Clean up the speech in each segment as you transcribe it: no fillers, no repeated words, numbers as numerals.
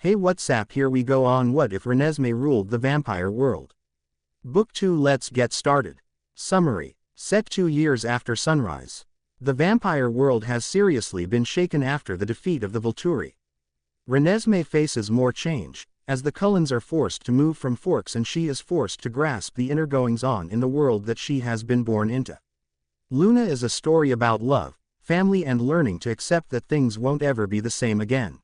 Hey, what's up? Here we go on What If Renesmee Ruled the Vampire World. Book 2. Let's get started. Summary. Set 2 years after sunrise. The vampire world has seriously been shaken after the defeat of the Volturi. Renesmee faces more change, as the Cullens are forced to move from Forks and she is forced to grasp the inner goings-on in the world that she has been born into. Luna is a story about love, family and learning to accept that things won't ever be the same again.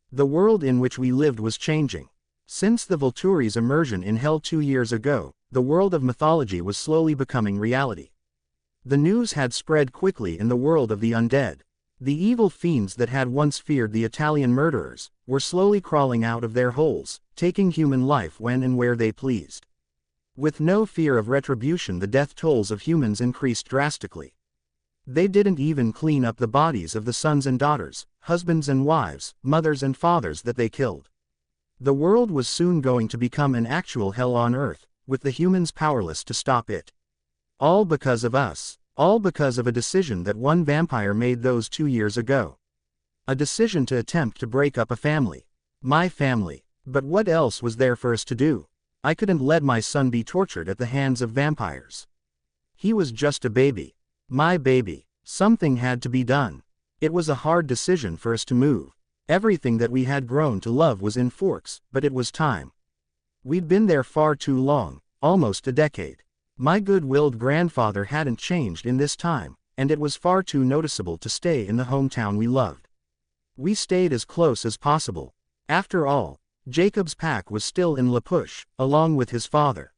The world in which we lived was changing. Since the Volturi's immersion in Hell 2 years ago, the world of mythology was slowly becoming reality. The news had spread quickly in the world of the undead. The evil fiends that had once feared the Italian murderers were slowly crawling out of their holes, taking human life when and where they pleased. With no fear of retribution, the death tolls of humans increased drastically. They didn't even clean up the bodies of the sons and daughters, husbands and wives, mothers and fathers that they killed. The world was soon going to become an actual hell on earth, with the humans powerless to stop it. All because of us. All because of a decision that one vampire made those 2 years ago. A decision to attempt to break up a family. My family. But what else was there for us to do? I couldn't let my son be tortured at the hands of vampires. He was just a baby. My baby. Something had to be done. It was a hard decision for us to move. Everything that we had grown to love was in Forks, but it was time. We'd been there far too long, almost a decade. My good-willed grandfather hadn't changed in this time, and it was far too noticeable to stay in the hometown we loved. We stayed as close as possible. After all, Jacob's pack was still in La Push, along with his father.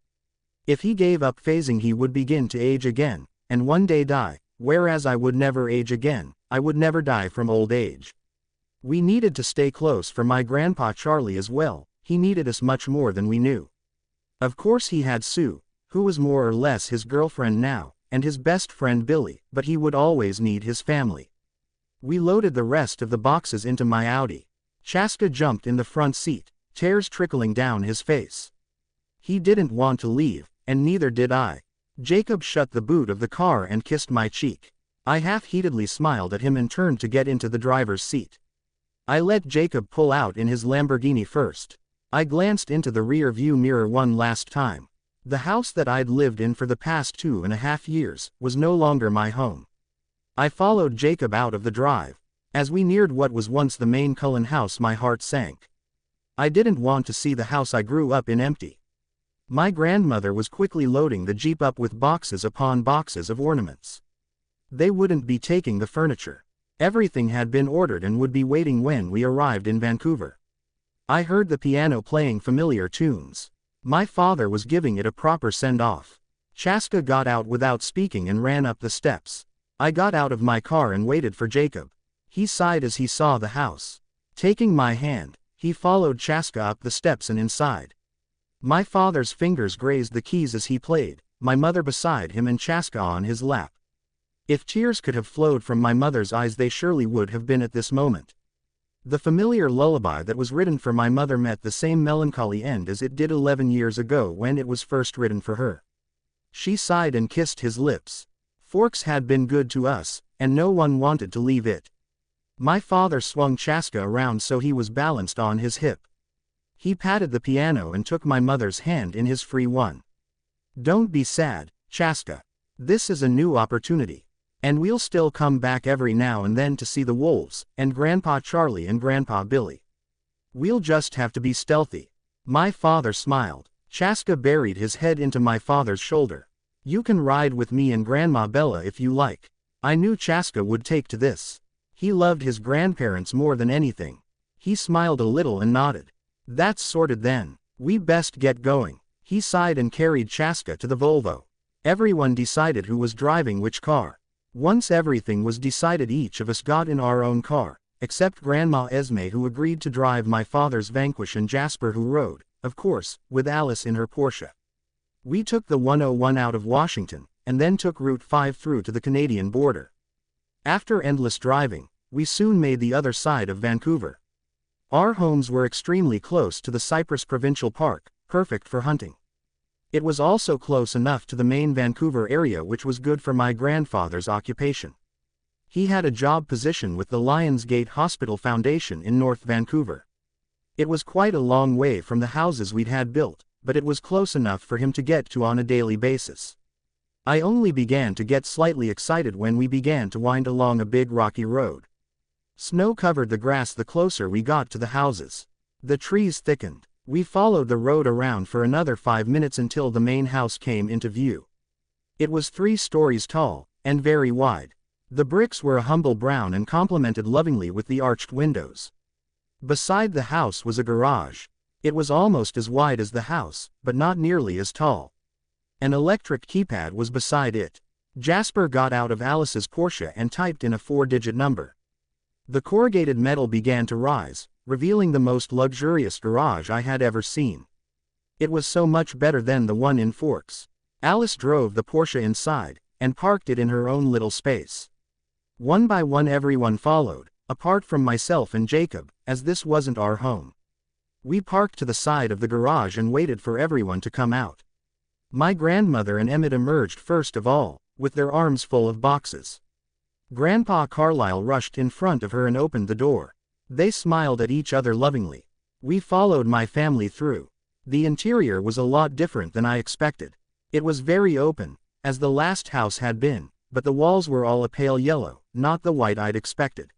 If he gave up phasing, he would begin to age again, and one day die, whereas I would never age again. I would never die from old age. We needed to stay close for my grandpa Charlie as well. He needed us much more than we knew. Of course he had Sue, who was more or less his girlfriend now, and his best friend Billy, but he would always need his family. We loaded the rest of the boxes into my Audi. Chaska jumped in the front seat, tears trickling down his face. He didn't want to leave, and neither did I. Jacob shut the boot of the car and kissed my cheek. I half-heatedly smiled at him and turned to get into the driver's seat. I let Jacob pull out in his Lamborghini first. I glanced into the rear-view mirror one last time. The house that I'd lived in for the past 2.5 years was no longer my home. I followed Jacob out of the drive. As we neared what was once the main Cullen house, my heart sank. I didn't want to see the house I grew up in empty. My grandmother was quickly loading the Jeep up with boxes upon boxes of ornaments. They wouldn't be taking the furniture. Everything had been ordered and would be waiting when we arrived in Vancouver. I heard the piano playing familiar tunes. My father was giving it a proper send-off. Chaska got out without speaking and ran up the steps. I got out of my car and waited for Jacob. He sighed as he saw the house. Taking my hand, he followed Chaska up the steps and inside. My father's fingers grazed the keys as he played, my mother beside him and Chaska on his lap. If tears could have flowed from my mother's eyes, they surely would have been at this moment. The familiar lullaby that was written for my mother met the same melancholy end as it did 11 years ago when it was first written for her. She sighed and kissed his lips. Forks had been good to us, and no one wanted to leave it. My father swung Chaska around so he was balanced on his hip. He patted the piano and took my mother's hand in his free one. Don't be sad, Chaska. This is a new opportunity. And we'll still come back every now and then to see the wolves, and Grandpa Charlie and Grandpa Billy. We'll just have to be stealthy. My father smiled. Chaska buried his head into my father's shoulder. You can ride with me and Grandma Bella if you like. I knew Chaska would take to this. He loved his grandparents more than anything. He smiled a little and nodded. That's sorted then. We best get going. He sighed and carried Chaska to the Volvo. Everyone decided who was driving which car. Once everything was decided, each of us got in our own car, except Grandma Esme, who agreed to drive my father's Vanquish, and Jasper, who rode, of course, with Alice in her Porsche. We took the 101 out of Washington, and then took Route 5 through to the Canadian border. After endless driving, we soon made the other side of Vancouver. Our homes were extremely close to the Cypress Provincial Park, perfect for hunting. It was also close enough to the main Vancouver area, which was good for my grandfather's occupation. He had a job position with the Lions Gate Hospital Foundation in North Vancouver. It was quite a long way from the houses we'd had built, but it was close enough for him to get to on a daily basis. I only began to get slightly excited when we began to wind along a big rocky road. Snow covered the grass the closer we got to the houses. The trees thickened. We followed the road around for another 5 minutes until the main house came into view. It was 3 stories tall, and very wide. The bricks were a humble brown and complemented lovingly with the arched windows. Beside the house was a garage. It was almost as wide as the house, but not nearly as tall. An electric keypad was beside it. Jasper got out of Alice's Porsche and typed in a 4-digit number. The corrugated metal began to rise, revealing the most luxurious garage I had ever seen. It was so much better than the one in Forks. Alice drove the Porsche inside, and parked it in her own little space. One by one everyone followed, apart from myself and Jacob, as this wasn't our home. We parked to the side of the garage and waited for everyone to come out. My grandmother and Emmett emerged first of all, with their arms full of boxes. Grandpa Carlyle rushed in front of her and opened the door. They smiled at each other lovingly. We followed my family through. The interior was a lot different than I expected. It was very open, as the last house had been, but the walls were all a pale yellow, not the white I'd expected.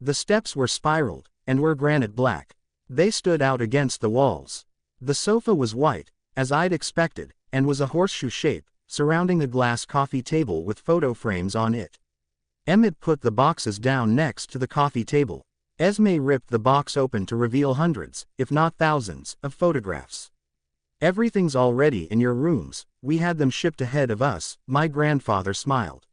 The steps were spiraled, and were granite black. They stood out against the walls. The sofa was white, as I'd expected, and was a horseshoe shape, surrounding a glass coffee table with photo frames on it. Emmett put the boxes down next to the coffee table. Esme ripped the box open to reveal hundreds, if not thousands, of photographs. "Everything's already in your rooms, we had them shipped ahead of us," my grandfather smiled.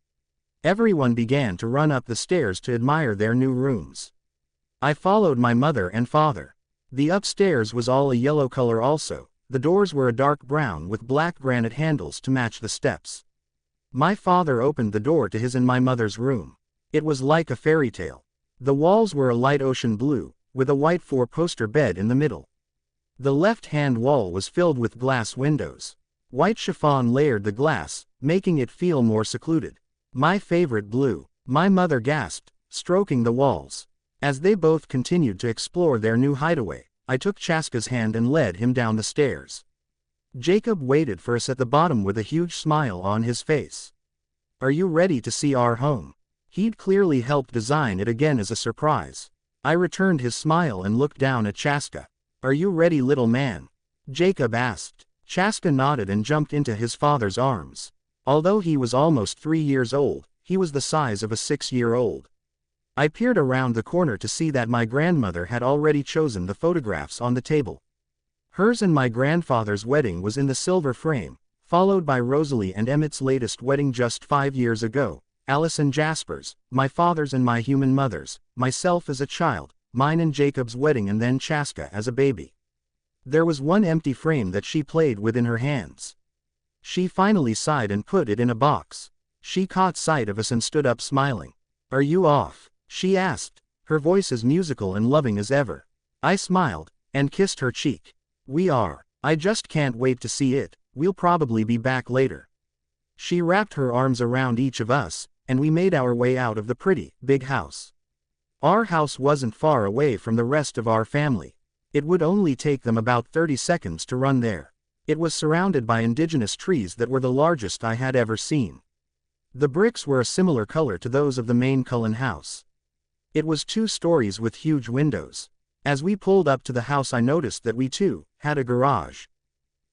Everyone began to run up the stairs to admire their new rooms. I followed my mother and father. The upstairs was all a yellow color also. The doors were a dark brown with black granite handles to match the steps. My father opened the door to his and my mother's room. It was like a fairy tale. The walls were a light ocean blue, with a white 4-poster bed in the middle. The left-hand wall was filled with glass windows. White chiffon layered the glass, making it feel more secluded. "My favorite blue," my mother gasped, stroking the walls. As they both continued to explore their new hideaway, I took Chaska's hand and led him down the stairs. Jacob waited for us at the bottom with a huge smile on his face. "Are you ready to see our home?" He'd clearly helped design it again as a surprise. I returned his smile and looked down at Chaska. "Are you ready, little man?" Jacob asked. Chaska nodded and jumped into his father's arms. Although he was almost 3 years old, he was the size of a 6-year-old. I peered around the corner to see that my grandmother had already chosen the photographs on the table. Hers and my grandfather's wedding was in the silver frame, followed by Rosalie and Emmett's latest wedding just 5 years ago, Alice and Jasper's, my father's and my human mother's, myself as a child, mine and Jacob's wedding, and then Chaska as a baby. There was one empty frame that she played with in her hands. She finally sighed and put it in a box. She caught sight of us and stood up smiling. "Are you off?" she asked, her voice as musical and loving as ever. I smiled, and kissed her cheek. "We are. I just can't wait to see it, we'll probably be back later." She wrapped her arms around each of us, and we made our way out of the pretty, big house. Our house wasn't far away from the rest of our family. It would only take them about 30 seconds to run there. It was surrounded by indigenous trees that were the largest I had ever seen. The bricks were a similar color to those of the main Cullen house. It was 2 stories with huge windows. As we pulled up to the house, I noticed that we too had a garage.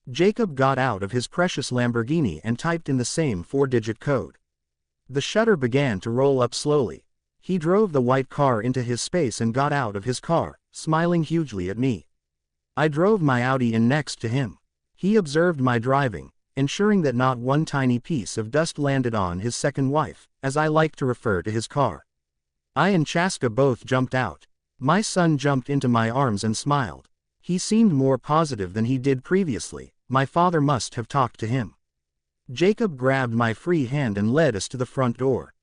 Jacob got out of his precious Lamborghini and typed in the same 4-digit code. The shutter began to roll up slowly. He drove the white car into his space and got out of his car, smiling hugely at me. I drove my Audi in next to him. He observed my driving, ensuring that not one tiny piece of dust landed on his second wife, as I like to refer to his car. I and Chaska both jumped out. My son jumped into my arms and smiled. He seemed more positive than he did previously. My father must have talked to him. Jacob grabbed my free hand and led us to the front door.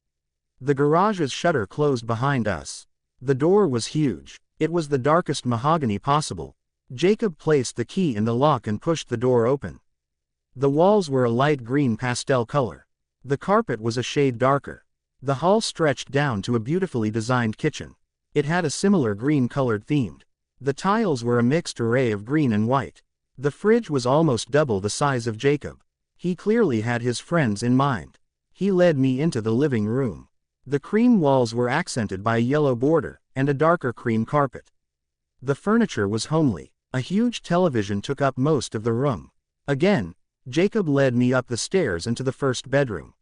The garage's shutter closed behind us. The door was huge. It was the darkest mahogany possible. Jacob placed the key in the lock and pushed the door open. The walls were a light green pastel color. The carpet was a shade darker. The hall stretched down to a beautifully designed kitchen. It had a similar green-colored theme. The tiles were a mixed array of green and white. The fridge was almost double the size of Jacob. He clearly had his friends in mind. He led me into the living room. The cream walls were accented by a yellow border, and a darker cream carpet. The furniture was homely. A huge television took up most of the room. Again, Jacob led me up the stairs into the first bedroom.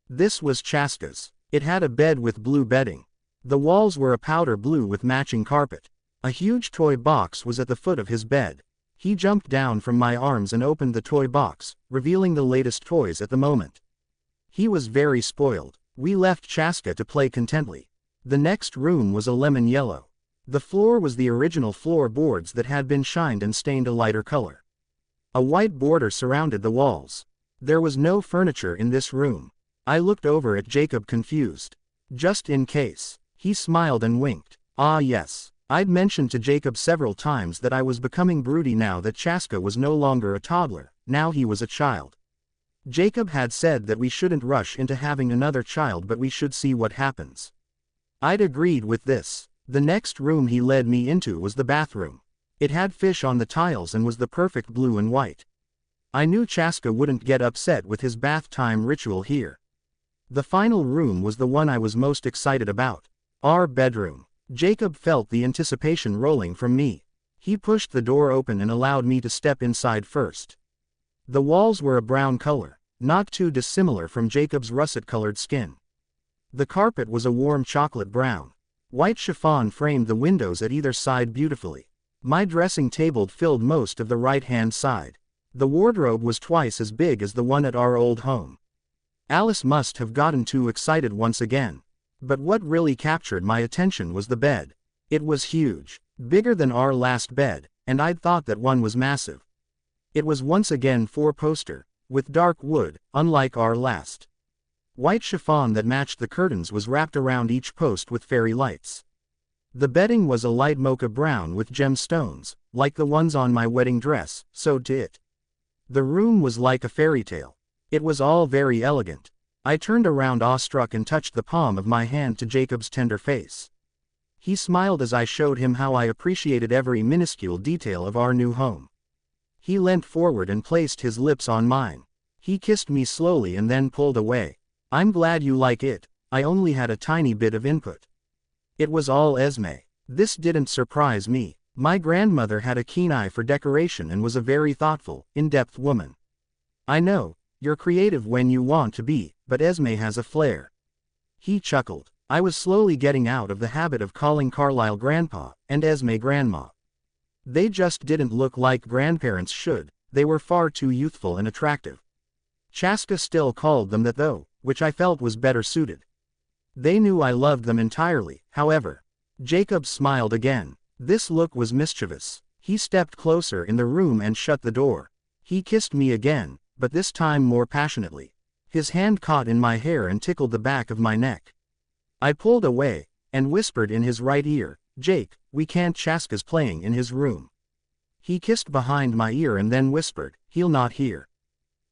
This was Chaska's. It had a bed with blue bedding. The walls were a powder blue with matching carpet. A huge toy box was at the foot of his bed. He jumped down from my arms and opened the toy box, revealing the latest toys at the moment. He was very spoiled. We left Chaska to play contentedly. The next room was a lemon yellow. The floor was the original floorboards that had been shined and stained a lighter color. A white border surrounded the walls. There was no furniture in this room. I looked over at Jacob confused. Just in case. He smiled and winked. Ah yes. I'd mentioned to Jacob several times that I was becoming broody now that Chaska was no longer a toddler, now he was a child. Jacob had said that we shouldn't rush into having another child but we should see what happens. I'd agreed with this. The next room he led me into was the bathroom. It had fish on the tiles and was the perfect blue and white. I knew Chaska wouldn't get upset with his bath time ritual here. The final room was the one I was most excited about. Our bedroom. Jacob felt the anticipation rolling from me. He pushed the door open and allowed me to step inside first. The walls were a brown color, not too dissimilar from Jacob's russet-colored skin. The carpet was a warm chocolate brown. White chiffon framed the windows at either side beautifully. My dressing table filled most of the right-hand side. The wardrobe was twice as big as the one at our old home. Alice must have gotten too excited once again. But what really captured my attention was the bed. It was huge, bigger than our last bed, and I'd thought that one was massive. It was once again four-poster, with dark wood, unlike our last. White chiffon that matched the curtains was wrapped around each post with fairy lights. The bedding was a light mocha brown with gemstones, like the ones on my wedding dress, sewed to it. The room was like a fairy tale. It was all very elegant. I turned around awestruck and touched the palm of my hand to Jacob's tender face. He smiled as I showed him how I appreciated every minuscule detail of our new home. He leant forward and placed his lips on mine. He kissed me slowly and then pulled away. I'm glad you like it. I only had a tiny bit of input. It was all Esme. This didn't surprise me. My grandmother had a keen eye for decoration and was a very thoughtful, in-depth woman. I know, you're creative when you want to be, but Esme has a flair. He chuckled. I was slowly getting out of the habit of calling Carlisle Grandpa, and Esme Grandma. They just didn't look like grandparents should, they were far too youthful and attractive. Chaska still called them that though, which I felt was better suited. They knew I loved them entirely, however. Jacob smiled again. This look was mischievous. He stepped closer in the room and shut the door. He kissed me again, but this time more passionately. His hand caught in my hair and tickled the back of my neck. I pulled away, and whispered in his right ear, "Jake, we can't, Chaska's playing in his room." He kissed behind my ear and then whispered, "He'll not hear."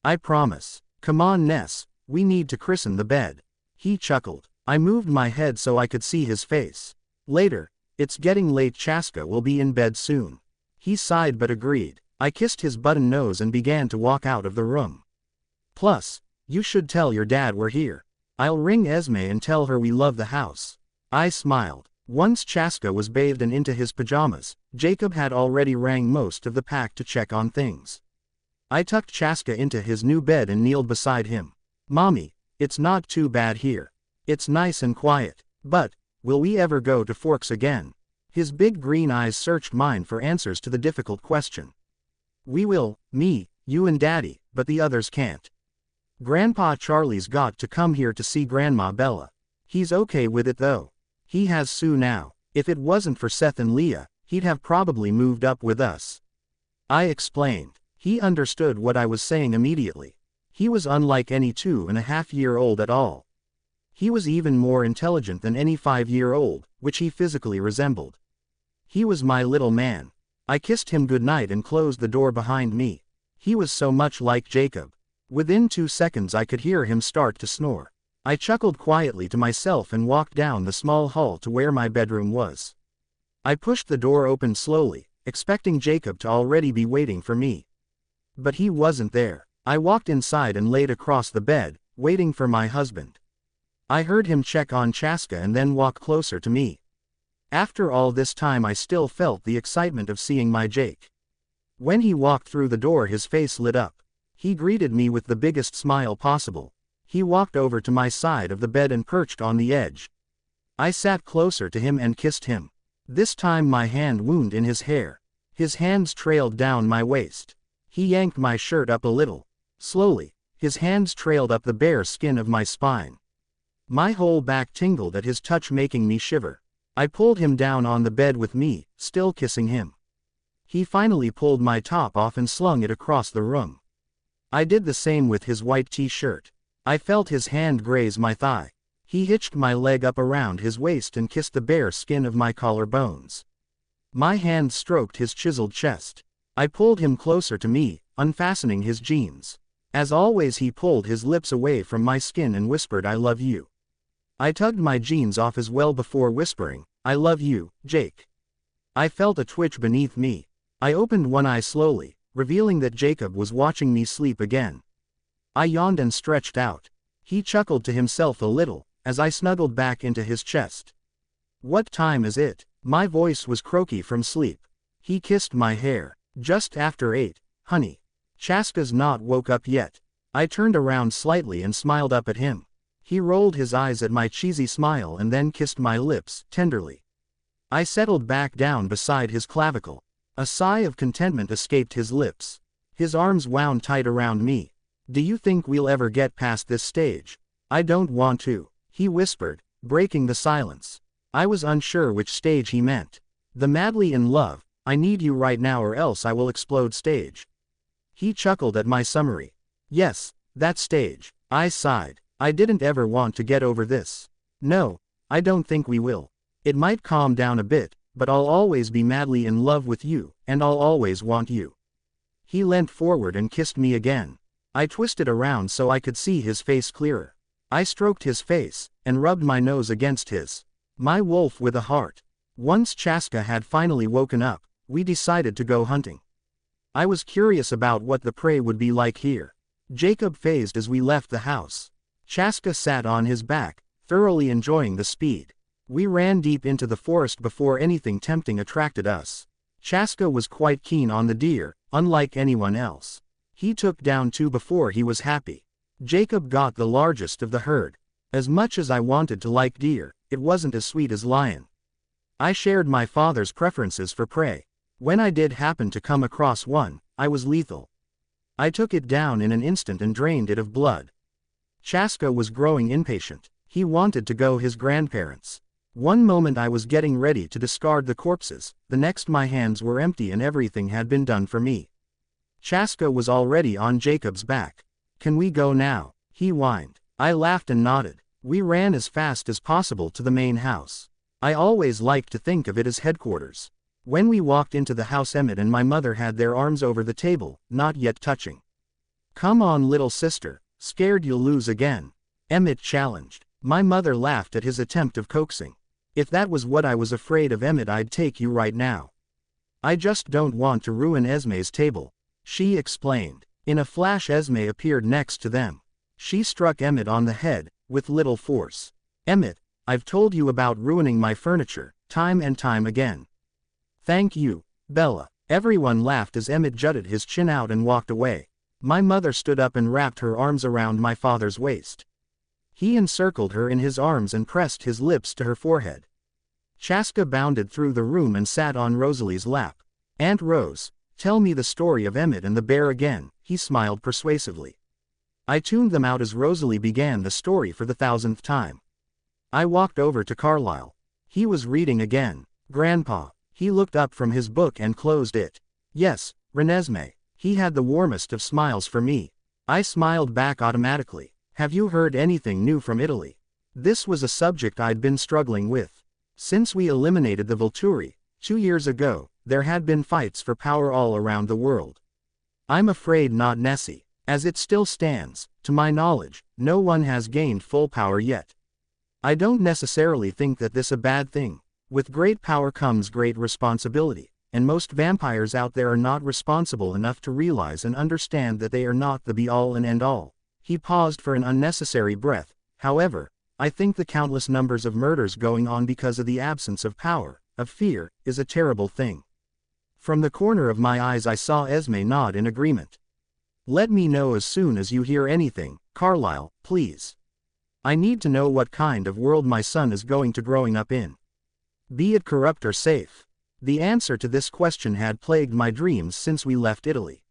"I promise. Come on, Ness, we need to christen the bed." He chuckled. I moved my head so I could see his face. "Later. It's getting late, Chaska will be in bed soon." He sighed but agreed. I kissed his button nose and began to walk out of the room. "Plus, you should tell your dad we're here. I'll ring Esme and tell her we love the house." I smiled. Once Chaska was bathed and into his pajamas, Jacob had already rang most of the pack to check on things. I tucked Chaska into his new bed and kneeled beside him. "Mommy, it's not too bad here. It's nice and quiet. But, will we ever go to Forks again?" His big green eyes searched mine for answers to the difficult question. "We will, me, you and Daddy, but the others can't. Grandpa Charlie's got to come here to see Grandma Bella. He's okay with it though. He has Sue now. If it wasn't for Seth and Leah, he'd have probably moved up with us." I explained. He understood what I was saying immediately. He was unlike any 2.5-year-old at all. He was even more intelligent than any 5-year-old, which he physically resembled. He was my little man. I kissed him goodnight and closed the door behind me. He was so much like Jacob. Within 2 seconds I could hear him start to snore. I chuckled quietly to myself and walked down the small hall to where my bedroom was. I pushed the door open slowly, expecting Jacob to already be waiting for me. But he wasn't there. I walked inside and laid across the bed, waiting for my husband. I heard him check on Chaska and then walk closer to me. After all this time I still felt the excitement of seeing my Jake. When he walked through the door his face lit up. He greeted me with the biggest smile possible. He walked over to my side of the bed and perched on the edge. I sat closer to him and kissed him. This time my hand wound in his hair. His hands trailed down my waist. He yanked my shirt up a little. Slowly, his hands trailed up the bare skin of my spine. My whole back tingled at his touch, making me shiver. I pulled him down on the bed with me, still kissing him. He finally pulled my top off and slung it across the room. I did the same with his white t-shirt. I felt his hand graze my thigh. He hitched my leg up around his waist and kissed the bare skin of my collarbones. My hand stroked his chiseled chest. I pulled him closer to me, unfastening his jeans. As always he pulled his lips away from my skin and whispered, "I love you." I tugged my jeans off as well before whispering, "I love you, Jake." I felt a twitch beneath me. I opened one eye slowly, revealing that Jacob was watching me sleep again. I yawned and stretched out. He chuckled to himself a little, as I snuggled back into his chest. "What time is it?" My voice was croaky from sleep. He kissed my hair. "Just after 8, honey. Chaska's not woke up yet." I turned around slightly and smiled up at him. He rolled his eyes at my cheesy smile and then kissed my lips, tenderly. I settled back down beside his clavicle. A sigh of contentment escaped his lips. His arms wound tight around me. "Do you think we'll ever get past this stage?" "I don't want to," he whispered, breaking the silence. I was unsure which stage he meant. The madly in love, "I need you right now or else I will explode" stage. He chuckled at my summary. "Yes, that stage." I sighed. I didn't ever want to get over this. "No, I don't think we will. It might calm down a bit, but I'll always be madly in love with you, and I'll always want you." He leant forward and kissed me again. I twisted around so I could see his face clearer. I stroked his face, and rubbed my nose against his. My wolf with a heart. Once Chaska had finally woken up, we decided to go hunting. I was curious about what the prey would be like here. Jacob phased as we left the house. Chaska sat on his back, thoroughly enjoying the speed. We ran deep into the forest before anything tempting attracted us. Chaska was quite keen on the deer, unlike anyone else. He took down 2 before he was happy. Jacob got the largest of the herd. As much as I wanted to like deer, it wasn't as sweet as lion. I shared my father's preferences for prey. When I did happen to come across one, I was lethal. I took it down in an instant and drained it of blood. Chaska was growing impatient. He wanted to go his grandparents. One moment I was getting ready to discard the corpses, the next my hands were empty and everything had been done for me. Chaska was already on Jacob's back. "Can we go now?" he whined. I laughed and nodded. We ran as fast as possible to the main house. I always liked to think of it as headquarters. When we walked into the house, Emmett and my mother had their arms over the table, not yet touching. "Come on, little sister, scared you'll lose again?" Emmett challenged. My mother laughed at his attempt of coaxing. "If that was what I was afraid of, Emmett, I'd take you right now. I just don't want to ruin Esme's table," she explained. In a flash Esme appeared next to them. She struck Emmett on the head, with little force. "Emmett, I've told you about ruining my furniture, time and time again." "Thank you, Bella." Everyone laughed as Emmett jutted his chin out and walked away. My mother stood up and wrapped her arms around my father's waist. He encircled her in his arms and pressed his lips to her forehead. Chaska bounded through the room and sat on Rosalie's lap. "Aunt Rose, tell me the story of Emmett and the bear again," he smiled persuasively. I tuned them out as Rosalie began the story for the 1000th time. I walked over to Carlyle. He was reading again. "Grandpa." He looked up from his book and closed it. "Yes, Renesmee." He had the warmest of smiles for me. I smiled back automatically. "Have you heard anything new from Italy?" This was a subject I'd been struggling with. Since we eliminated the Volturi, 2 years ago, there had been fights for power all around the world. I'm afraid not, Nessie. As it still stands, to my knowledge, no one has gained full power yet. I don't necessarily think that this a bad thing. With great power comes great responsibility, and most vampires out there are not responsible enough to realize and understand that they are not the be-all and end-all. He paused for an unnecessary breath. However, I think the countless numbers of murders going on because of the absence of power, of fear, is a terrible thing. From the corner of my eyes I saw Esme nod in agreement. Let me know as soon as you hear anything, Carlyle, please. I need to know what kind of world my son is going to growing up in. Be it corrupt or safe. The answer to this question had plagued my dreams since we left Italy.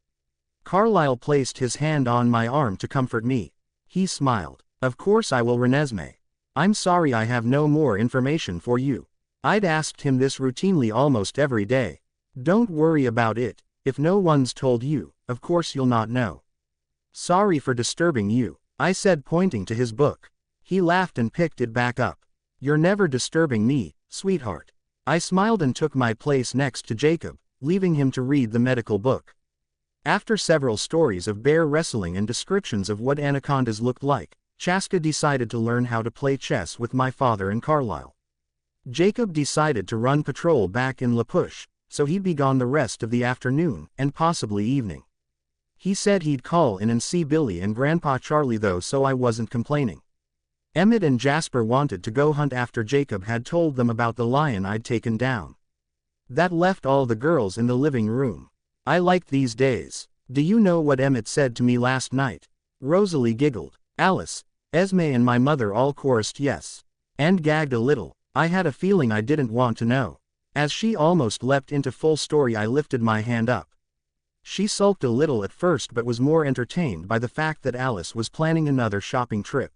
Carlyle placed his hand on my arm to comfort me. He smiled. Of course I will, Renesmee. I'm sorry I have no more information for you. I'd asked him this routinely almost every day. Don't worry about it. If no one's told you, of course you'll not know. Sorry for disturbing you, I said, pointing to his book. He laughed and picked it back up. You're never disturbing me, sweetheart. I smiled and took my place next to Jacob, leaving him to read the medical book. After several stories of bear wrestling and descriptions of what anacondas looked like, Chaska decided to learn how to play chess with my father and Carlyle. Jacob decided to run patrol back in La Push, so he'd be gone the rest of the afternoon, and possibly evening. He said he'd call in and see Billy and Grandpa Charlie though, so I wasn't complaining. Emmett and Jasper wanted to go hunt after Jacob had told them about the lion I'd taken down. That left all the girls in the living room. I liked these days. Do you know what Emmett said to me last night? Rosalie giggled. Alice, Esme and my mother all chorused yes. And gagged a little. I had a feeling I didn't want to know. As she almost leapt into full story I lifted my hand up. She sulked a little at first but was more entertained by the fact that Alice was planning another shopping trip.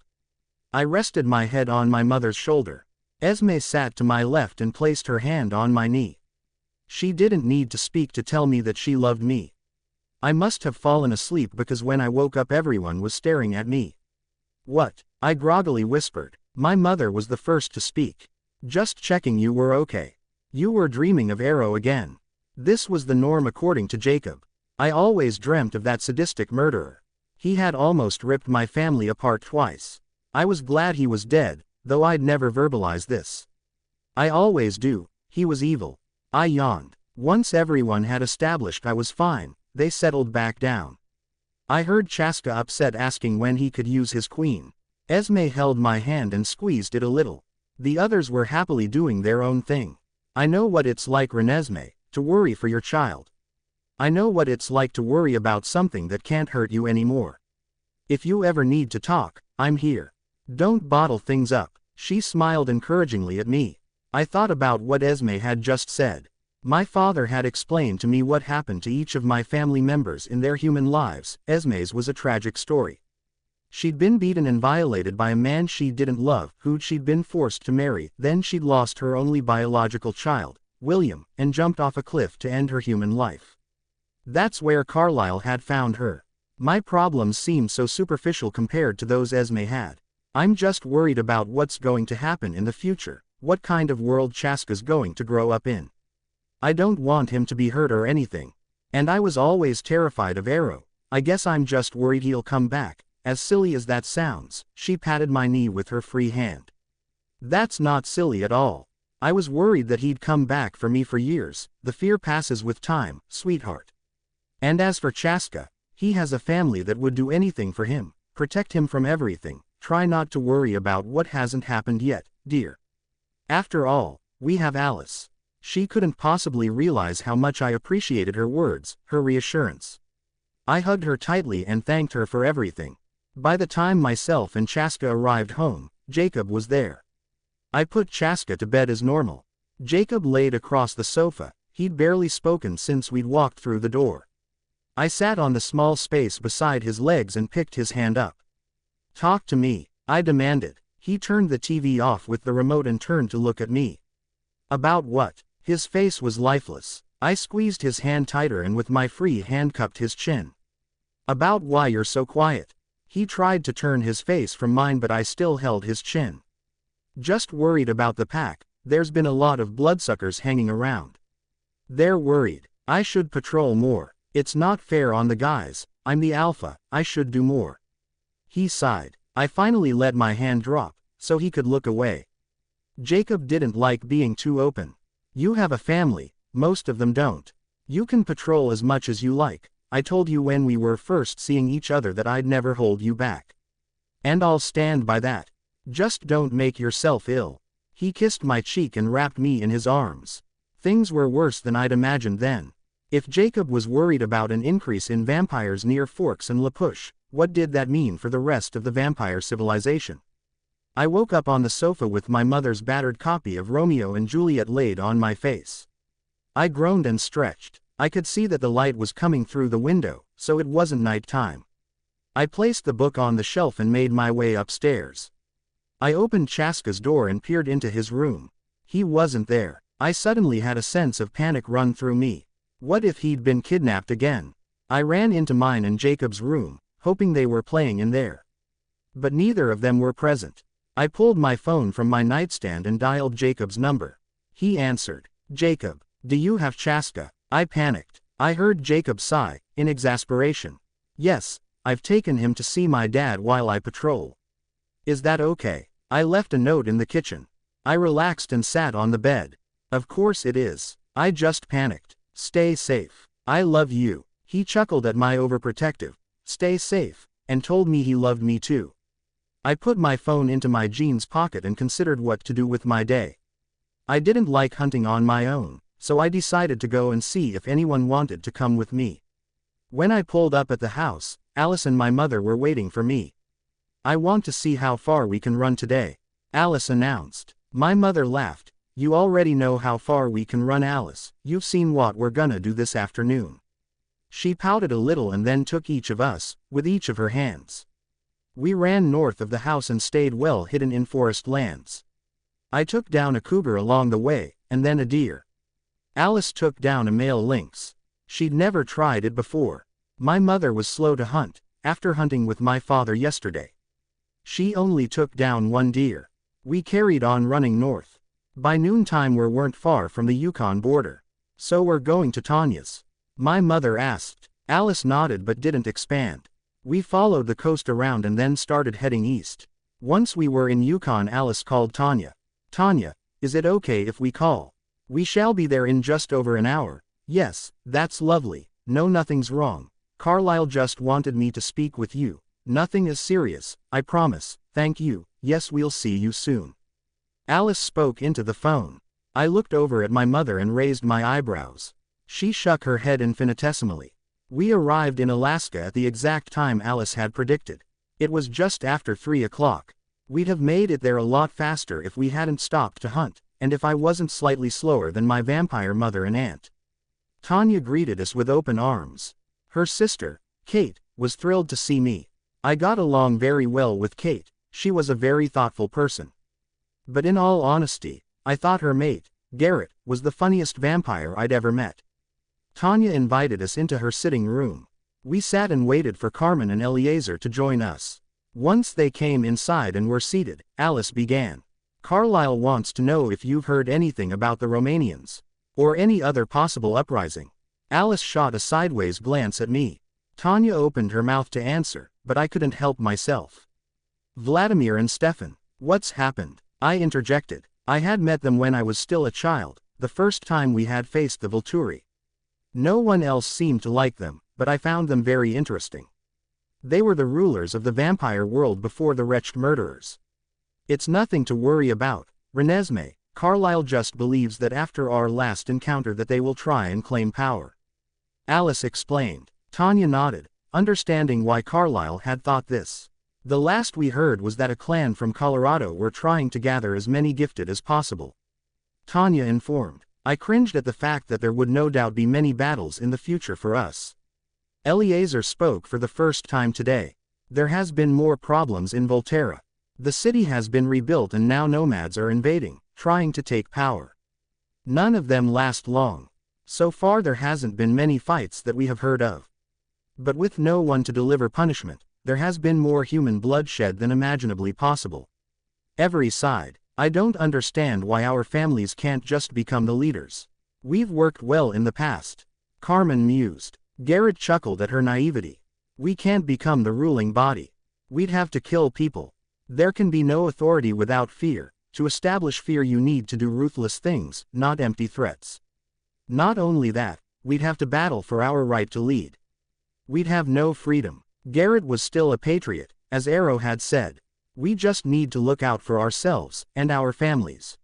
I rested my head on my mother's shoulder. Esme sat to my left and placed her hand on my knee. She didn't need to speak to tell me that she loved me. I must have fallen asleep because when I woke up everyone was staring at me. What? I groggily whispered. My mother was the first to speak. Just checking you were okay. You were dreaming of Arrow again. This was the norm according to Jacob. I always dreamt of that sadistic murderer. He had almost ripped my family apart twice. I was glad he was dead, though I'd never verbalize this. I always do. He was evil. I yawned. Once everyone had established I was fine, they settled back down. I heard Chaska upset asking when he could use his queen. Esme held my hand and squeezed it a little. The others were happily doing their own thing. I know what it's like, Renesmee, to worry for your child. I know what it's like to worry about something that can't hurt you anymore. If you ever need to talk, I'm here. Don't bottle things up. She smiled encouragingly at me. I thought about what Esme had just said. My father had explained to me what happened to each of my family members in their human lives. Esme's was a tragic story. She'd been beaten and violated by a man she didn't love, who she'd been forced to marry, then she'd lost her only biological child, William, and jumped off a cliff to end her human life. That's where Carlyle had found her. My problems seemed so superficial compared to those Esme had. I'm just worried about what's going to happen in the future, what kind of world Chaska's going to grow up in. I don't want him to be hurt or anything. And I was always terrified of Arrow. I guess I'm just worried he'll come back. As silly as that sounds, she patted my knee with her free hand. That's not silly at all. I was worried that he'd come back for me for years. The fear passes with time, sweetheart. And as for Chaska, he has a family that would do anything for him, protect him from everything. Try not to worry about what hasn't happened yet, dear. After all, we have Alice. She couldn't possibly realize how much I appreciated her words, her reassurance. I hugged her tightly and thanked her for everything. By the time myself and Chaska arrived home, Jacob was there. I put Chaska to bed as normal. Jacob laid across the sofa. He'd barely spoken since we'd walked through the door. I sat on the small space beside his legs and picked his hand up. Talk to me, I demanded. He turned the TV off with the remote and turned to look at me. About what? His face was lifeless. I squeezed his hand tighter and with my free hand cupped his chin. About why you're so quiet. He tried to turn his face from mine but I still held his chin. Just worried about the pack. There's been a lot of bloodsuckers hanging around. They're worried. I should patrol more. It's not fair on the guys. I'm the alpha, I should do more. He sighed. I finally let my hand drop, so he could look away. Jacob didn't like being too open. You have a family, most of them don't. You can patrol as much as you like. I told you when we were first seeing each other that I'd never hold you back. And I'll stand by that. Just don't make yourself ill. He kissed my cheek and wrapped me in his arms. Things were worse than I'd imagined then. If Jacob was worried about an increase in vampires near Forks and La Push, what did that mean for the rest of the vampire civilization? I woke up on the sofa with my mother's battered copy of Romeo and Juliet laid on my face. I groaned and stretched. I could see that the light was coming through the window, so it wasn't night time. I placed the book on the shelf and made my way upstairs. I opened Chaska's door and peered into his room. He wasn't there. I suddenly had a sense of panic run through me. What if he'd been kidnapped again? I ran into mine and Jacob's room, hoping they were playing in there. But neither of them were present. I pulled my phone from my nightstand and dialed Jacob's number. He answered. Jacob, do you have Chaska? I panicked. I heard Jacob sigh, in exasperation. Yes, I've taken him to see my dad while I patrol. Is that okay? I left a note in the kitchen. I relaxed and sat on the bed. Of course it is. I just panicked. Stay safe. I love you. He chuckled at my overprotective, stay safe, and told me he loved me too. I put my phone into my jeans pocket and considered what to do with my day. I didn't like hunting on my own, so I decided to go and see if anyone wanted to come with me. When I pulled up at the house, Alice and my mother were waiting for me. I want to see how far we can run today, Alice announced. My mother laughed. You already know how far we can run, Alice. You've seen what we're gonna do this afternoon. She pouted a little and then took each of us, with each of her hands. We ran north of the house and stayed well hidden in forest lands. I took down a cougar along the way, and then a deer. Alice took down a male lynx. She'd never tried it before. My mother was slow to hunt, after hunting with my father yesterday. She only took down one deer. We carried on running north. By noontime we weren't far from the Yukon border. So we're going to Tanya's? My mother asked. Alice nodded but didn't expand. We followed the coast around and then started heading east. Once we were in Yukon, Alice called Tanya. Tanya, is it okay if we call? We shall be there in just over an hour. Yes, that's lovely. No, nothing's wrong. Carlisle just wanted me to speak with you. Nothing is serious, I promise. Thank you. Yes, we'll see you soon. Alice spoke into the phone. I looked over at my mother and raised my eyebrows. She shook her head infinitesimally. We arrived in Alaska at the exact time Alice had predicted. It was just after 3 o'clock. We'd have made it there a lot faster if we hadn't stopped to hunt, and if I wasn't slightly slower than my vampire mother and aunt. Tanya greeted us with open arms. Her sister, Kate, was thrilled to see me. I got along very well with Kate. She was a very thoughtful person. But in all honesty, I thought her mate, Garrett, was the funniest vampire I'd ever met. Tanya invited us into her sitting room. We sat and waited for Carmen and Eliezer to join us. Once they came inside and were seated, Alice began. Carlisle wants to know if you've heard anything about the Romanians, or any other possible uprising. Alice shot a sideways glance at me. Tanya opened her mouth to answer, but I couldn't help myself. Vladimir and Stefan, what's happened? I interjected. I had met them when I was still a child, the first time we had faced the Volturi. No one else seemed to like them, but I found them very interesting. They were the rulers of the vampire world before the wretched murderers. It's nothing to worry about, Renesmee. Carlisle just believes that after our last encounter that they will try and claim power. Alice explained. Tanya nodded, understanding why Carlisle had thought this. The last we heard was that a clan from Colorado were trying to gather as many gifted as possible. Tanya informed. I cringed at the fact that there would no doubt be many battles in the future for us. Eliezer spoke for the first time today. There has been more problems in Volterra. The city has been rebuilt and now nomads are invading, trying to take power. None of them last long. So far there hasn't been many fights that we have heard of. But with no one to deliver punishment, there has been more human bloodshed than imaginably possible. Every side. I don't understand why our families can't just become the leaders. We've worked well in the past. Carmen mused. Garrett chuckled at her naivety. We can't become the ruling body. We'd have to kill people. There can be no authority without fear, To establish fear you need to do ruthless things, not empty threats. Not only that, we'd have to battle for our right to lead. We'd have no freedom. Garrett was still a patriot, as Arrow had said. We just need to look out for ourselves, and our families.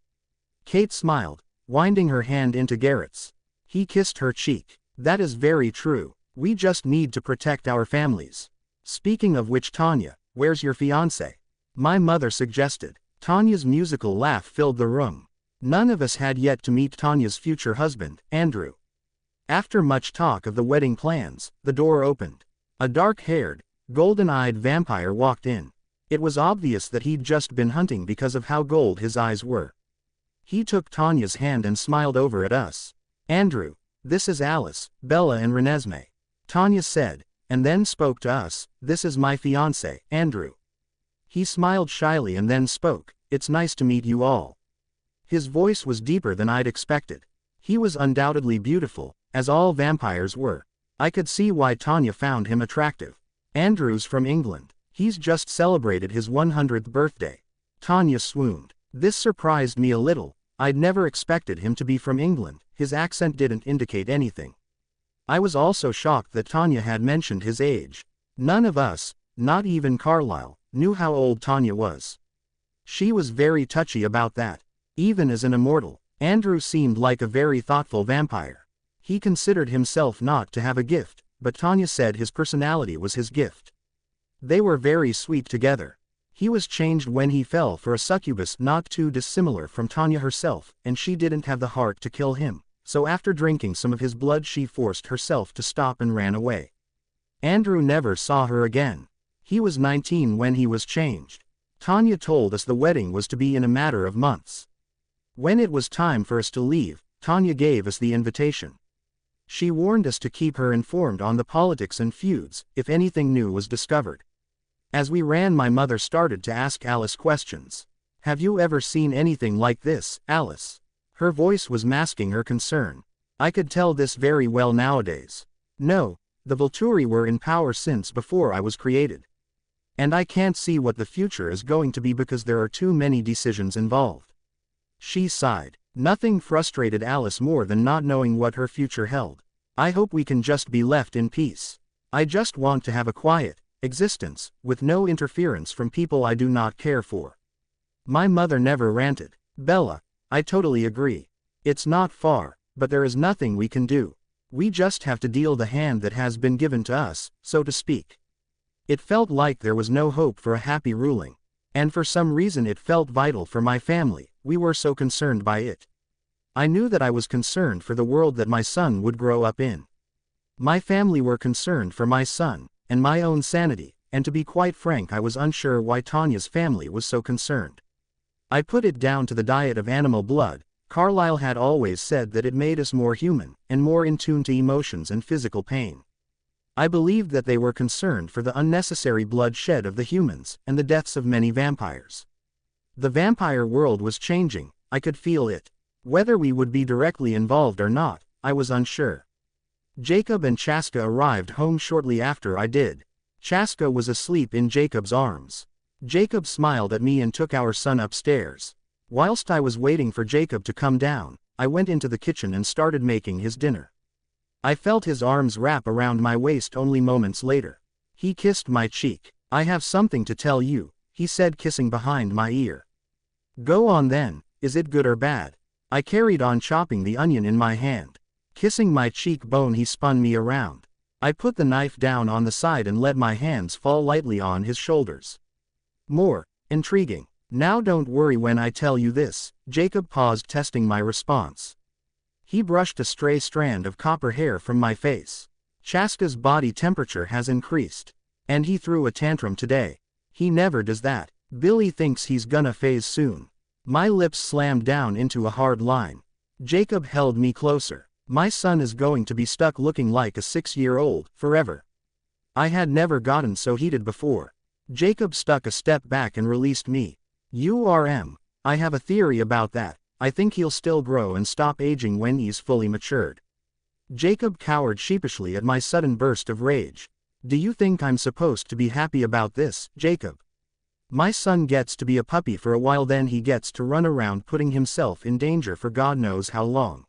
Kate smiled, winding her hand into Garrett's. He kissed her cheek. That is very true. We just need to protect our families. Speaking of which, Tanya, where's your fiancé? My mother suggested. Tanya's musical laugh filled the room. None of us had yet to meet Tanya's future husband, Andrew. After much talk of the wedding plans, the door opened. A dark-haired, golden-eyed vampire walked in. It was obvious that he'd just been hunting because of how gold his eyes were. He took Tanya's hand and smiled over at us. Andrew, this is Alice, Bella and Renesmee. Tanya said, and then spoke to us, this is my fiancé, Andrew. He smiled shyly and then spoke, it's nice to meet you all. His voice was deeper than I'd expected. He was undoubtedly beautiful, as all vampires were. I could see why Tanya found him attractive. Andrew's from England. He's just celebrated his 100th birthday. Tanya swooned. This surprised me a little. I'd never expected him to be from England. His accent didn't indicate anything. I was also shocked that Tanya had mentioned his age. None of us, not even Carlyle, knew how old Tanya was. She was very touchy about that. Even as an immortal, Andrew seemed like a very thoughtful vampire. He considered himself not to have a gift, but Tanya said his personality was his gift. They were very sweet together. He was changed when he fell for a succubus not too dissimilar from Tanya herself, and she didn't have the heart to kill him, so after drinking some of his blood she forced herself to stop and ran away. Andrew never saw her again. He was 19 when he was changed. Tanya told us the wedding was to be in a matter of months. When it was time for us to leave, Tanya gave us the invitation. She warned us to keep her informed on the politics and feuds, if anything new was discovered. As we ran, my mother started to ask Alice questions. Have you ever seen anything like this, Alice? Her voice was masking her concern. I could tell this very well nowadays. No, the Volturi were in power since before I was created. And I can't see what the future is going to be because there are too many decisions involved. She sighed. Nothing frustrated Alice more than not knowing what her future held. I hope we can just be left in peace. I just want to have a quiet existence, with no interference from people I do not care for. My mother never ranted. Bella, I totally agree. It's not far, but there is nothing we can do. We just have to deal the hand that has been given to us, so to speak. It felt like there was no hope for a happy ruling. And for some reason it felt vital for my family. We were so concerned by it. I knew that I was concerned for the world that my son would grow up in. My family were concerned for my son, and my own sanity, and to be quite frank I was unsure why Tanya's family was so concerned. I put it down to the diet of animal blood. Carlyle had always said that it made us more human, and more in tune to emotions and physical pain. I believed that they were concerned for the unnecessary bloodshed of the humans, and the deaths of many vampires. The vampire world was changing, I could feel it. Whether we would be directly involved or not, I was unsure. Jacob and Chaska arrived home shortly after I did. Chaska was asleep in Jacob's arms. Jacob smiled at me and took our son upstairs. Whilst I was waiting for Jacob to come down, I went into the kitchen and started making his dinner. I felt his arms wrap around my waist only moments later. He kissed my cheek. I have something to tell you, he said, kissing behind my ear. Go on then, is it good or bad? I carried on chopping the onion in my hand. Kissing my cheekbone he spun me around. I put the knife down on the side and let my hands fall lightly on his shoulders. More intriguing. Now don't worry when I tell you this. Jacob paused, testing my response. He brushed a stray strand of copper hair from my face. Chaska's body temperature has increased. And he threw a tantrum today. He never does that. Billy thinks he's gonna phase soon. My lips slammed down into a hard line. Jacob held me closer. My son is going to be stuck looking like a 6-year-old, forever. I had never gotten so heated before. Jacob stuck a step back and released me. I have a theory about that. I think he'll still grow and stop aging when he's fully matured. Jacob cowered sheepishly at my sudden burst of rage. Do you think I'm supposed to be happy about this, Jacob? My son gets to be a puppy for a while, then he gets to run around putting himself in danger for God knows how long.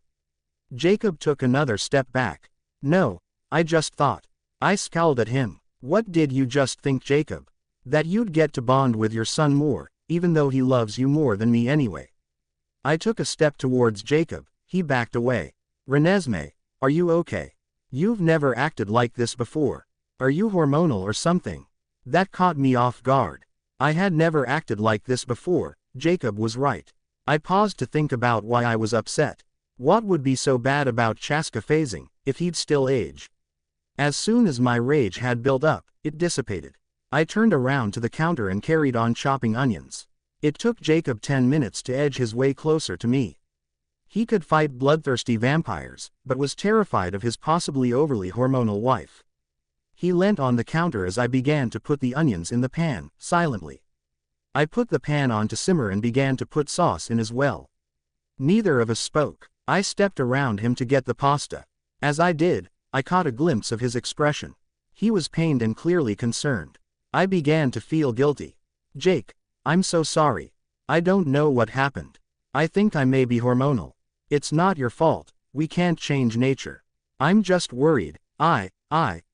Jacob took another step back. No, I just thought. I scowled at him. What did you just think, Jacob? That you'd get to bond with your son more, even though he loves you more than me anyway. I took a step towards Jacob. He backed away. Renesmee, are you okay? You've never acted like this before. Are you hormonal or something? That caught me off guard. I had never acted like this before. Jacob was right. I paused to think about why I was upset. What would be so bad about Chaska phasing, if he'd still age? As soon as my rage had built up, it dissipated. I turned around to the counter and carried on chopping onions. It took Jacob 10 minutes to edge his way closer to me. He could fight bloodthirsty vampires, but was terrified of his possibly overly hormonal wife. He leant on the counter as I began to put the onions in the pan, silently. I put the pan on to simmer and began to put sauce in as well. Neither of us spoke. I stepped around him to get the pasta. As I did, I caught a glimpse of his expression. He was pained and clearly concerned. I began to feel guilty. Jake, I'm so sorry. I don't know what happened. I think I may be hormonal. It's not your fault. We can't change nature. I'm just worried.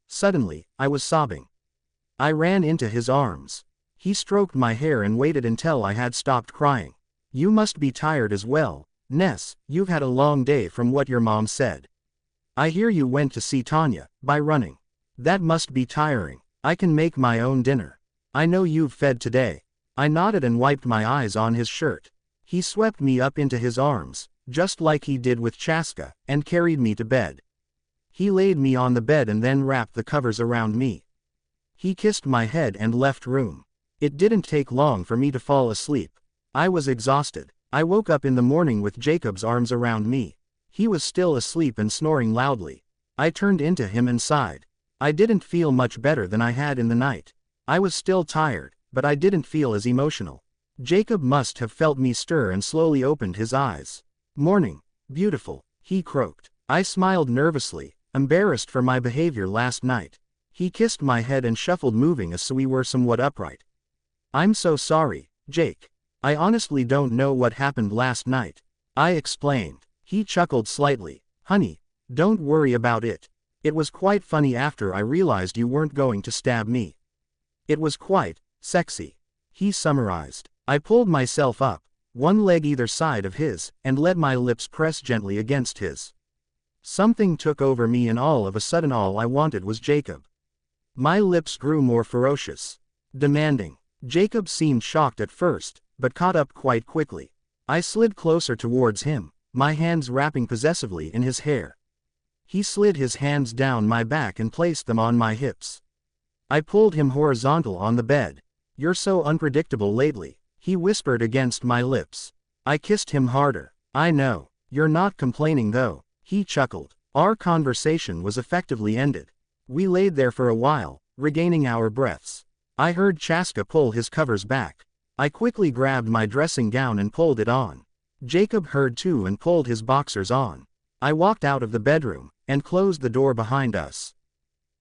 Suddenly, I was sobbing. I ran into his arms. He stroked my hair and waited until I had stopped crying. You must be tired as well, Ness. You've had a long day from what your mom said. I hear you went to see Tanya, by running. That must be tiring. I can make my own dinner. I know you've fed today. I nodded and wiped my eyes on his shirt. He swept me up into his arms, just like he did with Chaska, and carried me to bed. He laid me on the bed and then wrapped the covers around me. He kissed my head and left room. It didn't take long for me to fall asleep. I was exhausted. I woke up in the morning with Jacob's arms around me. He was still asleep and snoring loudly. I turned into him and sighed. I didn't feel much better than I had in the night. I was still tired, but I didn't feel as emotional. Jacob must have felt me stir and slowly opened his eyes. Morning, beautiful, he croaked. I smiled nervously, embarrassed for my behavior last night. He kissed my head and shuffled, moving us so we were somewhat upright. I'm so sorry, Jake. I honestly don't know what happened last night. I explained. He chuckled slightly. Honey, don't worry about it. It was quite funny after I realized you weren't going to stab me. It was quite sexy. He summarized. I pulled myself up, one leg either side of his, and let my lips press gently against his. Something took over me and all of a sudden all I wanted was Jacob. My lips grew more ferocious. Demanding. Jacob seemed shocked at first, but caught up quite quickly. I slid closer towards him, my hands wrapping possessively in his hair. He slid his hands down my back and placed them on my hips. I pulled him horizontal on the bed. You're so unpredictable lately, he whispered against my lips. I kissed him harder. I know. You're not complaining though. He chuckled. Our conversation was effectively ended. We laid there for a while, regaining our breaths. I heard Chaska pull his covers back. I quickly grabbed my dressing gown and pulled it on. Jacob heard too and pulled his boxers on. I walked out of the bedroom, and closed the door behind us.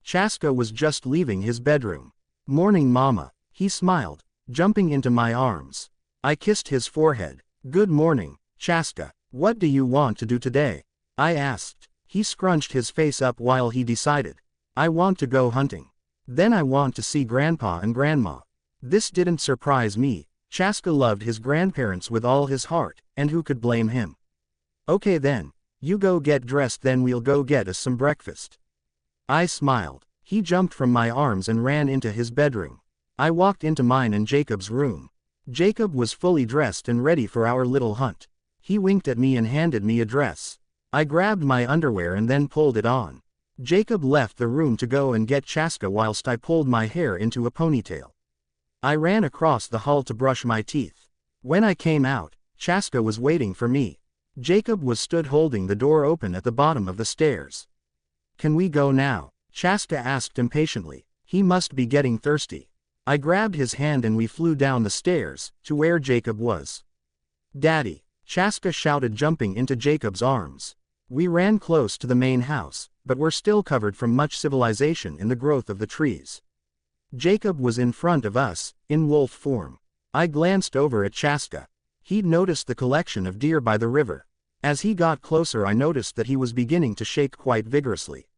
Chaska was just leaving his bedroom. Morning, Mama, he smiled, jumping into my arms. I kissed his forehead. Good morning, Chaska. What do you want to do today? I asked. He scrunched his face up while he decided. I want to go hunting. Then I want to see Grandpa and Grandma. This didn't surprise me. Chaska loved his grandparents with all his heart, and who could blame him? Okay then, you go get dressed, then we'll go get us some breakfast. I smiled. He jumped from my arms and ran into his bedroom. I walked into mine and Jacob's room. Jacob was fully dressed and ready for our little hunt. He winked at me and handed me a dress. I grabbed my underwear and then pulled it on. Jacob left the room to go and get Chaska whilst I pulled my hair into a ponytail. I ran across the hall to brush my teeth. When I came out, Chaska was waiting for me. Jacob was stood holding the door open at the bottom of the stairs. Can we go now? Chaska asked impatiently. He must be getting thirsty. I grabbed his hand and we flew down the stairs, to where Jacob was. Daddy! Chaska shouted, jumping into Jacob's arms. We ran close to the main house, but were still covered from much civilization in the growth of the trees. Jacob was in front of us, in wolf form. I glanced over at Chaska. He'd noticed the collection of deer by the river. As he got closer I noticed that he was beginning to shake quite vigorously.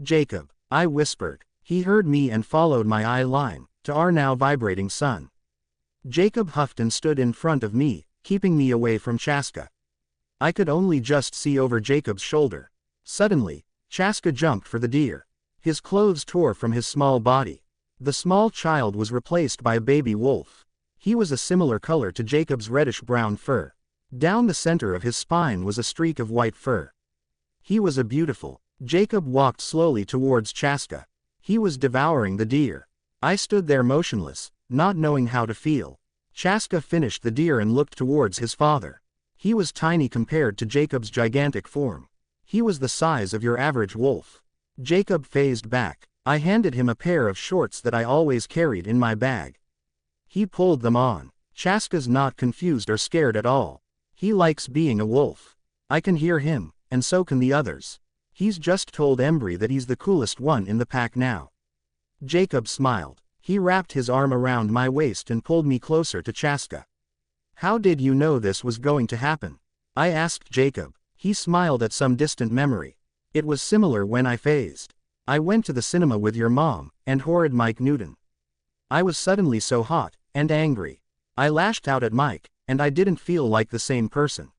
"Jacob," I whispered. He heard me and followed my eye line, to our now vibrating sun. Jacob huffed and stood in front of me, keeping me away from Chaska. I could only just see over Jacob's shoulder. Suddenly, Chaska jumped for the deer. His clothes tore from his small body. The small child was replaced by a baby wolf. He was a similar color to Jacob's reddish-brown fur. Down the center of his spine was a streak of white fur. He was a beautiful. Jacob walked slowly towards Chaska. He was devouring the deer. I stood there motionless, not knowing how to feel. Chaska finished the deer and looked towards his father. He was tiny compared to Jacob's gigantic form. He was the size of your average wolf. Jacob phased back. I handed him a pair of shorts that I always carried in my bag. He pulled them on. Chaska's not confused or scared at all. He likes being a wolf. I can hear him, and so can the others. He's just told Embry that he's the coolest one in the pack now. Jacob smiled. He wrapped his arm around my waist and pulled me closer to Chaska. "How did you know this was going to happen?" I asked Jacob. He smiled at some distant memory. "It was similar when I phased. I went to the cinema with your mom, and horrid Mike Newton. I was suddenly so hot, and angry. I lashed out at Mike, and I didn't feel like the same person.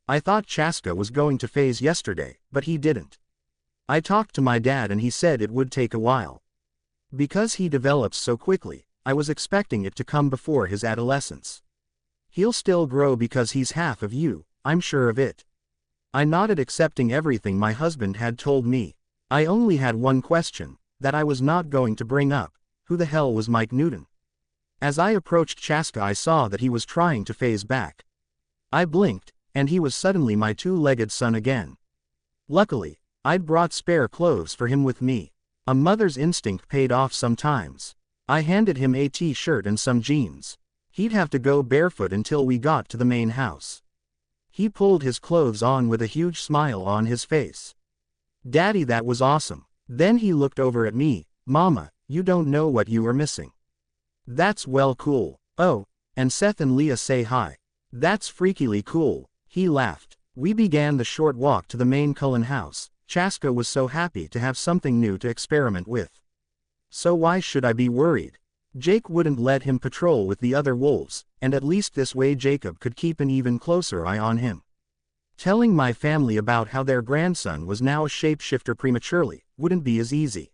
I thought Chaska was going to phase yesterday, but he didn't. I talked to my dad and he said it would take a while. Because he develops so quickly, I was expecting it to come before his adolescence. He'll still grow because he's half of you, I'm sure of it." I nodded, accepting everything my husband had told me. I only had one question, that I was not going to bring up: who the hell was Mike Newton? As I approached Chaska I saw that he was trying to phase back. I blinked, and he was suddenly my two-legged son again. Luckily, I'd brought spare clothes for him with me. A mother's instinct paid off sometimes. I handed him a t-shirt and some jeans. He'd have to go barefoot until we got to the main house. He pulled his clothes on with a huge smile on his face. "Daddy, that was awesome." Then he looked over at me. "Mama, you don't know what you are missing." "That's well cool. Oh, and Seth and Leah say hi." "That's freakily cool." He laughed. We began the short walk to the main Cullen house. Chaska was so happy to have something new to experiment with. So why should I be worried? Jake wouldn't let him patrol with the other wolves, and at least this way Jacob could keep an even closer eye on him. Telling my family about how their grandson was now a shapeshifter prematurely wouldn't be as easy.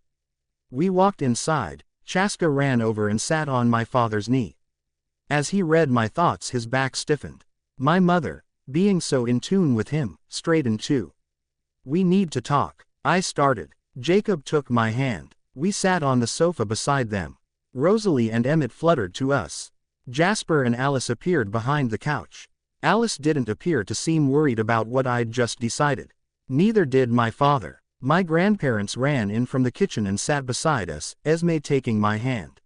We walked inside. Chaska ran over and sat on my father's knee. As he read my thoughts his back stiffened. My mother, being so in tune with him, straightened too. "We need to talk," I started. Jacob took my hand. We sat on the sofa beside them. Rosalie and Emmett fluttered to us. Jasper and Alice appeared behind the couch. Alice didn't appear to seem worried about what I'd just decided. Neither did my father. My grandparents ran in from the kitchen and sat beside us, Esme taking my hand.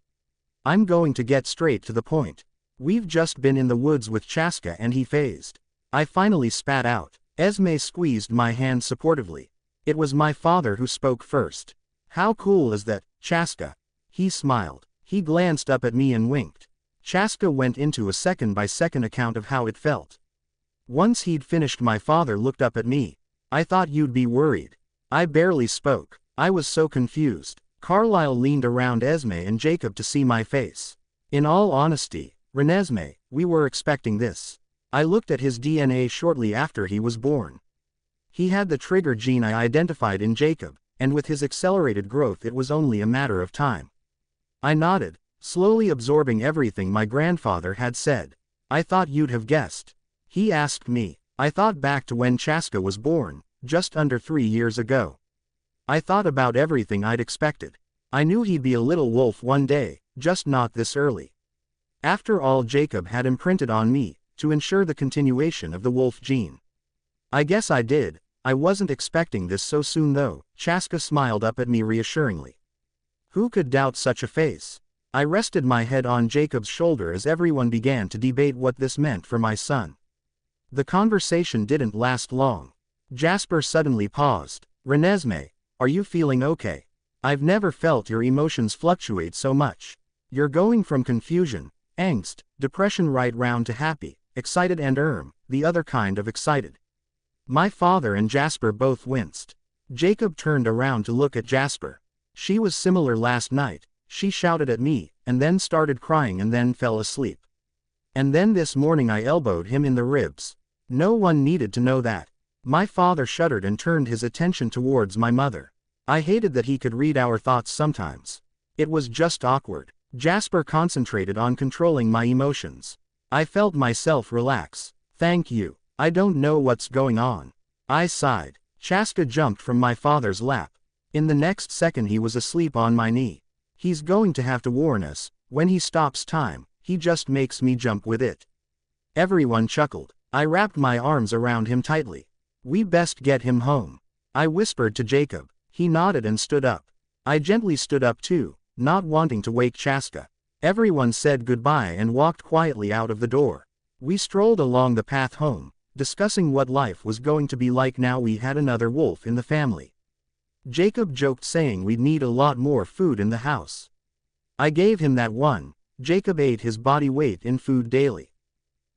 "I'm going to get straight to the point. We've just been in the woods with Chaska and he phased." I finally spat out. Esme squeezed my hand supportively. It was my father who spoke first. "How cool is that, Chaska?" He smiled. He glanced up at me and winked. Chaska went into a second-by-second account of how it felt. Once he'd finished my father looked up at me. "I thought you'd be worried." I barely spoke. I was so confused. Carlisle leaned around Esme and Jacob to see my face. "In all honesty, Renesmee, we were expecting this." I looked at his DNA shortly after he was born. He had the trigger gene I identified in Jacob, and with his accelerated growth it was only a matter of time. I nodded, slowly absorbing everything my grandfather had said. "I thought you'd have guessed." He asked me. I thought back to when Chaska was born, just under 3 years ago. I thought about everything I'd expected. I knew he'd be a little wolf one day, just not this early. After all, Jacob had imprinted on me, to ensure the continuation of the wolf gene. I guess I did. I wasn't expecting this so soon though. Chaska smiled up at me reassuringly. Who could doubt such a face? I rested my head on Jacob's shoulder as everyone began to debate what this meant for my son. The conversation didn't last long. Jasper suddenly paused. "Renesmee, are you feeling okay?" I've never felt your emotions fluctuate so much. You're going from confusion, angst, depression right round to happy, excited and the other kind of excited. My father and Jasper both winced. Jacob turned around to look at Jasper. She was similar last night. She shouted at me, and then started crying and then fell asleep. And then this morning I elbowed him in the ribs. No one needed to know that. My father shuddered and turned his attention towards my mother. I hated that he could read our thoughts sometimes. It was just awkward. Jasper concentrated on controlling my emotions. I felt myself relax. Thank you. I don't know what's going on. I sighed. Chaska jumped from my father's lap. In the next second he was asleep on my knee. He's going to have to warn us. When he stops time, he just makes me jump with it. Everyone chuckled. I wrapped my arms around him tightly. We best get him home. I whispered to Jacob. He nodded and stood up. I gently stood up too, not wanting to wake Chaska. Everyone said goodbye and walked quietly out of the door. We strolled along the path home, discussing what life was going to be like now we had another wolf in the family. Jacob joked saying we'd need a lot more food in the house. I gave him that one. Jacob ate his body weight in food daily.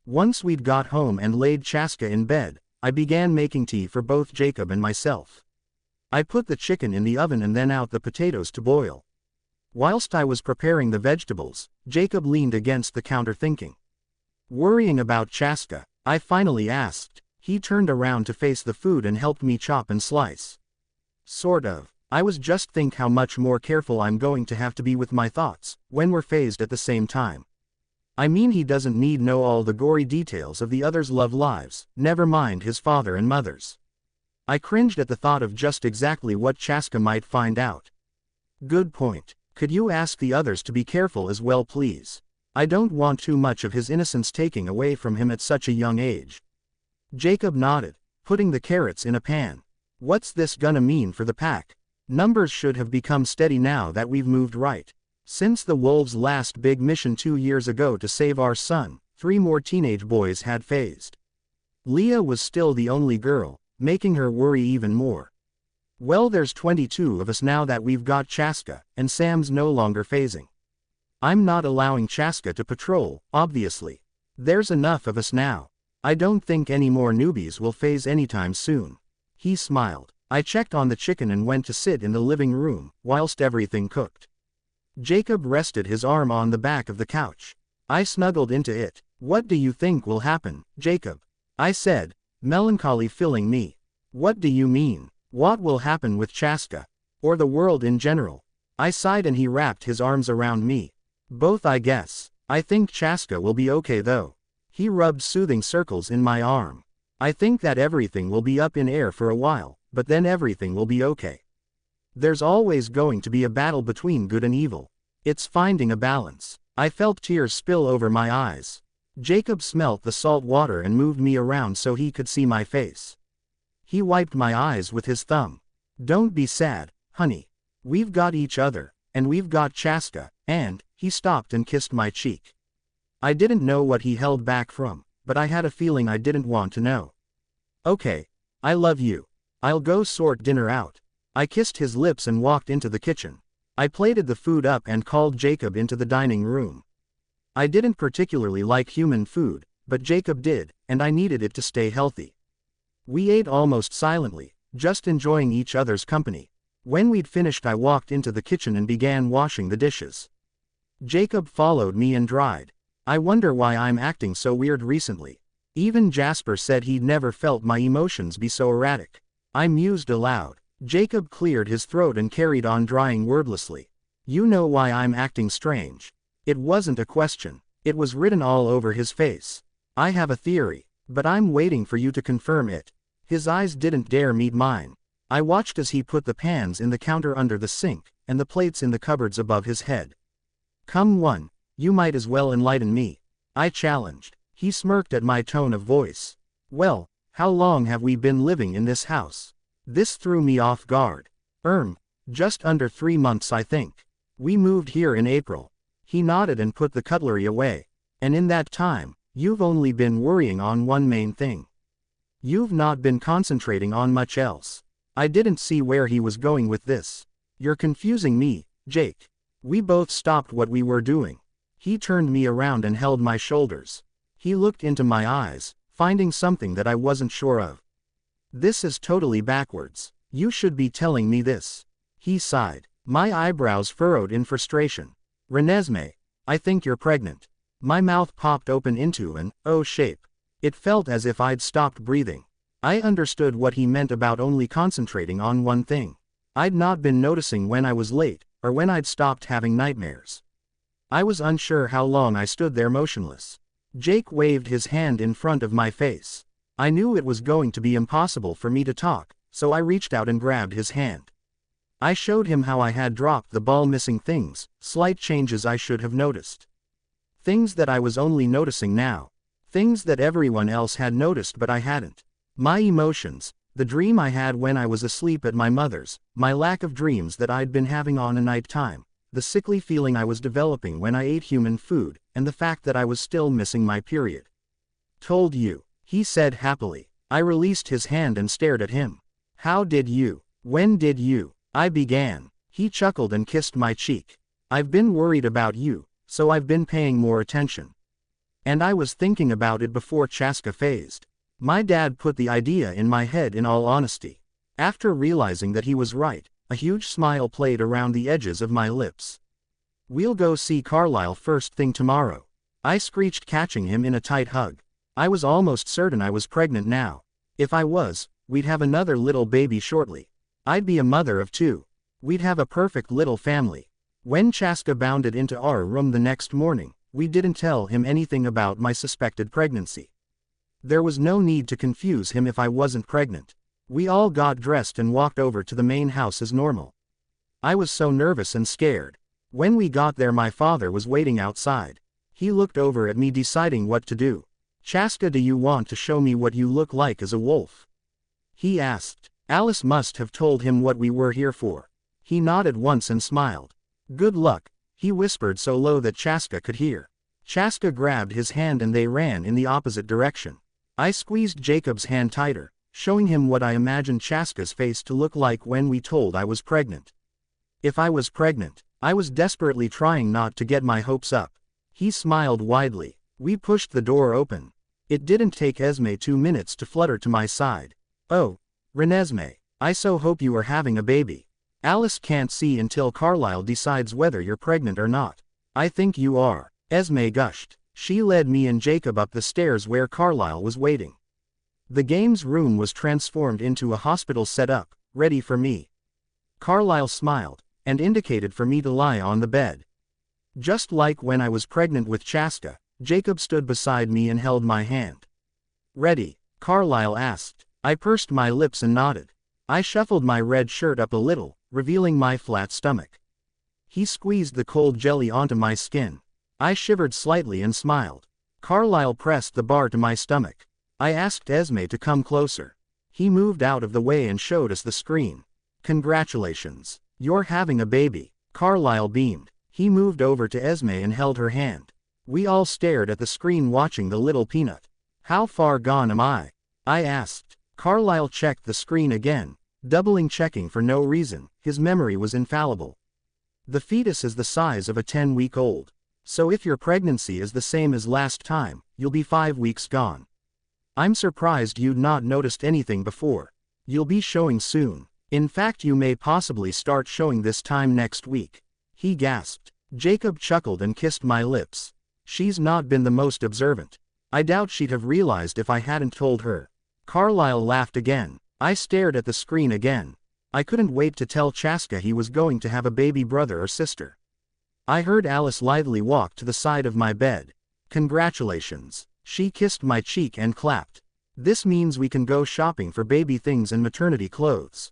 Once we'd got home and laid Chaska in bed, I began making tea for both Jacob and myself. I put the chicken in the oven and then out the potatoes to boil. Whilst I was preparing the vegetables, Jacob leaned against the counter thinking. Worrying about Chaska, I finally asked. He turned around to face the food and helped me chop and slice. Sort of. I was just think how much more careful I'm going to have to be with my thoughts, when we're phased at the same time. I mean he doesn't need know all the gory details of the others' love lives, never mind his father and mother's. I cringed at the thought of just exactly what Chaska might find out. Good point. Could you ask the others to be careful as well please? I don't want too much of his innocence taking away from him at such a young age. Jacob nodded, putting the carrots in a pan. What's this gonna mean for the pack? Numbers should have become steady now that we've moved right. Since the wolves' last big mission 2 years ago to save our son, 3 more teenage boys had phased. Leah was still the only girl, making her worry even more. Well, there's 22 of us now that we've got Chaska, and Sam's no longer phasing. I'm not allowing Chaska to patrol, obviously. There's enough of us now. I don't think any more newbies will phase anytime soon. He smiled. I checked on the chicken and went to sit in the living room, whilst everything cooked. Jacob rested his arm on the back of the couch. I snuggled into it. What do you think will happen, Jacob? I said, melancholy filling me. What do you mean? What will happen with Chaska? Or the world in general? I sighed and he wrapped his arms around me. Both I guess. I think Chaska will be okay though. He rubbed soothing circles in my arm. I think that everything will be up in air for a while, but then everything will be okay. There's always going to be a battle between good and evil. It's finding a balance. I felt tears spill over my eyes. Jacob smelt the salt water and moved me around so he could see my face. He wiped my eyes with his thumb. Don't be sad, honey. We've got each other, and we've got Chaska, and, he stopped and kissed my cheek. I didn't know what he held back from, but I had a feeling I didn't want to know. Okay. I love you. I'll go sort dinner out. I kissed his lips and walked into the kitchen. I plated the food up and called Jacob into the dining room. I didn't particularly like human food, but Jacob did, and I needed it to stay healthy. We ate almost silently, just enjoying each other's company. When we'd finished I walked into the kitchen and began washing the dishes. Jacob followed me and dried. I wonder why I'm acting so weird recently. Even Jasper said he'd never felt my emotions be so erratic. I mused aloud. Jacob cleared his throat and carried on drying wordlessly. You know why I'm acting strange. It wasn't a question. It was written all over his face. I have a theory, but I'm waiting for you to confirm it. His eyes didn't dare meet mine. I watched as he put the pans in the counter under the sink, and the plates in the cupboards above his head. Come on, you might as well enlighten me. I challenged. He smirked at my tone of voice. Well, how long have we been living in this house? This threw me off guard. Just under 3 months I think. We moved here in April. He nodded and put the cutlery away. And in that time, you've only been worrying on one main thing. You've not been concentrating on much else. I didn't see where he was going with this. You're confusing me, Jake. We both stopped what we were doing. He turned me around and held my shoulders. He looked into my eyes, finding something that I wasn't sure of. This is totally backwards. You should be telling me this. He sighed. My eyebrows furrowed in frustration. Renesmee, I think you're pregnant. My mouth popped open into an O shape. It felt as if I'd stopped breathing. I understood what he meant about only concentrating on one thing. I'd not been noticing when I was late, or when I'd stopped having nightmares. I was unsure how long I stood there motionless. Jake waved his hand in front of my face. I knew it was going to be impossible for me to talk, so I reached out and grabbed his hand. I showed him how I had dropped the ball, missing things, slight changes I should have noticed. Things that I was only noticing now. Things that everyone else had noticed but I hadn't. My emotions, the dream I had when I was asleep at my mother's, my lack of dreams that I'd been having on a night time, the sickly feeling I was developing when I ate human food, and the fact that I was still missing my period. Told you, he said happily. I released his hand and stared at him. How did you? When did you? I began. He chuckled and kissed my cheek. I've been worried about you, so I've been paying more attention. And I was thinking about it before Chaska phased. My dad put the idea in my head, in all honesty. After realizing that he was right, a huge smile played around the edges of my lips. We'll go see Carlisle first thing tomorrow. I screeched, catching him in a tight hug. I was almost certain I was pregnant now. If I was, we'd have another little baby shortly. I'd be a mother of 2. We'd have a perfect little family. When Chaska bounded into our room the next morning, we didn't tell him anything about my suspected pregnancy. There was no need to confuse him if I wasn't pregnant. We all got dressed and walked over to the main house as normal. I was so nervous and scared. When we got there, my father was waiting outside. He looked over at me, deciding what to do. Chaska, do you want to show me what you look like as a wolf? He asked. Alice must have told him what we were here for. He nodded once and smiled. Good luck, he whispered so low that Chaska could hear. Chaska grabbed his hand and they ran in the opposite direction. I squeezed Jacob's hand tighter, showing him what I imagined Chaska's face to look like when we told I was pregnant. If I was pregnant, I was desperately trying not to get my hopes up. He smiled widely. We pushed the door open. It didn't take Esme 2 minutes to flutter to my side. Oh, Renesmee, I so hope you are having a baby. Alice can't see until Carlisle decides whether you're pregnant or not. I think you are, Esme gushed. She led me and Jacob up the stairs where Carlisle was waiting. The games room was transformed into a hospital setup, ready for me. Carlisle smiled, and indicated for me to lie on the bed. Just like when I was pregnant with Chaska, Jacob stood beside me and held my hand. Ready? Carlisle asked. I pursed my lips and nodded. I shuffled my red shirt up a little, revealing my flat stomach. He squeezed the cold jelly onto my skin. I shivered slightly and smiled. Carlisle pressed the bar to my stomach. I asked Esme to come closer. He moved out of the way and showed us the screen. Congratulations. You're having a baby. Carlisle beamed. He moved over to Esme and held her hand. We all stared at the screen, watching the little peanut. How far gone am I? I asked. Carlisle checked the screen again, doubling checking for no reason. His memory was infallible. The fetus is the size of a 10-week-old. So if your pregnancy is the same as last time, you'll be 5 weeks gone. I'm surprised you'd not noticed anything before. You'll be showing soon. In fact, you may possibly start showing this time next week. He gasped. Jacob chuckled and kissed my lips. She's not been the most observant. I doubt she'd have realized if I hadn't told her. Carlisle laughed again. I stared at the screen again. I couldn't wait to tell Chaska he was going to have a baby brother or sister. I heard Alice lithely walk to the side of my bed. Congratulations. She kissed my cheek and clapped. This means we can go shopping for baby things and maternity clothes.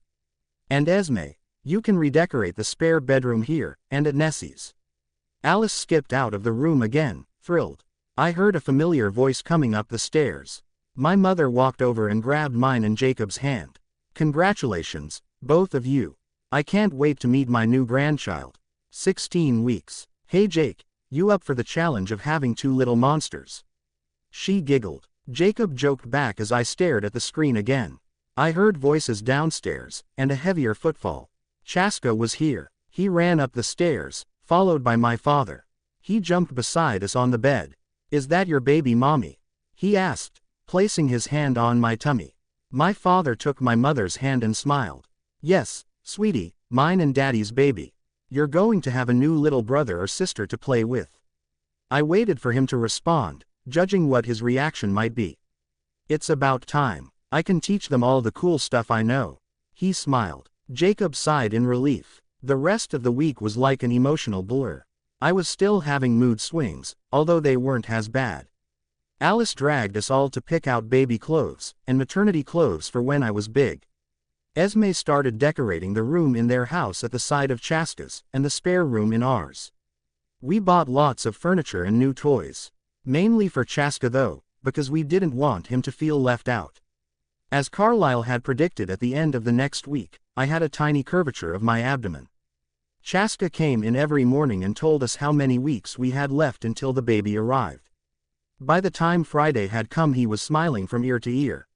And Esme, you can redecorate the spare bedroom here, and at Nessie's. Alice skipped out of the room again, thrilled. I heard a familiar voice coming up the stairs. My mother walked over and grabbed mine and Jacob's hand. Congratulations, both of you. I can't wait to meet my new grandchild. 16 weeks. Hey Jake, you up for the challenge of having 2 little monsters? She giggled. Jacob joked back as I stared at the screen again. I heard voices downstairs, and a heavier footfall. Chaska was here. He ran up the stairs, followed by my father. He jumped beside us on the bed. "Is that your baby, Mommy?" he asked, placing his hand on my tummy. My father took my mother's hand and smiled. "Yes, sweetie, mine and Daddy's baby. You're going to have a new little brother or sister to play with." I waited for him to respond, judging what his reaction might be. "It's about time. I can teach them all the cool stuff I know." He smiled. Jacob sighed in relief. The rest of the week was like an emotional blur. I was still having mood swings, although they weren't as bad. Alice dragged us all to pick out baby clothes and maternity clothes for when I was big. Esme started decorating the room in their house at the side of Chaska's and the spare room in ours. We bought lots of furniture and new toys. Mainly for Chaska though, because we didn't want him to feel left out. As Carlyle had predicted, at the end of the next week, I had a tiny curvature of my abdomen. Chaska came in every morning and told us how many weeks we had left until the baby arrived. By the time Friday had come, he was smiling from ear to ear.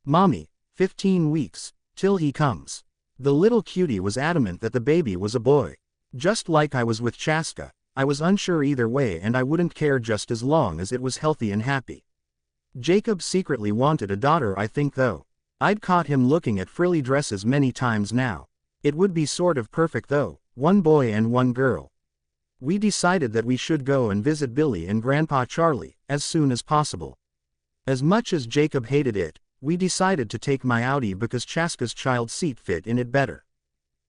"Mommy, 15 weeks, till he comes." The little cutie was adamant that the baby was a boy. Just like I was with Chaska, I was unsure either way, and I wouldn't care just as long as it was healthy and happy. Jacob secretly wanted a daughter, I think, though. I'd caught him looking at frilly dresses many times now. It would be sort of perfect though, one boy and one girl. We decided that we should go and visit Billy and Grandpa Charlie as soon as possible. As much as Jacob hated it, we decided to take my Audi because Chaska's child seat fit in it better.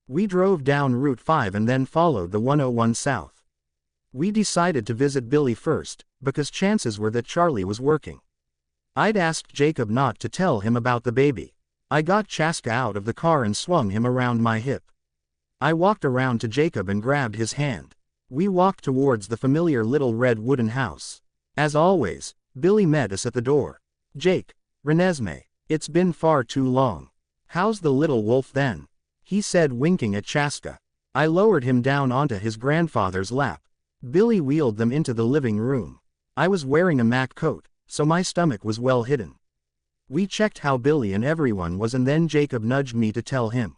We drove down Route 5 and then followed the 101 south. We decided to visit Billy first, because chances were that Charlie was working. I'd asked Jacob not to tell him about the baby. I got Chaska out of the car and swung him around my hip. I walked around to Jacob and grabbed his hand. We walked towards the familiar little red wooden house. As always, Billy met us at the door. "Jake, Renesmee, it's been far too long. How's the little wolf then?" he said, winking at Chaska. I lowered him down onto his grandfather's lap. Billy wheeled them into the living room. I was wearing a Mac coat, so my stomach was well hidden. We checked how Billy and everyone was, and then Jacob nudged me to tell him.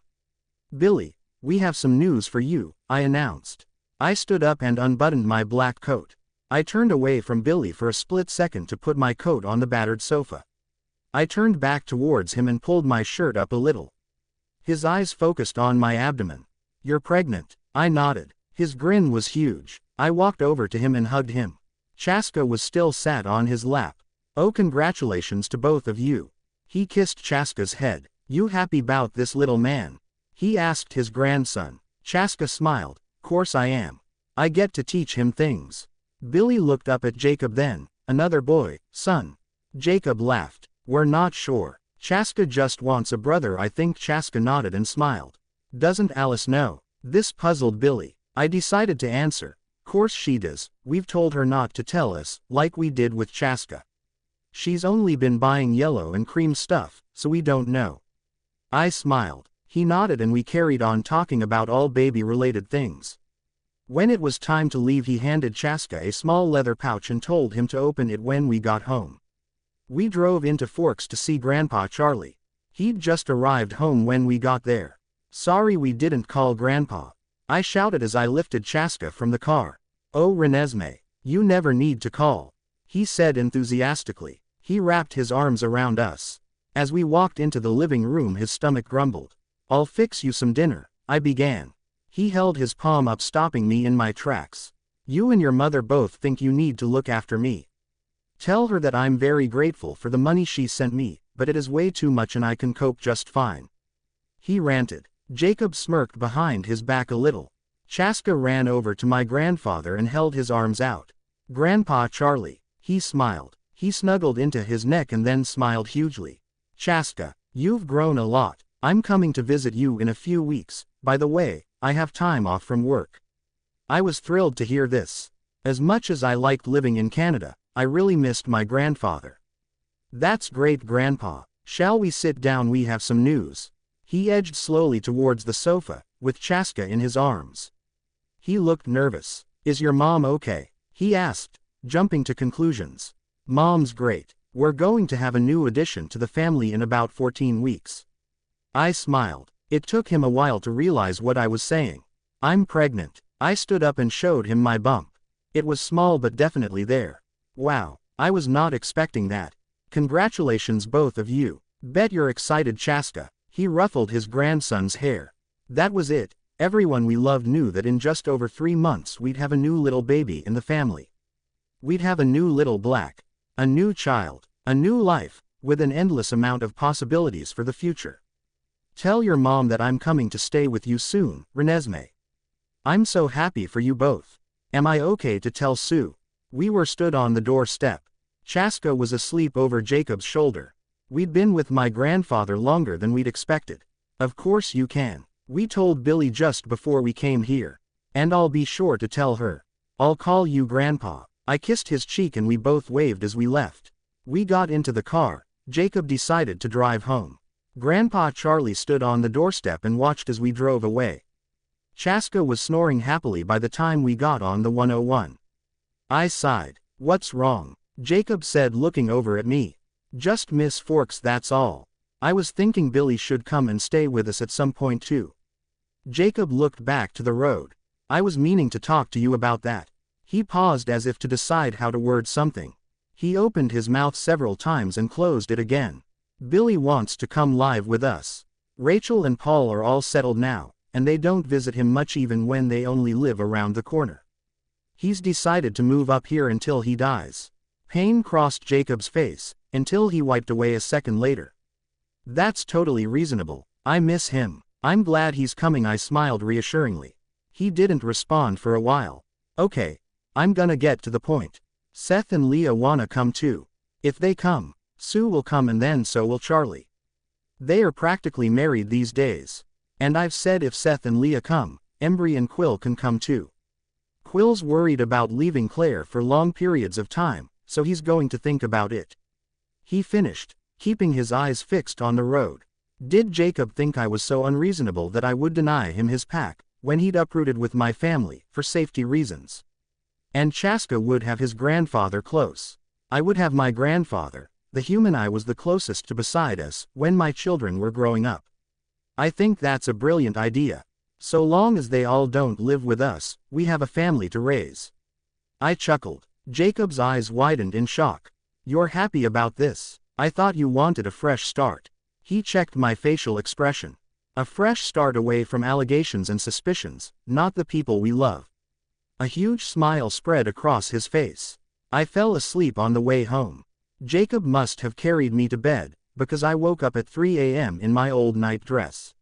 "Billy, we have some news for you," I announced. I stood up and unbuttoned my black coat. I turned away from Billy for a split second to put my coat on the battered sofa. I turned back towards him and pulled my shirt up a little. His eyes focused on my abdomen. "You're pregnant." I nodded. His grin was huge. I walked over to him and hugged him. Chaska was still sat on his lap. "Oh, congratulations to both of you." He kissed Chaska's head. "You happy 'bout this little man?" he asked his grandson. Chaska smiled. "Course I am. I get to teach him things." Billy looked up at Jacob then. "Another boy, son?" Jacob laughed. "We're not sure. Chaska just wants a brother, I think." Chaska nodded and smiled. "Doesn't Alice know?" This puzzled Billy. I decided to answer. "Course she does. We've told her not to tell us, like we did with Chaska. She's only been buying yellow and cream stuff, so we don't know." I smiled. He nodded and we carried on talking about all baby-related things. When it was time to leave, he handed Chaska a small leather pouch and told him to open it when we got home. We drove into Forks to see Grandpa Charlie. He'd just arrived home when we got there. "Sorry we didn't call Grandpa," I shouted as I lifted Chaska from the car. "Oh, Renesmee, you never need to call," he said enthusiastically. He wrapped his arms around us. As we walked into the living room, his stomach grumbled. "I'll fix you some dinner," I began. He held his palm up, stopping me in my tracks. "You and your mother both think you need to look after me. Tell her that I'm very grateful for the money she sent me, but it is way too much and I can cope just fine," he ranted. Jacob smirked behind his back a little. Chaska ran over to my grandfather and held his arms out. "Grandpa Charlie," he smiled. He snuggled into his neck and then smiled hugely. "Chaska, you've grown a lot. I'm coming to visit you in a few weeks. By the way, I have time off from work." I was thrilled to hear this. As much as I liked living in Canada, I really missed my grandfather. "That's great, Grandpa. Shall we sit down? We have some news." He edged slowly towards the sofa, with Chaska in his arms. He looked nervous. "Is your mom okay?" he asked, jumping to conclusions. "Mom's great. We're going to have a new addition to the family in about 14 weeks. I smiled. It took him a while to realize what I was saying. I'm pregnant. I stood up and showed him my bump. It was small but definitely there. Wow, I was not expecting that. Congratulations both of you. Bet you're excited, Chaska. He ruffled his grandson's hair. That was it. Everyone we loved knew that in just over 3 months we'd have a new little baby in the family. We'd have a new little black. A new child. A new life, with an endless amount of possibilities for the future. Tell your mom that I'm coming to stay with you soon, Renesmee. I'm so happy for you both. Am I okay to tell Sue? We were stood on the doorstep. Chaska was asleep over Jacob's shoulder. We'd been with my grandfather longer than we'd expected. Of course you can. We told Billy just before we came here. And I'll be sure to tell her. I'll call you Grandpa. I kissed his cheek and we both waved as we left. We got into the car. Jacob decided to drive home. Grandpa Charlie stood on the doorstep and watched as we drove away. Chaska was snoring happily by the time we got on the 101. I sighed. What's wrong? Jacob said, looking over at me. Just Miss Forks, that's all. I was thinking Billy should come and stay with us at some point too. Jacob looked back to the road. I was meaning to talk to you about that. He paused as if to decide how to word something. He opened his mouth several times and closed it again. Billy wants to come live with us. Rachel and Paul are all settled now, and they don't visit him much even when they only live around the corner. He's decided to move up here until he dies. Pain crossed Jacob's face, until he wiped away a second later. That's totally reasonable. I miss him. I'm glad he's coming, I smiled reassuringly. He didn't respond for a while. Okay, I'm gonna get to the point. Seth and Leah wanna come too. If they come, Sue will come and then so will Charlie. They are practically married these days. And I've said if Seth and Leah come, Embry and Quill can come too. Quill's worried about leaving Claire for long periods of time, so he's going to think about it. He finished, keeping his eyes fixed on the road. Did Jacob think I was so unreasonable that I would deny him his pack, when he'd uprooted with my family, for safety reasons? And Chaska would have his grandfather close. I would have my grandfather, the human I was the closest to beside us, when my children were growing up. I think that's a brilliant idea. So long as they all don't live with us, we have a family to raise. I chuckled. Jacob's eyes widened in shock. You're happy about this? I thought you wanted a fresh start. He checked my facial expression. A fresh start away from allegations and suspicions, not the people we love. A huge smile spread across his face. I fell asleep on the way home. Jacob must have carried me to bed, because I woke up at 3 a.m. in my old night dress.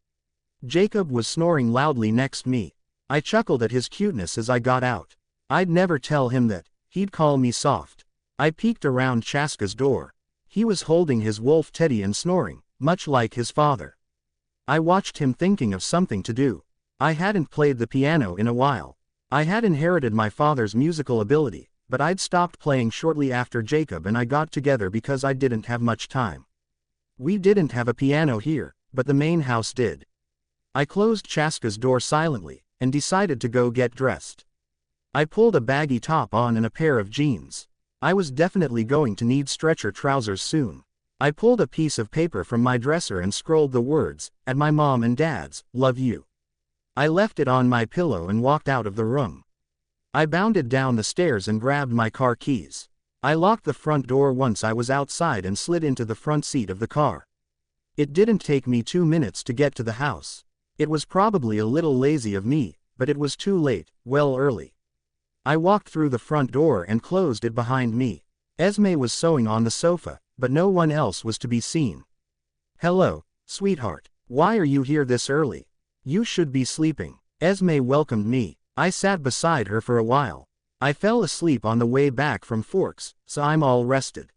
Jacob was snoring loudly next me. I chuckled at his cuteness as I got out. I'd never tell him that. He'd call me soft. I peeked around Chaska's door. He was holding his wolf Teddy and snoring, much like his father. I watched him thinking of something to do. I hadn't played the piano in a while. I had inherited my father's musical ability, but I'd stopped playing shortly after Jacob and I got together because I didn't have much time. We didn't have a piano here, but the main house did. I closed Chaska's door silently, and decided to go get dressed. I pulled a baggy top on and a pair of jeans. I was definitely going to need stretcher trousers soon. I pulled a piece of paper from my dresser and scrolled the words, "At my mom and dad's, love you." I left it on my pillow and walked out of the room. I bounded down the stairs and grabbed my car keys. I locked the front door once I was outside and slid into the front seat of the car. It didn't take me 2 minutes to get to the house. It was probably a little lazy of me, but it was too late, well early. I walked through the front door and closed it behind me. Esme was sewing on the sofa, but no one else was to be seen. "Hello, sweetheart. Why are you here this early? You should be sleeping." Esme welcomed me. I sat beside her for a while. I fell asleep on the way back from Forks, so I'm all rested.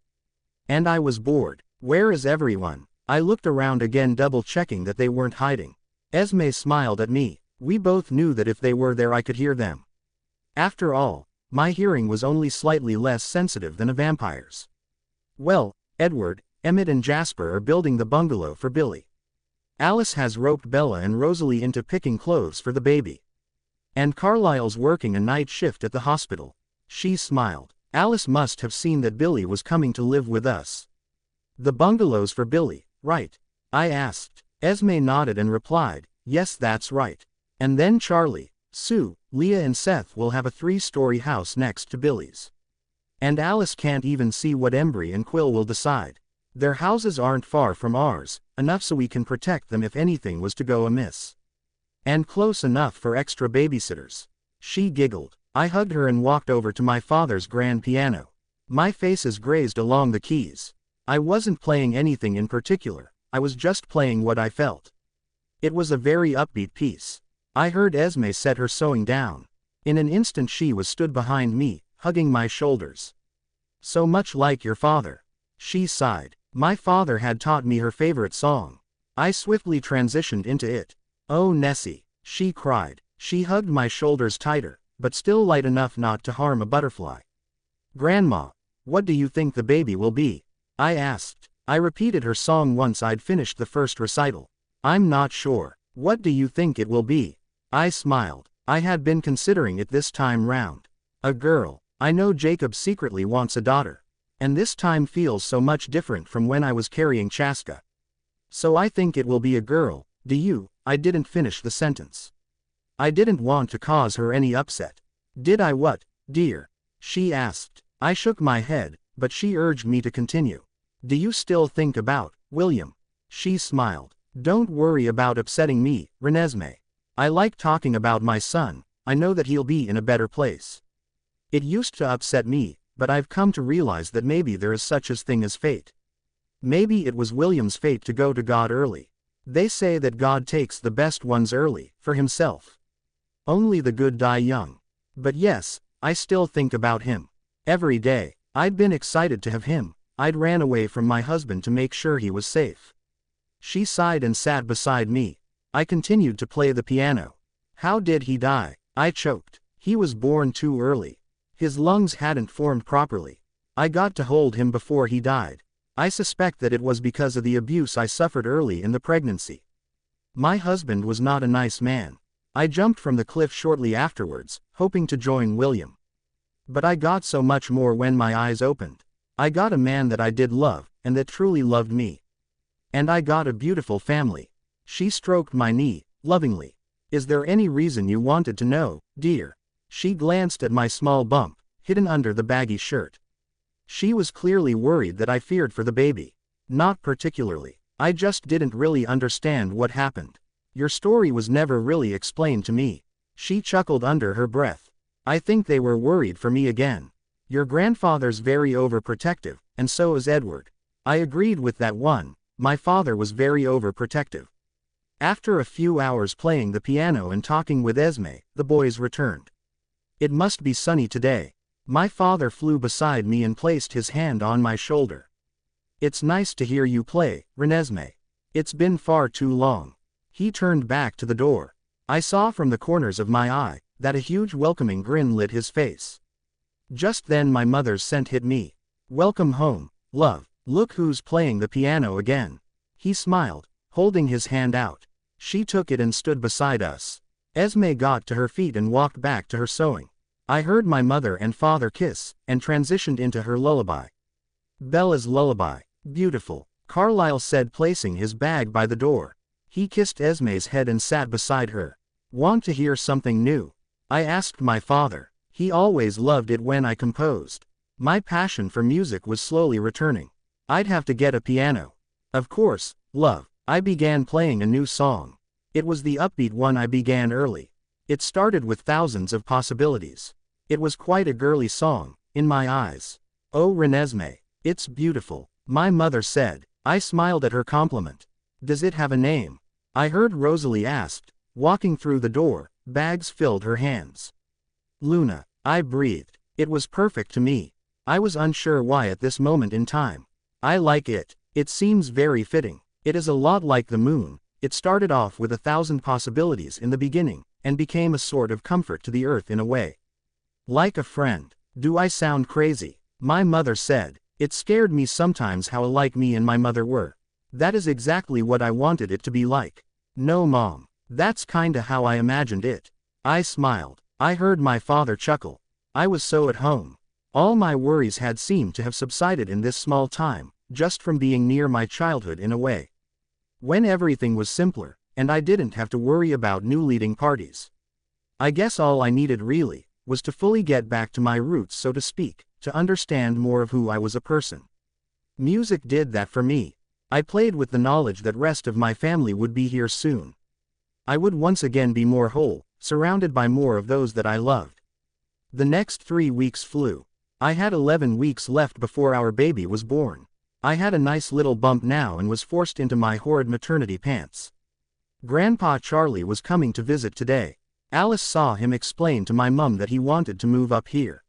And I was bored. Where is everyone? I looked around again, double-checking that they weren't hiding. Esme smiled at me. We both knew that if they were there I could hear them. After all, my hearing was only slightly less sensitive than a vampire's. Well, Edward, Emmett and Jasper are building the bungalow for Billy. Alice has roped Bella and Rosalie into picking clothes for the baby. And Carlisle's working a night shift at the hospital. She smiled. Alice must have seen that Billy was coming to live with us. The bungalow's for Billy, right? I asked. Esme nodded and replied, yes, that's right. And then Charlie, Sue, Leah and Seth will have a 3-story house next to Billy's. And Alice can't even see what Embry and Quill will decide. Their houses aren't far from ours, enough so we can protect them if anything was to go amiss. And close enough for extra babysitters. She giggled. I hugged her and walked over to my father's grand piano. My faces grazed along the keys. I wasn't playing anything in particular, I was just playing what I felt. It was a very upbeat piece. I heard Esme set her sewing down. In an instant she was stood behind me, hugging my shoulders. So much like your father. She sighed. My father had taught me her favorite song. I swiftly transitioned into it. Oh Nessie, she cried. She hugged my shoulders tighter, but still light enough not to harm a butterfly. Grandma, what do you think the baby will be? I asked. I repeated her song once I'd finished the first recital. I'm not sure. What do you think it will be? I smiled. I had been considering it this time round. A girl. I know Jacob secretly wants a daughter. And this time feels so much different from when I was carrying Chaska. So I think it will be a girl. Do you? I didn't finish the sentence. I didn't want to cause her any upset. Did I what, dear? She asked. I shook my head, but she urged me to continue. Do you still think about William? She smiled. Don't worry about upsetting me, Renesmee. I like talking about my son. I know that he'll be in a better place. It used to upset me, but I've come to realize that maybe there is such a thing as fate. Maybe it was William's fate to go to God early. They say that God takes the best ones early, for himself. Only the good die young. But yes, I still think about him. Every day. I'd been excited to have him. I'd ran away from my husband to make sure he was safe. She sighed and sat beside me. I continued to play the piano. How did he die? I choked. He was born too early. His lungs hadn't formed properly. I got to hold him before he died. I suspect that it was because of the abuse I suffered early in the pregnancy. My husband was not a nice man. I jumped from the cliff shortly afterwards, hoping to join William. But I got so much more when my eyes opened. I got a man that I did love, and that truly loved me. And I got a beautiful family. She stroked my knee, lovingly. Is there any reason you wanted to know, dear? She glanced at my small bump, hidden under the baggy shirt. She was clearly worried that I feared for the baby. Not particularly. I just didn't really understand what happened. Your story was never really explained to me. She chuckled under her breath. I think they were worried for me again. Your grandfather's very overprotective, and so is Edward. I agreed with that one. My father was very overprotective. After a few hours playing the piano and talking with Esme, the boys returned. It must be sunny today. My father flew beside me and placed his hand on my shoulder. It's nice to hear you play, Renesmee. It's been far too long. He turned back to the door. I saw from the corners of my eye that a huge welcoming grin lit his face. Just then my mother's scent hit me. Welcome home, love. Look who's playing the piano again. He smiled, holding his hand out. She took it and stood beside us. Esme got to her feet and walked back to her sewing. I heard my mother and father kiss, and transitioned into her lullaby. Bella's lullaby. Beautiful, Carlyle said, placing his bag by the door. He kissed Esme's head and sat beside her. Want to hear something new? I asked my father. He always loved it when I composed. My passion for music was slowly returning. I'd have to get a piano. Of course, love. I began playing a new song. It was the upbeat one I began early. It started with thousands of possibilities. It was quite a girly song, in my eyes. Oh Renesmee, it's beautiful, my mother said. I smiled at her compliment. Does it have a name? I heard Rosalie asked, walking through the door. Bags filled her hands. Luna, I breathed. It was perfect to me. I was unsure why at this moment in time. I like it. It seems very fitting. It is a lot like the moon. It started off with 1,000 possibilities in the beginning, and became a sort of comfort to the earth in a way. Like a friend. Do I sound crazy? My mother said. It scared me sometimes how alike me and my mother were. That is exactly what I wanted it to be like. No, Mom. That's kinda how I imagined it. I smiled. I heard my father chuckle. I was so at home. All my worries had seemed to have subsided in this small time, just from being near my childhood in a way. When everything was simpler, and I didn't have to worry about new leading parties. I guess all I needed really, was to fully get back to my roots so to speak, to understand more of who I was a person. Music did that for me. I played with the knowledge that rest of my family would be here soon. I would once again be more whole, surrounded by more of those that I loved. The next 3 weeks flew. I had 11 weeks left before our baby was born. I had a nice little bump now and was forced into my horrid maternity pants. Grandpa Charlie was coming to visit today. Alice saw him explain to my mum that he wanted to move up here.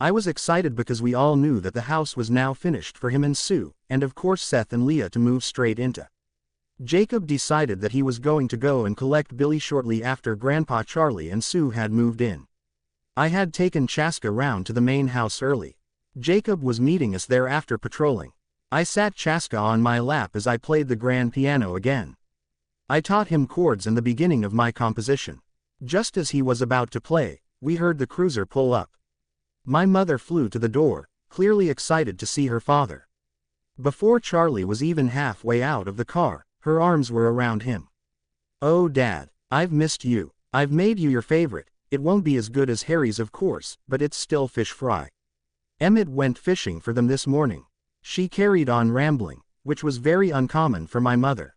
I was excited because we all knew that the house was now finished for him and Sue, and of course Seth and Leah to move straight into. Jacob decided that he was going to go and collect Billy shortly after Grandpa Charlie and Sue had moved in. I had taken Chaska round to the main house early. Jacob was meeting us there after patrolling. I sat Chaska on my lap as I played the grand piano again. I taught him chords and the beginning of my composition. Just as he was about to play, we heard the cruiser pull up. My mother flew to the door, clearly excited to see her father. Before Charlie was even halfway out of the car, her arms were around him. "Oh Dad, I've missed you. I've made you your favorite. It won't be as good as Harry's of course, but it's still fish fry. Emmett went fishing for them this morning." She carried on rambling, which was very uncommon for my mother.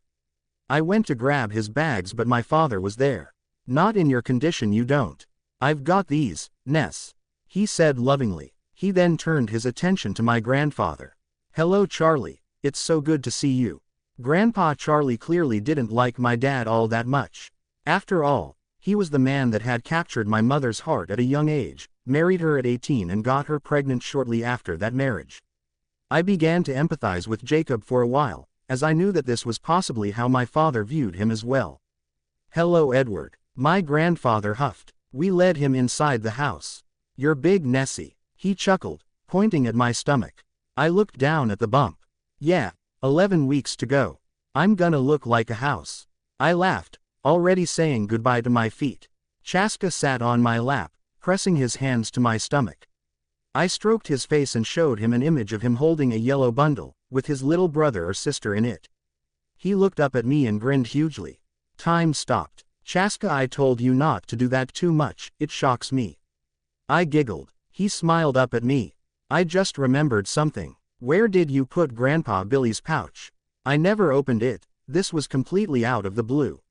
I went to grab his bags but my father was there. "Not in your condition you don't. I've got these, Ness," he said lovingly. He then turned his attention to my grandfather. "Hello Charlie, it's so good to see you." Grandpa Charlie clearly didn't like my dad all that much. After all, he was the man that had captured my mother's heart at a young age, married her at 18 and got her pregnant shortly after that marriage. I began to empathize with Jacob for a while, as I knew that this was possibly how my father viewed him as well. "Hello Edward," my grandfather huffed. We led him inside the house. "You're big Nessie," he chuckled, pointing at my stomach. I looked down at the bump. "Yeah, 11 weeks to go. I'm gonna look like a house." I laughed, already saying goodbye to my feet. Chaska sat on my lap, pressing his hands to my stomach. I stroked his face and showed him an image of him holding a yellow bundle, with his little brother or sister in it. He looked up at me and grinned hugely. Time stopped. "Chaska, I told you not to do that too much, it shocks me." I giggled. He smiled up at me. "I just remembered something. Where did you put Grandpa Billy's pouch?" I never opened it, this was completely out of the blue.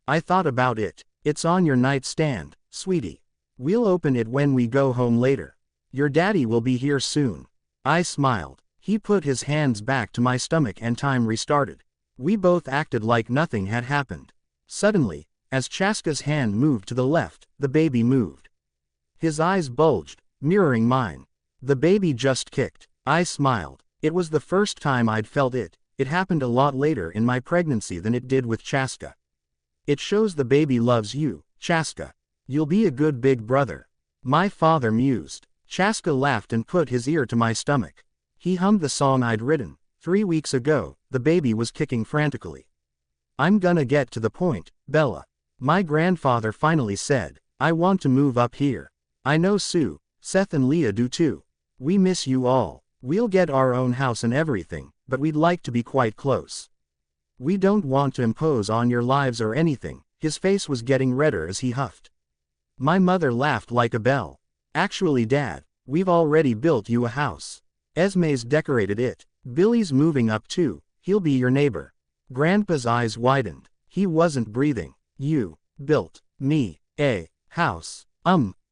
I thought about it. "It's on your nightstand, sweetie. We'll open it when we go home later. Your daddy will be here soon." I smiled. He put his hands back to my stomach and time restarted. We both acted like nothing had happened. Suddenly, as Chaska's hand moved to the left, the baby moved. His eyes bulged, mirroring mine. The baby just kicked. I smiled. It was the first time I'd felt it. It happened a lot later in my pregnancy than it did with Chaska. "It shows the baby loves you, Chaska. You'll be a good big brother," my father mused. Chaska laughed and put his ear to my stomach. He hummed the song I'd written. 3 weeks ago, the baby was kicking frantically. "I'm gonna get to the point, Bella," my grandfather finally said. "I want to move up here. I know Sue, Seth and Leah do too. We miss you all. We'll get our own house and everything, but we'd like to be quite close. We don't want to impose on your lives or anything." His face was getting redder as he huffed. My mother laughed like a bell. "Actually Dad, we've already built you a house. Esme's decorated it. Billy's moving up too, he'll be your neighbor." Grandpa's eyes widened. He wasn't breathing. "You built me a house?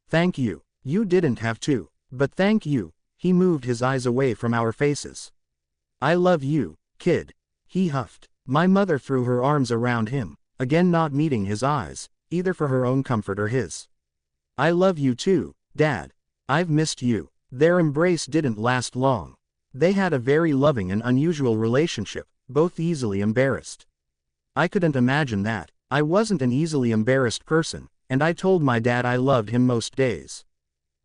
Thank you. You didn't have to, but thank you." He moved his eyes away from our faces. "I love you, kid," he huffed. My mother threw her arms around him, again not meeting his eyes, either for her own comfort or his. "I love you too, Dad. I've missed you." Their embrace didn't last long. They had a very loving and unusual relationship, both easily embarrassed. I couldn't imagine that. I wasn't an easily embarrassed person, and I told my dad I loved him most days.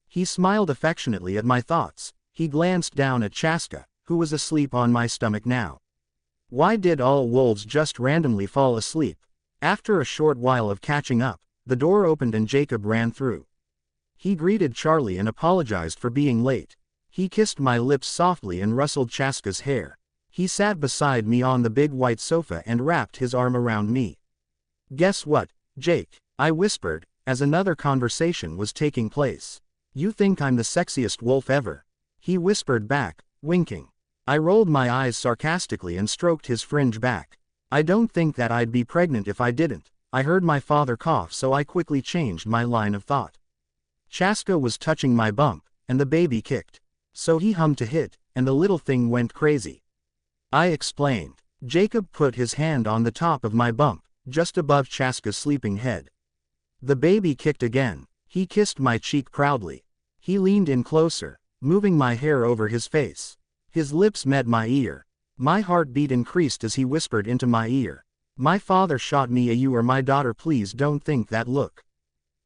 He smiled affectionately at my thoughts. He glanced down at Chaska, who was asleep on my stomach now. Why did all wolves just randomly fall asleep? After a short while of catching up, the door opened and Jacob ran through. He greeted Charlie and apologized for being late. He kissed my lips softly and rustled Chaska's hair. He sat beside me on the big white sofa and wrapped his arm around me. "Guess what, Jake?" I whispered, as another conversation was taking place. "You think I'm the sexiest wolf ever?" He whispered back, winking. I rolled my eyes sarcastically and stroked his fringe back. "I don't think that I'd be pregnant if I didn't." I heard my father cough, so I quickly changed my line of thought. Chaska was touching my bump, and the baby kicked. So he hummed to hit, and the little thing went crazy. I explained. Jacob put his hand on the top of my bump, just above Chaska's sleeping head. The baby kicked again. He kissed my cheek proudly. He leaned in closer, moving my hair over his face. His lips met my ear. My heartbeat increased as he whispered into my ear. "My father shot me. You are my daughter. Please don't think that. Look."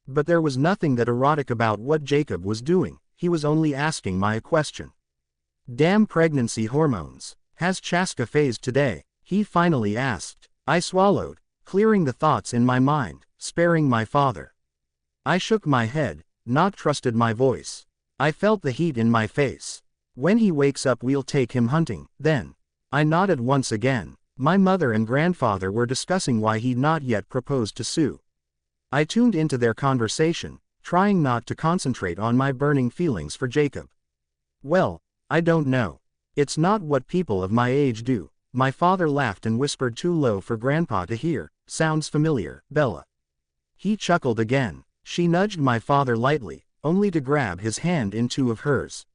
But there was nothing that erotic about what Jacob was doing. He was only asking my question. "Damn pregnancy hormones. Has Chaska phased today?" he finally asked. I swallowed, clearing the thoughts in my mind, sparing my father. I shook my head, not trusted my voice. I felt the heat in my face. "When he wakes up we'll take him hunting, then." I nodded once again. My mother and grandfather were discussing why he'd not yet proposed to Sue. I tuned into their conversation, trying not to concentrate on my burning feelings for Jacob. "Well, I don't know. It's not what people of my age do." My father laughed and whispered too low for Grandpa to hear. "Sounds familiar, Bella." He chuckled again. She nudged my father lightly, only to grab his hand in two of hers.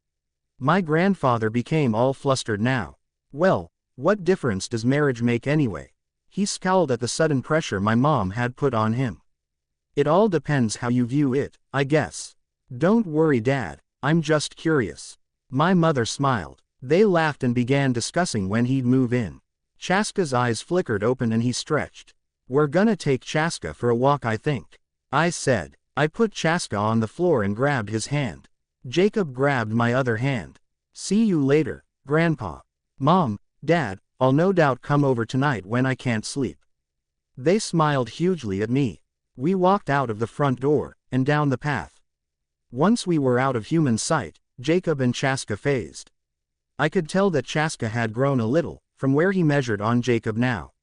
My grandfather became all flustered now. "Well, what difference does marriage make anyway?" He scowled at the sudden pressure my mom had put on him. "It all depends how you view it, I guess." "Don't worry, Dad, I'm just curious." My mother smiled. They laughed and began discussing when he'd move in. Chaska's eyes flickered open and he stretched. "We're gonna take Chaska for a walk, I think," I said. I put Chaska on the floor and grabbed his hand. Jacob grabbed my other hand. "See you later, Grandpa." "Mom, Dad, I'll no doubt come over tonight when I can't sleep." They smiled hugely at me. We walked out of the front door, and down the path. Once we were out of human sight, Jacob and Chaska phased. I could tell that Chaska had grown a little, from where he measured on Jacob now.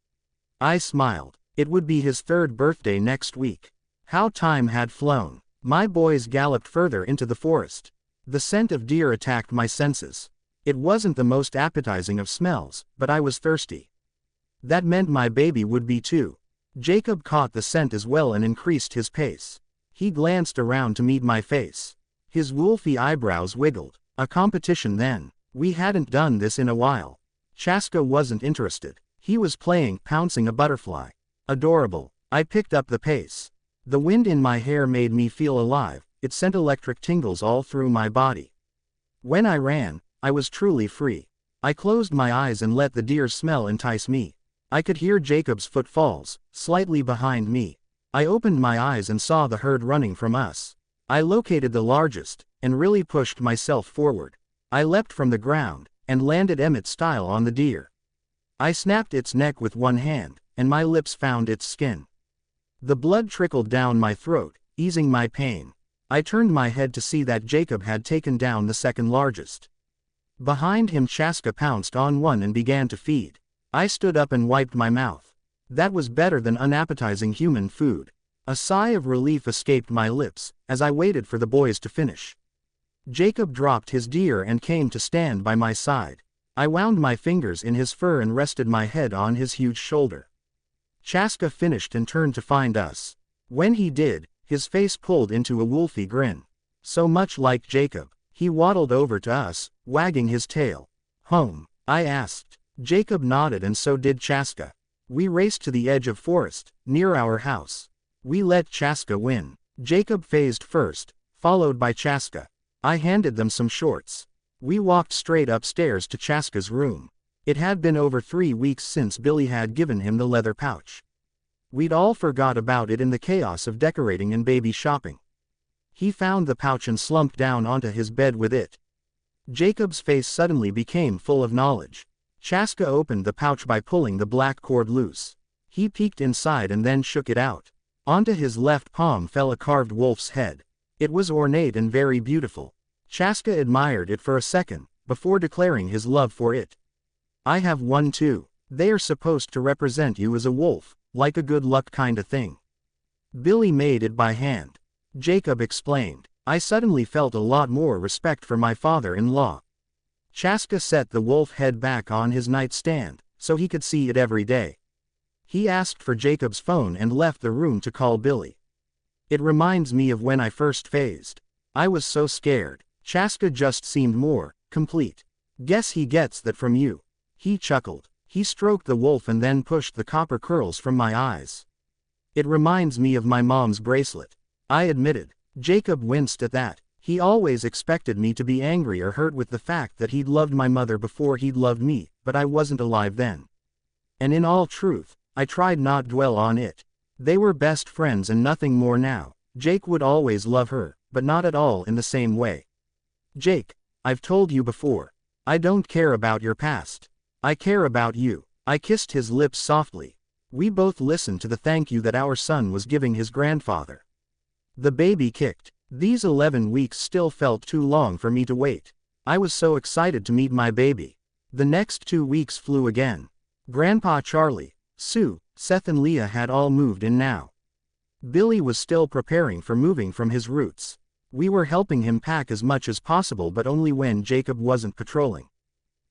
I smiled. It would be his 3rd birthday next week. How time had flown. My boys galloped further into the forest. The scent of deer attacked my senses. It wasn't the most appetizing of smells, but I was thirsty. That meant my baby would be too. Jacob caught the scent as well and increased his pace. He glanced around to meet my face. His wolfy eyebrows wiggled. A competition then. We hadn't done this in a while. Chaska wasn't interested. He was playing, pouncing a butterfly. Adorable. I picked up the pace. The wind in my hair made me feel alive. It sent electric tingles all through my body. When I ran, I was truly free. I closed my eyes and let the deer's smell entice me. I could hear Jacob's footfalls, slightly behind me. I opened my eyes and saw the herd running from us. I located the largest, and really pushed myself forward. I leapt from the ground, and landed Emmett style on the deer. I snapped its neck with one hand, and my lips found its skin. The blood trickled down my throat, easing my pain. I turned my head to see that Jacob had taken down the 2nd largest. Behind him Chaska pounced on one and began to feed. I stood up and wiped my mouth. That was better than unappetizing human food. A sigh of relief escaped my lips, as I waited for the boys to finish. Jacob dropped his deer and came to stand by my side. I wound my fingers in his fur and rested my head on his huge shoulder. Chaska finished and turned to find us. When he did, his face pulled into a wolfy grin. So much like Jacob, he waddled over to us, wagging his tail. "Home?" I asked. Jacob nodded and so did Chaska. We raced to the edge of forest, near our house. We let Chaska win. Jacob phased first, followed by Chaska. I handed them some shorts. We walked straight upstairs to Chaska's room. It had been over 3 weeks since Billy had given him the leather pouch. We'd all forgot about it in the chaos of decorating and baby shopping. He found the pouch and slumped down onto his bed with it. Jacob's face suddenly became full of knowledge. Chaska opened the pouch by pulling the black cord loose. He peeked inside and then shook it out. Onto his left palm fell a carved wolf's head. It was ornate and very beautiful. Chaska admired it for a second, before declaring his love for it. I have one too. They are supposed to represent you as a wolf, like a good luck kinda thing. Billy made it by hand. Jacob explained. I suddenly felt a lot more respect for my father-in-law. Chaska set the wolf head back on his nightstand, so he could see it every day. He asked for Jacob's phone and left the room to call Billy. It reminds me of when I first phased. I was so scared. Chaska just seemed more complete. Guess he gets that from you. He chuckled. He stroked the wolf and then pushed the copper curls from my eyes. It reminds me of my mom's bracelet. I admitted. Jacob winced at that. He always expected me to be angry or hurt with the fact that he'd loved my mother before he'd loved me, but I wasn't alive then. And in all truth, I tried not dwell on it. They were best friends and nothing more now. Jake would always love her, but not at all in the same way. Jake, I've told you before. I don't care about your past. I care about you. I kissed his lips softly. We both listened to the thank you that our son was giving his grandfather. The baby kicked. These 11 weeks still felt too long for me to wait. I was so excited to meet my baby. The next 2 weeks flew again. Grandpa Charlie, Sue, Seth and Leah had all moved in now. Billy was still preparing for moving from his roots. We were helping him pack as much as possible, but only when Jacob wasn't patrolling.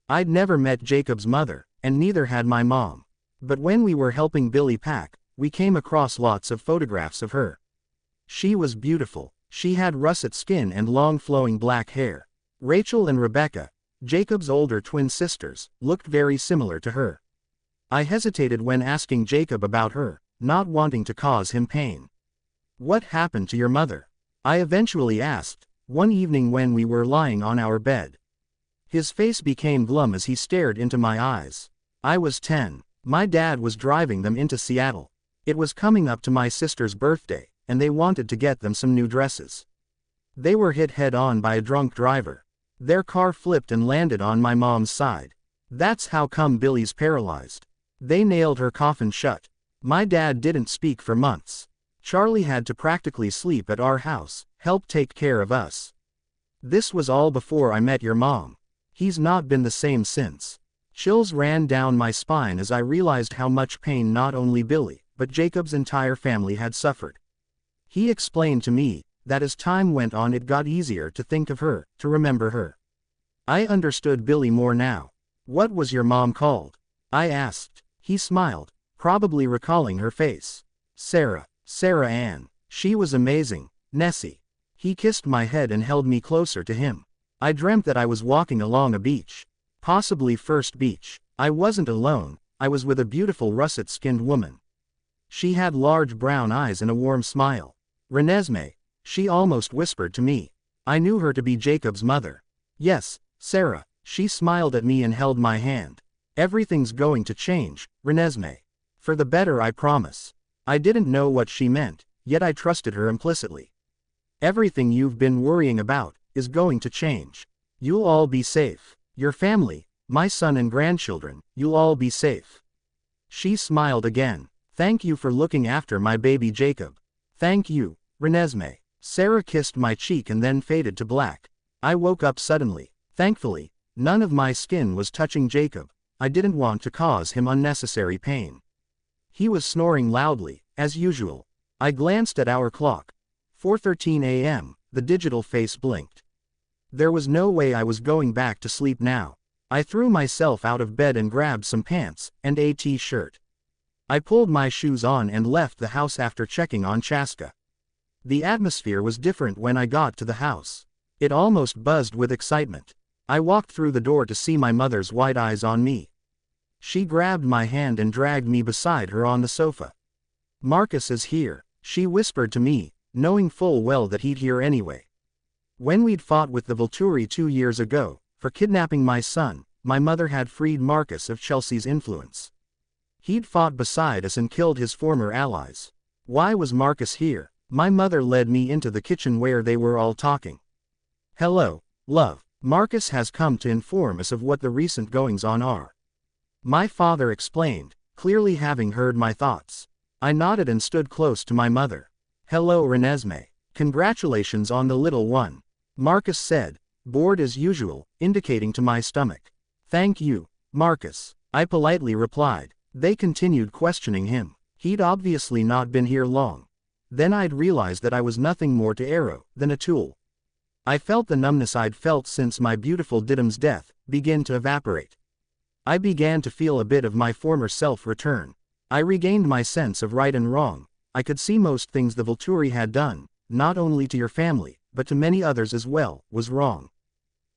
I'd never met Jacob's mother, and neither had my mom. But when we were helping Billy pack, we came across lots of photographs of her. She was beautiful. She had russet skin and long flowing black hair. Rachel and Rebecca, Jacob's older twin sisters, looked very similar to her. I hesitated when asking Jacob about her, not wanting to cause him pain. What happened to your mother? I eventually asked, one evening when we were lying on our bed. His face became glum as he stared into my eyes. I was 10. My dad was driving them into Seattle. It was coming up to my sister's birthday, and they wanted to get them some new dresses. They were hit head-on by a drunk driver. Their car flipped and landed on my mom's side. That's how come Billy's paralyzed. They nailed her coffin shut. My dad didn't speak for months. Charlie had to practically sleep at our house, help take care of us. This was all before I met your mom. He's not been the same since. Chills ran down my spine as I realized how much pain not only Billy, but Jacob's entire family had suffered. He explained to me that as time went on it got easier to think of her, to remember her. I understood Billy more now. What was your mom called? I asked. He smiled, probably recalling her face. Sarah Ann. She was amazing. Nessie. He kissed my head and held me closer to him. I dreamt that I was walking along a beach. Possibly First Beach. I wasn't alone, I was with a beautiful russet-skinned woman. She had large brown eyes and a warm smile. Renesmee, she almost whispered to me. I knew her to be Jacob's mother. Yes, Sarah, she smiled at me and held my hand. Everything's going to change, Renesmee. For the better, I promise. I didn't know what she meant, yet I trusted her implicitly. Everything you've been worrying about is going to change. You'll all be safe. Your family, my son and grandchildren, you'll all be safe. She smiled again. Thank you for looking after my baby Jacob. Thank you, Renesmee. Sarah kissed my cheek and then faded to black. I woke up suddenly. Thankfully, none of my skin was touching Jacob. I didn't want to cause him unnecessary pain. He was snoring loudly, as usual. I glanced at our clock. 4:13 a.m., the digital face blinked. There was no way I was going back to sleep now. I threw myself out of bed and grabbed some pants and a t-shirt. I pulled my shoes on and left the house after checking on Chaska. The atmosphere was different when I got to the house. It almost buzzed with excitement. I walked through the door to see my mother's wide eyes on me. She grabbed my hand and dragged me beside her on the sofa. Marcus is here, she whispered to me, knowing full well that he'd hear anyway. When we'd fought with the Volturi 2 years ago, for kidnapping my son, my mother had freed Marcus of Chelsea's influence. He'd fought beside us and killed his former allies. Why was Marcus here? My mother led me into the kitchen where they were all talking. Hello, love. Marcus has come to inform us of what the recent goings-on are. My father explained, clearly having heard my thoughts. I nodded and stood close to my mother. Hello, Renesmee. Congratulations on the little one. Marcus said, bored as usual, indicating to my stomach. Thank you, Marcus, I politely replied. They continued questioning him. He'd obviously not been here long. Then I'd realized that I was nothing more to Arrow than a tool. I felt the numbness I'd felt since my beautiful Didym's death begin to evaporate. I began to feel a bit of my former self return. I regained my sense of right and wrong. I could see most things the Volturi had done, not only to your family, but to many others as well, was wrong.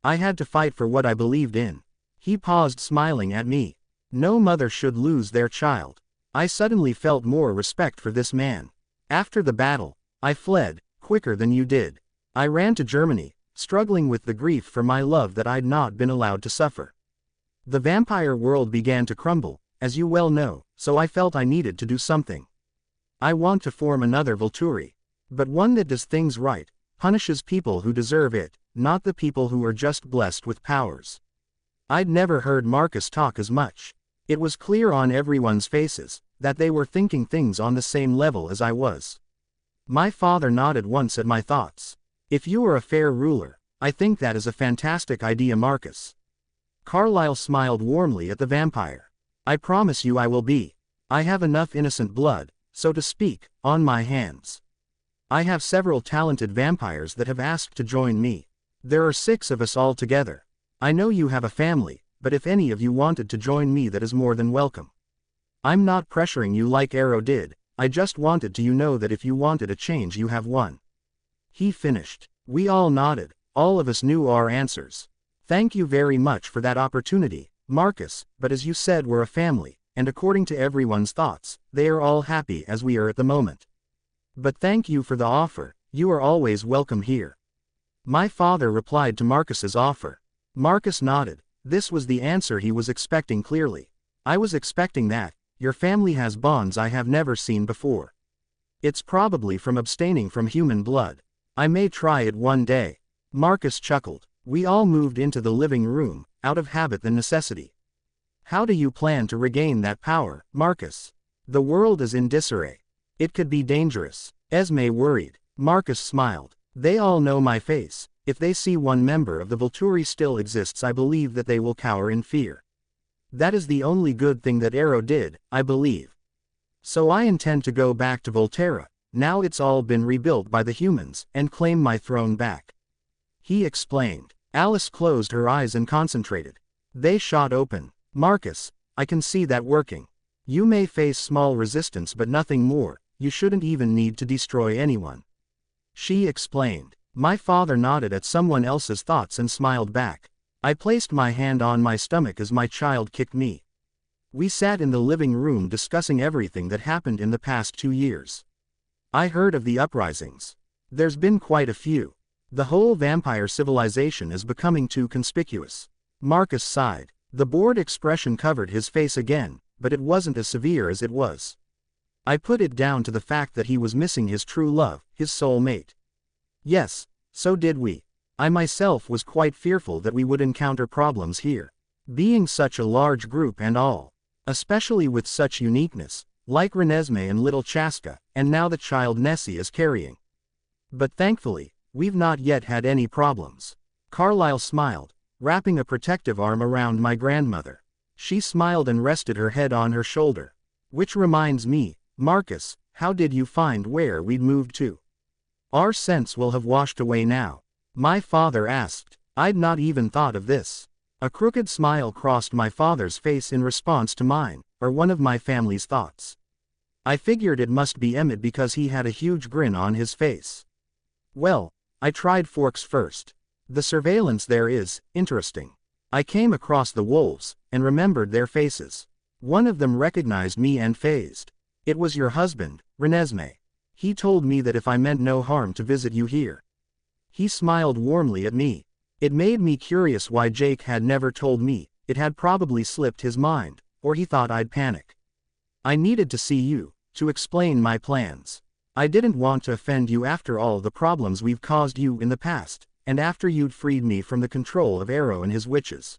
I had to fight for what I believed in. He paused, smiling at me. No mother should lose their child. I suddenly felt more respect for this man. After the battle, I fled, quicker than you did. I ran to Germany, struggling with the grief for my love that I'd not been allowed to suffer. The vampire world began to crumble, as you well know, so I felt I needed to do something. I want to form another Volturi. But one that does things right, punishes people who deserve it, not the people who are just blessed with powers. I'd never heard Marcus talk as much. It was clear on everyone's faces that they were thinking things on the same level as I was. My father nodded once at my thoughts. If you are a fair ruler, I think that is a fantastic idea, Marcus. Carlyle smiled warmly at the vampire. I promise you I will be. I have enough innocent blood, so to speak, on my hands. I have several talented vampires that have asked to join me. There are 6 of us all together. I know you have a family, but if any of you wanted to join me, that is more than welcome. I'm not pressuring you like Arrow did, I just wanted to you know that if you wanted a change you have one. He finished. We all nodded, all of us knew our answers. Thank you very much for that opportunity, Marcus, but as you said, we're a family, and according to everyone's thoughts, they are all happy as we are at the moment. But thank you for the offer, you are always welcome here. My father replied to Marcus's offer. Marcus nodded. This was the answer he was expecting clearly. I was expecting that. Your family has bonds I have never seen before. It's probably from abstaining from human blood. I may try it one day. Marcus chuckled. We all moved into the living room, out of habit than necessity. How do you plan to regain that power, Marcus? The world is in disarray. It could be dangerous. Esme worried. Marcus smiled. They all know my face. If they see one member of the Volturi still exists, I believe that they will cower in fear. That is the only good thing that Arrow did, I believe. So I intend to go back to Volterra, now it's all been rebuilt by the humans, and claim my throne back. He explained. Alice closed her eyes and concentrated. They shot open. Marcus, I can see that working. You may face small resistance but nothing more, you shouldn't even need to destroy anyone. She explained. My father nodded at someone else's thoughts and smiled back. I placed my hand on my stomach as my child kicked me. We sat in the living room discussing everything that happened in the past 2 years. I heard of the uprisings. There's been quite a few. The whole vampire civilization is becoming too conspicuous. Marcus sighed. The bored expression covered his face again, but it wasn't as severe as it was. I put it down to the fact that he was missing his true love, his soul mate. Yes, so did we. I myself was quite fearful that we would encounter problems here. Being such a large group and all. Especially with such uniqueness, like Renesmee and little Chaska, and now the child Nessie is carrying. But thankfully, we've not yet had any problems. Carlyle smiled, wrapping a protective arm around my grandmother. She smiled and rested her head on her shoulder. Which reminds me, Marcus, how did you find where we'd moved to? Our scents will have washed away now. My father asked. I'd not even thought of this. A crooked smile crossed my father's face in response to mine, or one of my family's thoughts. I figured it must be Emmett because he had a huge grin on his face. Well, I tried Forks first. The surveillance there is interesting. I came across the wolves, and remembered their faces. One of them recognized me and phased. It was your husband, Renesmee. He told me that if I meant no harm to visit you here. He smiled warmly at me. It made me curious why Jake had never told me. It had probably slipped his mind, or he thought I'd panic. I needed to see you, to explain my plans. I didn't want to offend you after all the problems we've caused you in the past, and after you'd freed me from the control of Arrow and his witches.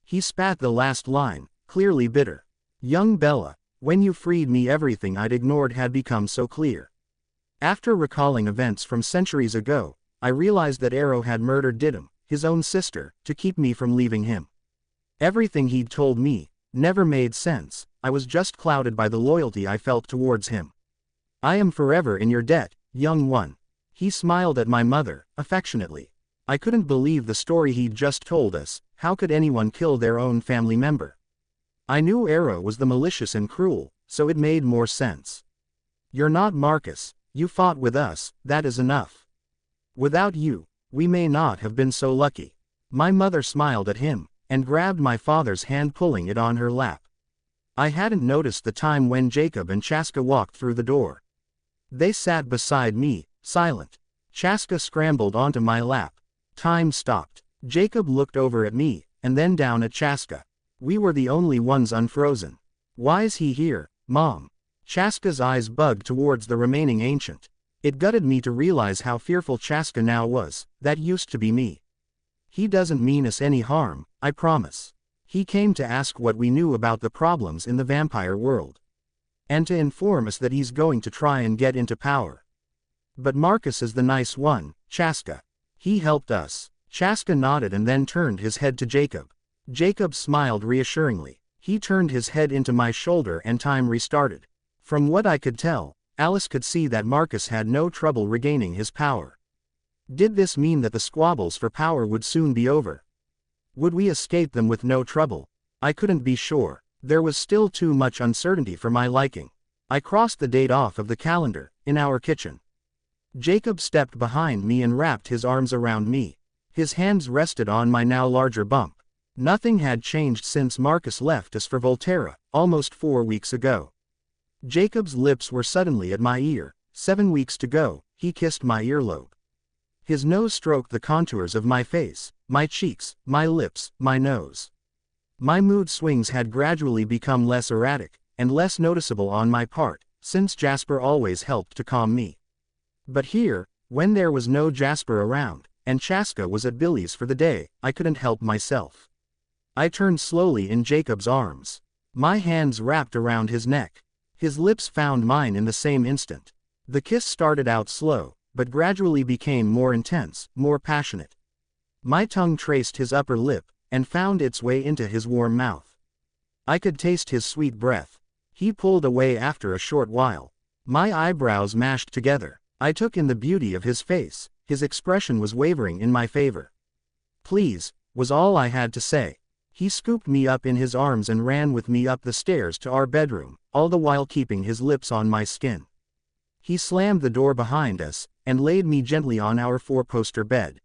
He spat the last line, clearly bitter. Young Bella, when you freed me everything I'd ignored had become so clear. After recalling events from centuries ago, I realized that Arrow had murdered Didym, his own sister, to keep me from leaving him. Everything he'd told me never made sense. I was just clouded by the loyalty I felt towards him. I am forever in your debt, young one. He smiled at my mother, affectionately. I couldn't believe the story he'd just told us. How could anyone kill their own family member? I knew Arrow was the malicious and cruel, so it made more sense. You're not Marcus. You fought with us, that is enough. Without you, we may not have been so lucky. My mother smiled at him, and grabbed my father's hand, pulling it on her lap. I hadn't noticed the time when Jacob and Chaska walked through the door. They sat beside me, silent. Chaska scrambled onto my lap. Time stopped. Jacob looked over at me, and then down at Chaska. We were the only ones unfrozen. Why's he here, Mom? Chaska's eyes bugged towards the remaining ancient. It gutted me to realize how fearful Chaska now was. That used to be me. He doesn't mean us any harm, I promise. He came to ask what we knew about the problems in the vampire world. And to inform us that he's going to try and get into power. But Marcus is the nice one, Chaska. He helped us. Chaska nodded and then turned his head to Jacob. Jacob smiled reassuringly. He turned his head into my shoulder and time restarted. From what I could tell, Alice could see that Marcus had no trouble regaining his power. Did this mean that the squabbles for power would soon be over? Would we escape them with no trouble? I couldn't be sure. There was still too much uncertainty for my liking. I crossed the date off of the calendar, in our kitchen. Jacob stepped behind me and wrapped his arms around me. His hands rested on my now larger bump. Nothing had changed since Marcus left us for Volterra, almost 4 weeks ago. Jacob's lips were suddenly at my ear. 7 weeks to go, he kissed my earlobe. His nose stroked the contours of my face, my cheeks, my lips, my nose. My mood swings had gradually become less erratic, and less noticeable on my part, since Jasper always helped to calm me. But here, when there was no Jasper around, and Chaska was at Billy's for the day, I couldn't help myself. I turned slowly in Jacob's arms. My hands wrapped around his neck. His lips found mine in the same instant. The kiss started out slow, but gradually became more intense, more passionate. My tongue traced his upper lip, and found its way into his warm mouth. I could taste his sweet breath. He pulled away after a short while. My eyebrows mashed together. I took in the beauty of his face. His expression was wavering in my favor. Please, was all I had to say. He scooped me up in his arms and ran with me up the stairs to our bedroom, all the while keeping his lips on my skin. He slammed the door behind us, and laid me gently on our 4-poster bed.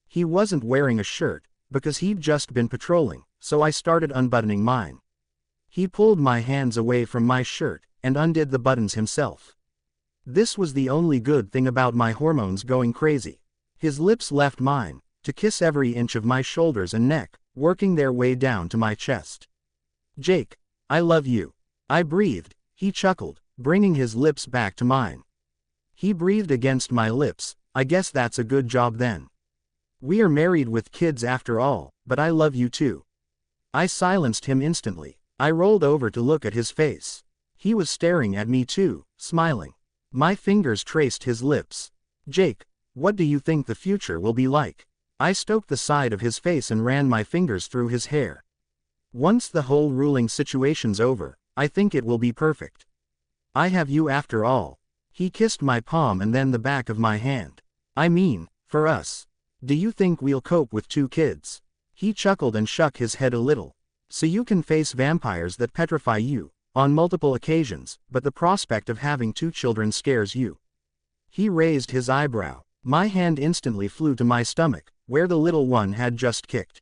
He wasn't wearing a shirt, because he'd just been patrolling, so I started unbuttoning mine. He pulled my hands away from my shirt, and undid the buttons himself. This was the only good thing about my hormones going crazy. His lips left mine, to kiss every inch of my shoulders and neck, working their way down to my chest. Jake, I love you. I breathed. He chuckled, bringing his lips back to mine. He breathed against my lips. I guess that's a good job then. We are married with kids after all, but I love you too. I silenced him instantly. I rolled over to look at his face. He was staring at me too, smiling. My fingers traced his lips. Jake, what do you think the future will be like? I stroked the side of his face and ran my fingers through his hair. Once the whole ruling situation's over, I think it will be perfect. I have you after all. He kissed my palm and then the back of my hand. I mean, for us. Do you think we'll cope with 2 kids? He chuckled and shook his head a little. So you can face vampires that petrify you, on multiple occasions, but the prospect of having 2 children scares you. He raised his eyebrow. My hand instantly flew to my stomach, where the little one had just kicked.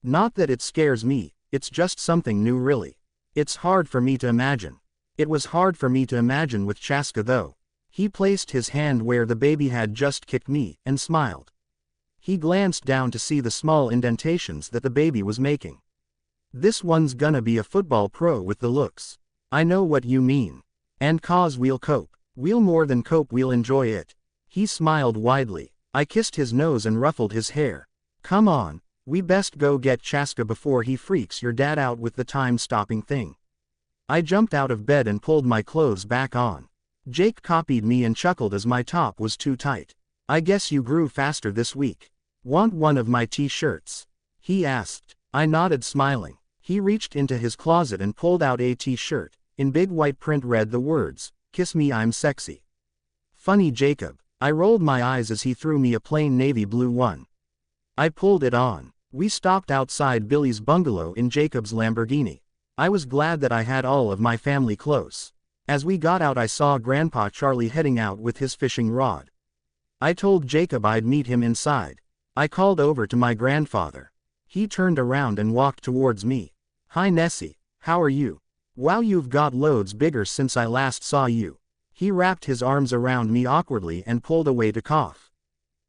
Not that it scares me, it's just something new really. It's hard for me to imagine. It was hard for me to imagine with Chaska though. He placed his hand where the baby had just kicked me, and smiled. He glanced down to see the small indentations that the baby was making. This one's gonna be a football pro with the looks. I know what you mean. And cause we'll cope. We'll more than cope, we'll enjoy it. He smiled widely. I kissed his nose and ruffled his hair. Come on, we best go get Chaska before he freaks your dad out with the time-stopping thing. I jumped out of bed and pulled my clothes back on. Jake copied me and chuckled as my top was too tight. I guess you grew faster this week. Want one of my t-shirts? He asked. I nodded, smiling. He reached into his closet and pulled out a t-shirt. In big white print read the words, "Kiss me, I'm sexy." Funny Jacob. I rolled my eyes as he threw me a plain navy blue one. I pulled it on. We stopped outside Billy's bungalow in Jacob's Lamborghini. I was glad that I had all of my family close. As we got out, I saw Grandpa Charlie heading out with his fishing rod. I told Jacob I'd meet him inside. I called over to my grandfather. He turned around and walked towards me. "Hi Nessie, how are you? Wow, you've got loads bigger since I last saw you." He wrapped his arms around me awkwardly and pulled away to cough.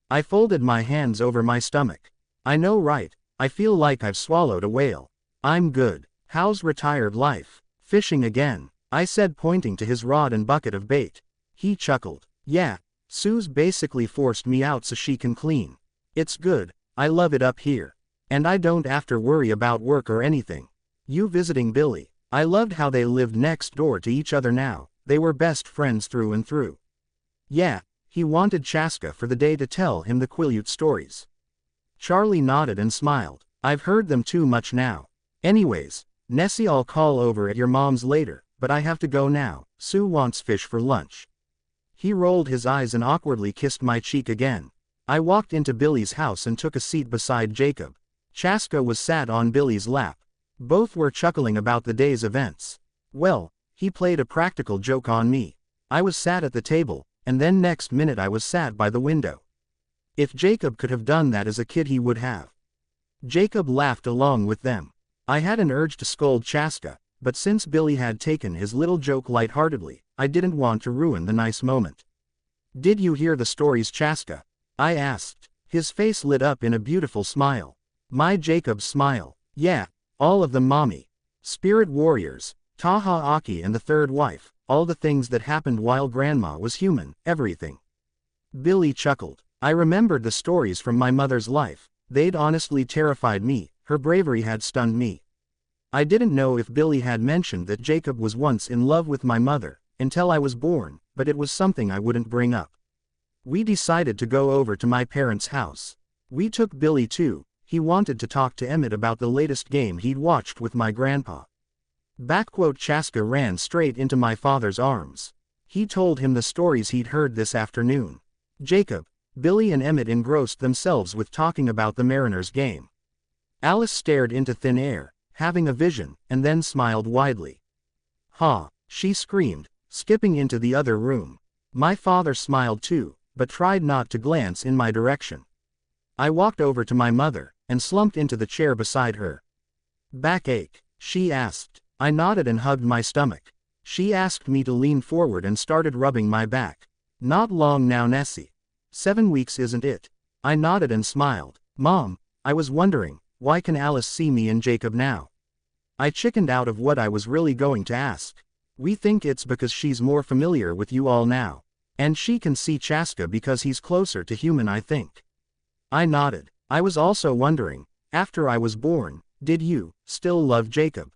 I folded my hands over my stomach. I know, right? I feel like I've swallowed a whale. "I'm good. How's retired life?" "Fishing again," I said, pointing to his rod and bucket of bait. He chuckled. "Yeah, Sue's basically forced me out so she can clean. It's good, I love it up here. And I don't have to worry about work or anything." "You visiting Billy?" I loved how they lived next door to each other now. They were best friends through and through. "Yeah, he wanted Chaska for the day to tell him the Quileute stories." Charlie nodded and smiled. "I've heard them too much now. Anyways, Nessie, I'll call over at your mom's later, but I have to go now. Sue wants fish for lunch." He rolled his eyes and awkwardly kissed my cheek again. I walked into Billy's house and took a seat beside Jacob. Chaska was sat on Billy's lap. Both were chuckling about the day's events. Well, he played a practical joke on me. I was sat at the table, and then next minute I was sat by the window. If Jacob could have done that as a kid, he would have. Jacob laughed along with them. I had an urge to scold Chaska, but since Billy had taken his little joke lightheartedly, I didn't want to ruin the nice moment. "Did you hear the stories, Chaska?" I asked. His face lit up in a beautiful smile. My Jacob's smile. "Yeah, all of them, mommy. Spirit warriors, Taha Aki and the third wife, all the things that happened while Grandma was human, everything." Billy chuckled. I remembered the stories from my mother's life. They'd honestly terrified me. Her bravery had stunned me. I didn't know if Billy had mentioned that Jacob was once in love with my mother, until I was born, but it was something I wouldn't bring up. We decided to go over to my parents' house. We took Billy too. He wanted to talk to Emmett about the latest game he'd watched with my grandpa. Chaska ran straight into my father's arms. He told him the stories he'd heard this afternoon. Jacob, Billy and Emmett engrossed themselves with talking about the Mariners game. Alice stared into thin air, having a vision, and then smiled widely. "Ha!" she screamed, skipping into the other room. My father smiled too, but tried not to glance in my direction. I walked over to my mother, and slumped into the chair beside her. "Backache?" she asked. I nodded and hugged my stomach. She asked me to lean forward and started rubbing my back. "Not long now, Nessie. 7 weeks, isn't it?" I nodded and smiled. "Mom, I was wondering, why can Alice see me and Jacob now?" I chickened out of what I was really going to ask. "We think it's because she's more familiar with you all now. And she can see Chaska because he's closer to human, I think." I nodded. "I was also wondering, after I was born, did you still love Jacob?"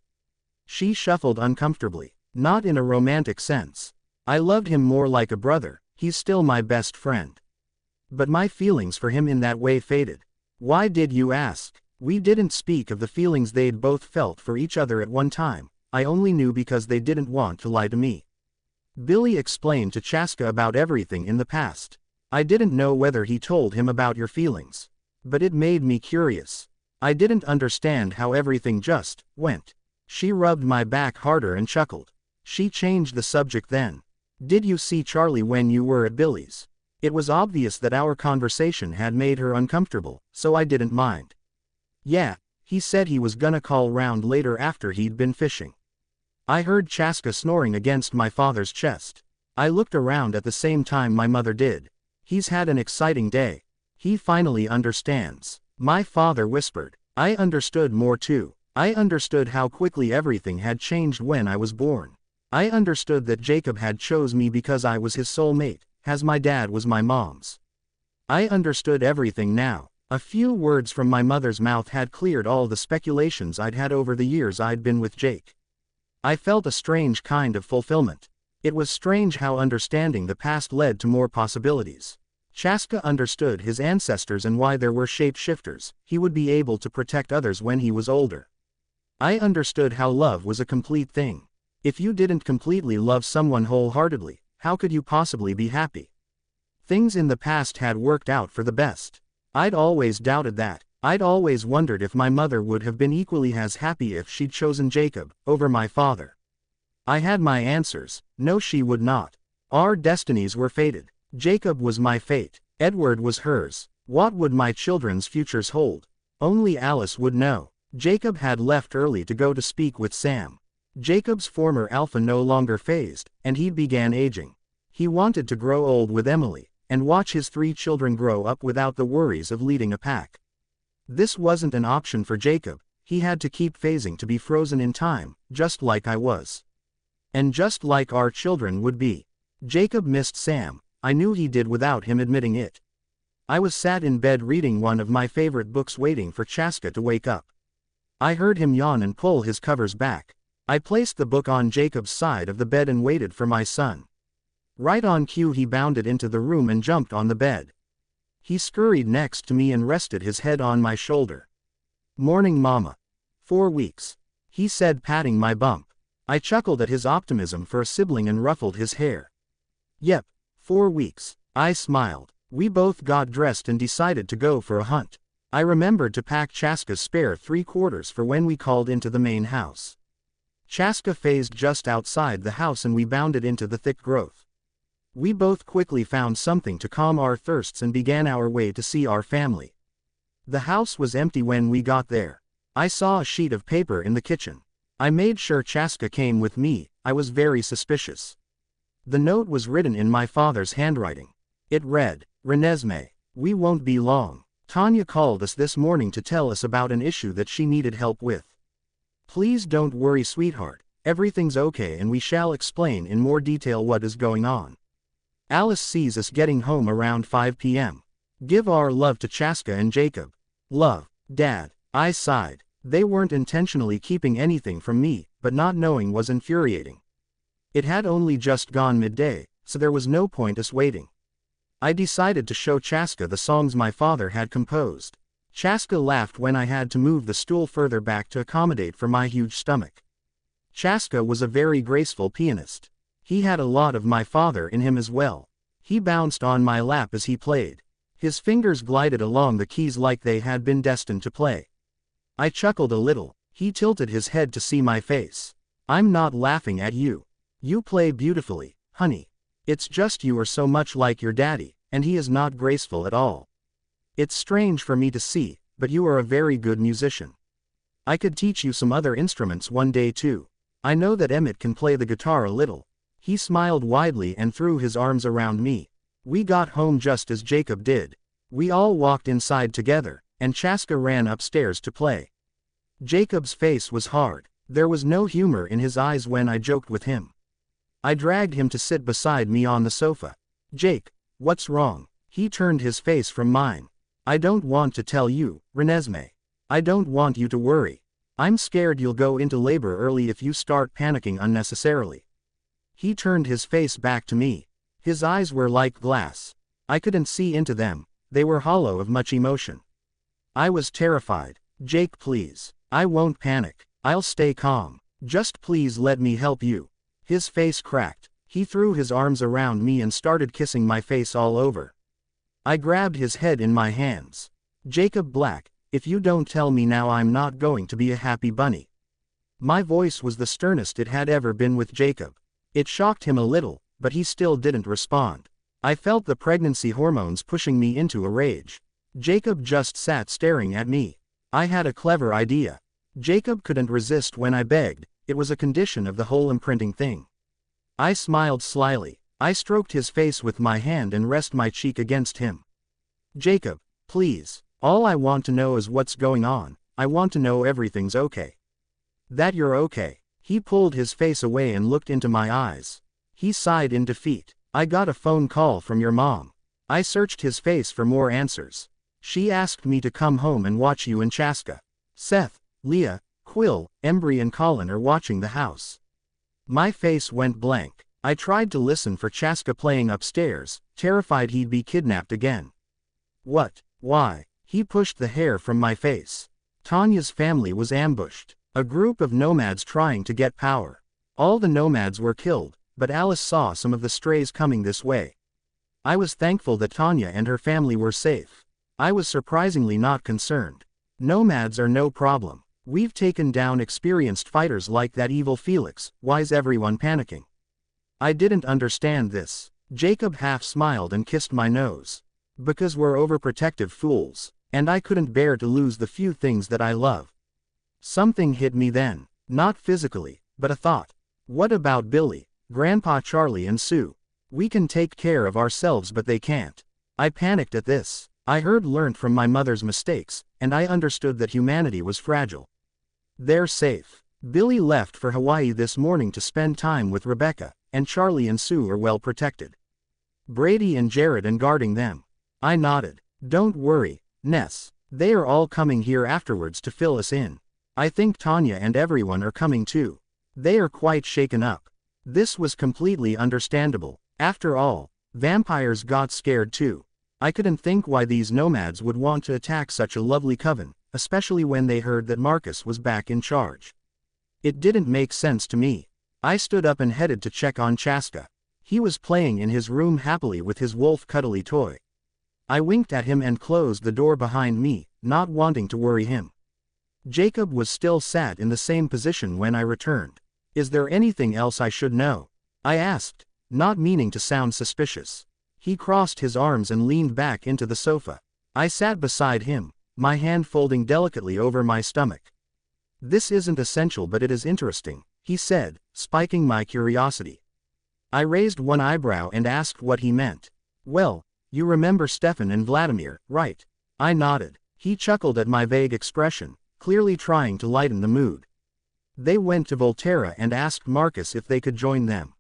She shuffled uncomfortably. "Not in a romantic sense. I loved him more like a brother. He's still my best friend. But my feelings for him in that way faded." "Why did you ask?" We didn't speak of the feelings they'd both felt for each other at one time. I only knew because they didn't want to lie to me. Billy explained to Chaska about everything in the past. I didn't know whether he told him about your feelings. But it made me curious. I didn't understand how everything just went. She rubbed my back harder and chuckled. She changed the subject then. "Did you see Charlie when you were at Billy's?" It was obvious that our conversation had made her uncomfortable, so I didn't mind. "Yeah, he said he was gonna call round later after he'd been fishing." I heard Chaska snoring against my father's chest. I looked around at the same time my mother did. "He's had an exciting day. He finally understands," my father whispered. I understood more too. I understood how quickly everything had changed when I was born. I understood that Jacob had chose me because I was his soulmate, as my dad was my mom's. I understood everything now. A few words from my mother's mouth had cleared all the speculations I'd had over the years I'd been with Jake. I felt a strange kind of fulfillment. It was strange how understanding the past led to more possibilities. Chaska understood his ancestors and why there were shapeshifters. He would be able to protect others when he was older. I understood how love was a complete thing. If you didn't completely love someone wholeheartedly, how could you possibly be happy? Things in the past had worked out for the best. I'd always doubted that. I'd always wondered if my mother would have been equally as happy if she'd chosen Jacob over my father. I had my answers. No, she would not. Our destinies were fated. Jacob was my fate. Edward was hers. What would my children's futures hold? Only Alice would know. Jacob had left early to go to speak with Sam. Jacob's former alpha no longer phased, and he began aging. He wanted to grow old with Emily, and watch his 3 children grow up without the worries of leading a pack. This wasn't an option for Jacob. He had to keep phasing to be frozen in time, just like I was. And just like our children would be. Jacob missed Sam. I knew he did without him admitting it. I was sat in bed reading one of my favorite books waiting for Chaska to wake up. I heard him yawn and pull his covers back. I placed the book on Jacob's side of the bed and waited for my son. Right on cue he bounded into the room and jumped on the bed. He scurried next to me and rested his head on my shoulder. "Morning, Mama." 4 weeks. He said, patting my bump. I chuckled at his optimism for a sibling and ruffled his hair. "Yep, 4 weeks." I smiled. We both got dressed and decided to go for a hunt. I remembered to pack Chaska's spare 3/4 for when we called into the main house. Chaska phased just outside the house and we bounded into the thick growth. We both quickly found something to calm our thirsts and began our way to see our family. The house was empty when we got there. I saw a sheet of paper in the kitchen. I made sure Chaska came with me. I was very suspicious. The note was written in my father's handwriting. It read, "Renesmee, we won't be long. Tanya called us this morning to tell us about an issue that she needed help with. Please don't worry, sweetheart. Everything's okay and we shall explain in more detail what is going on. Alice sees us getting home around 5 p.m. Give our love to Chaska and Jacob. Love, Dad." I sighed. They weren't intentionally keeping anything from me, but not knowing was infuriating. It had only just gone midday, so there was no point us waiting. I decided to show Chaska the songs my father had composed. Chaska laughed when I had to move the stool further back to accommodate for my huge stomach. Chaska was a very graceful pianist. He had a lot of my father in him as well. He bounced on my lap as he played. His fingers glided along the keys like they had been destined to play. I chuckled a little. He tilted his head to see my face. "I'm not laughing at you. You play beautifully, honey. It's just you are so much like your daddy, and he is not graceful at all. It's strange for me to see, but you are a very good musician. I could teach you some other instruments one day too. I know that Emmett can play the guitar a little." He smiled widely and threw his arms around me. We got home just as Jacob did. We all walked inside together, and Chaska ran upstairs to play. Jacob's face was hard. There was no humor in his eyes when I joked with him. I dragged him to sit beside me on the sofa. "Jake, what's wrong?" He turned his face from mine. "I don't want to tell you, Renesmee. I don't want you to worry. I'm scared you'll go into labor early if you start panicking unnecessarily." He turned his face back to me. His eyes were like glass. I couldn't see into them. They were hollow of much emotion. I was terrified. "Jake, please. I won't panic. I'll stay calm. Just please let me help you." His face cracked. He threw his arms around me and started kissing my face all over. I grabbed his head in my hands. "Jacob Black, if you don't tell me now, I'm not going to be a happy bunny." My voice was the sternest it had ever been with Jacob. It shocked him a little, but he still didn't respond. I felt the pregnancy hormones pushing me into a rage. Jacob just sat staring at me. I had a clever idea. Jacob couldn't resist when I begged. It was a condition of the whole imprinting thing. I smiled slyly. I stroked his face with my hand and rested my cheek against him. "Jacob, please. All I want to know is what's going on. I want to know everything's okay. That you're okay." He pulled his face away and looked into my eyes. He sighed in defeat. "I got a phone call from your mom." I searched his face for more answers. "She asked me to come home and watch you and Chaska. Seth, Leah, Quill, Embry and Colin are watching the house." My face went blank. I tried to listen for Chaska playing upstairs, terrified he'd be kidnapped again. What? Why? He pushed the hair from my face. Tanya's family was ambushed. A group of nomads trying to get power. All the nomads were killed, but Alice saw some of the strays coming this way. I was thankful that Tanya and her family were safe. I was surprisingly not concerned. Nomads are no problem. We've taken down experienced fighters like that evil Felix. Why's everyone panicking? I didn't understand this. Jacob half smiled and kissed my nose. Because we're overprotective fools, and I couldn't bear to lose the few things that I love. Something hit me then, not physically, but a thought. What about Billy, Grandpa Charlie and Sue? We can take care of ourselves but they can't. I panicked at this. I learned from my mother's mistakes, and I understood that humanity was fragile. They're safe. Billy left for Hawaii this morning to spend time with Rebecca, and Charlie and Sue are well protected. Brady and Jared and guarding them. I nodded. Don't worry, Ness. They are all coming here afterwards to fill us in. I think Tanya and everyone are coming too. They are quite shaken up. This was completely understandable. After all, vampires got scared too. I couldn't think why these nomads would want to attack such a lovely coven, especially when they heard that Marcus was back in charge. It didn't make sense to me. I stood up and headed to check on Chaska. He was playing in his room happily with his wolf cuddly toy. I winked at him and closed the door behind me, not wanting to worry him. Jacob was still sat in the same position when I returned. Is there anything else I should know? I asked, not meaning to sound suspicious. He crossed his arms and leaned back into the sofa. I sat beside him, my hand folding delicately over my stomach. This isn't essential but it is interesting, he said, spiking my curiosity. I raised one eyebrow and asked what he meant. Well, you remember Stefan and Vladimir, right? I nodded. He chuckled at my vague expression, clearly trying to lighten the mood. They went to Volterra and asked Marcus if they could join them.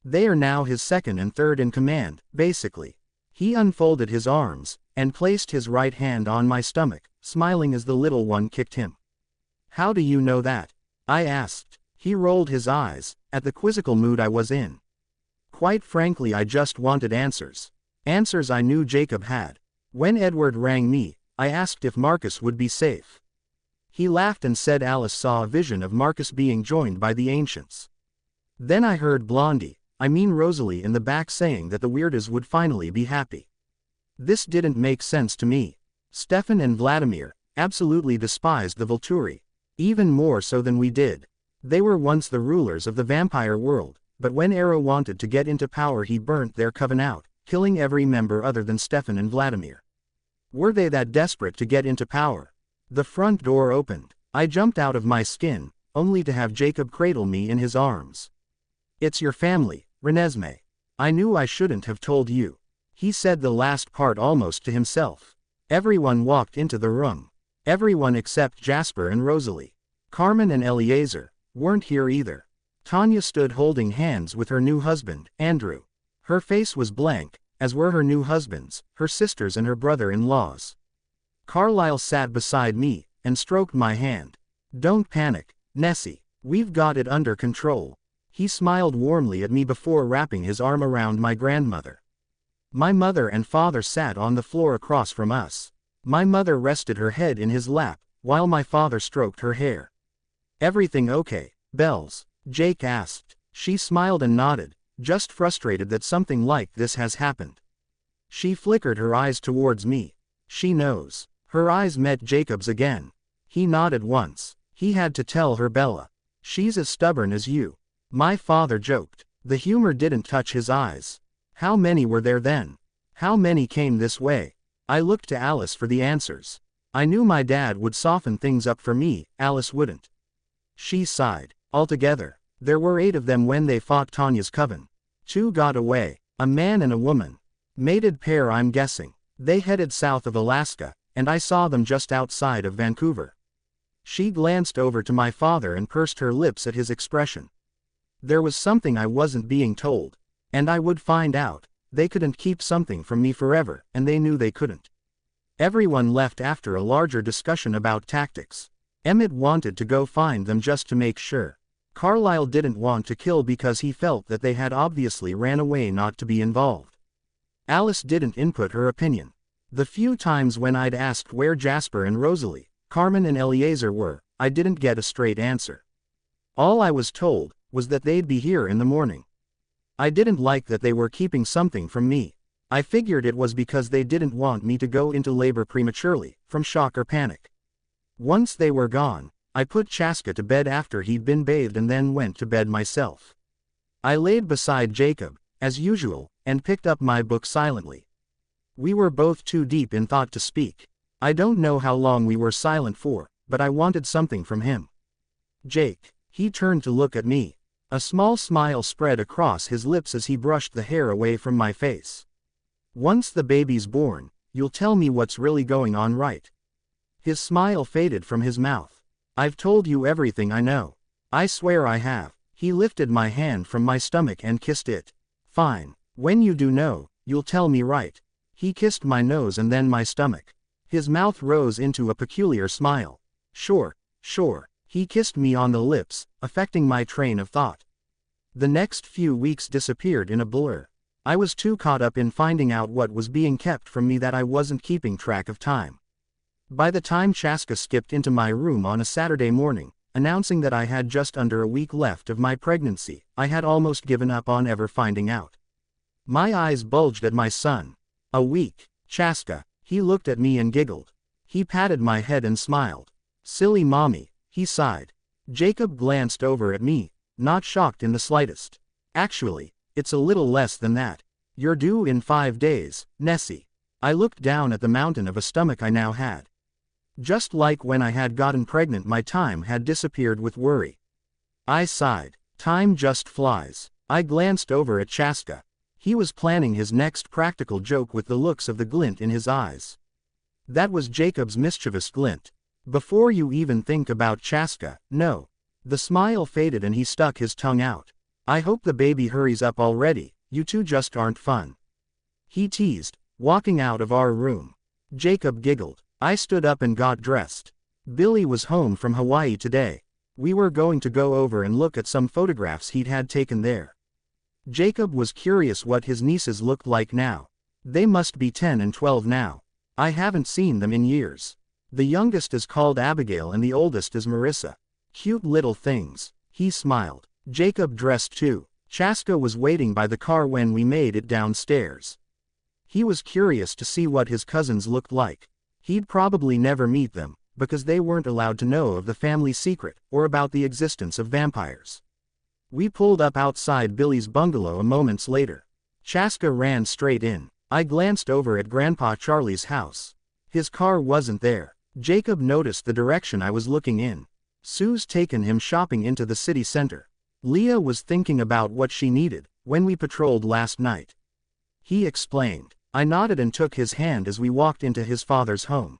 They are now his second and third in command, basically. He unfolded his arms, and placed his right hand on my stomach, smiling as the little one kicked him. How do you know that? I asked. He rolled his eyes, at the quizzical mood I was in. Quite frankly I just wanted answers. Answers I knew Jacob had. When Edward rang me, I asked if Marcus would be safe. He laughed and said Alice saw a vision of Marcus being joined by the ancients. Then I heard Rosalie in the back saying that the Weirdas would finally be happy. This didn't make sense to me. Stefan and Vladimir absolutely despised the Volturi, even more so than we did. They were once the rulers of the vampire world, but when Ero wanted to get into power he burnt their coven out, killing every member other than Stefan and Vladimir. Were they that desperate to get into power? The front door opened. I jumped out of my skin, only to have Jacob cradle me in his arms. It's your family, Renesmee. I knew I shouldn't have told you. He said the last part almost to himself. Everyone walked into the room. Everyone except Jasper and Rosalie. Carmen and Eleazar weren't here either. Tanya stood holding hands with her new husband, Andrew. Her face was blank, as were her new husbands, her sisters and her brother-in-laws. Carlyle sat beside me, and stroked my hand. Don't panic, Nessie. We've got it under control. He smiled warmly at me before wrapping his arm around my grandmother. My mother and father sat on the floor across from us. My mother rested her head in his lap, while my father stroked her hair. Everything okay, Bells? Jake asked. She smiled and nodded, just frustrated that something like this has happened. She flickered her eyes towards me. She knows. Her eyes met Jacob's again. He nodded once. He had to tell her Bella. She's as stubborn as you. My father joked. The humor didn't touch his eyes. How many were there then? How many came this way? I looked to Alice for the answers. I knew my dad would soften things up for me, Alice wouldn't. She sighed. Altogether, there were 8 of them when they fought Tanya's coven. 2 got away. A man and a woman. Mated pair I'm guessing. They headed south of Alaska, and I saw them just outside of Vancouver. She glanced over to my father and pursed her lips at his expression. There was something I wasn't being told. And I would find out. They couldn't keep something from me forever, and they knew they couldn't. Everyone left after a larger discussion about tactics. Emmett wanted to go find them just to make sure. Carlyle didn't want to kill because he felt that they had obviously ran away not to be involved. Alice didn't input her opinion. The few times when I'd asked where Jasper and Rosalie, Carmen and Eleazar were, I didn't get a straight answer. All I was told was that they'd be here in the morning. I didn't like that they were keeping something from me. I figured it was because they didn't want me to go into labor prematurely, from shock or panic. Once they were gone, I put Chaska to bed after he'd been bathed and then went to bed myself. I laid beside Jacob, as usual, and picked up my book silently. We were both too deep in thought to speak. I don't know how long we were silent for, but I wanted something from him. Jake. He turned to look at me. A small smile spread across his lips as he brushed the hair away from my face. Once the baby's born, you'll tell me what's really going on, right? His smile faded from his mouth. I've told you everything I know. I swear I have. He lifted my hand from my stomach and kissed it. Fine. When you do know, you'll tell me, right? He kissed my nose and then my stomach. His mouth rose into a peculiar smile. Sure, sure. He kissed me on the lips, affecting my train of thought. The next few weeks disappeared in a blur. I was too caught up in finding out what was being kept from me that I wasn't keeping track of time. By the time Chaska skipped into my room on a Saturday morning, announcing that I had just under a week left of my pregnancy, I had almost given up on ever finding out. My eyes bulged at my son. A week. Chaska. He looked at me and giggled. He patted my head and smiled. Silly mommy. He sighed. Jacob glanced over at me, not shocked in the slightest. Actually, it's a little less than that. You're due in 5 days, Nessie. I looked down at the mountain of a stomach I now had. Just like when I had gotten pregnant, my time had disappeared with worry. I sighed. Time just flies. I glanced over at Chaska. He was planning his next practical joke with the looks of the glint in his eyes. That was Jacob's mischievous glint. Before you even think about Chaska, no. The smile faded and he stuck his tongue out. I hope the baby hurries up already, you two just aren't fun. He teased, walking out of our room. Jacob giggled. I stood up and got dressed. Billy was home from Hawaii today. We were going to go over and look at some photographs he'd had taken there. Jacob was curious what his nieces looked like now. They must be 10 and 12 now. I haven't seen them in years. The youngest is called Abigail and the oldest is Marissa. Cute little things. He smiled. Jacob dressed too. Chaska was waiting by the car when we made it downstairs. He was curious to see what his cousins looked like. He'd probably never meet them, because they weren't allowed to know of the family secret, or about the existence of vampires. We pulled up outside Billy's bungalow a moment later. Chaska ran straight in. I glanced over at Grandpa Charlie's house. His car wasn't there. Jacob noticed the direction I was looking in. Sue's taken him shopping into the city center. Leah was thinking about what she needed, when we patrolled last night. He explained. I nodded and took his hand as we walked into his father's home.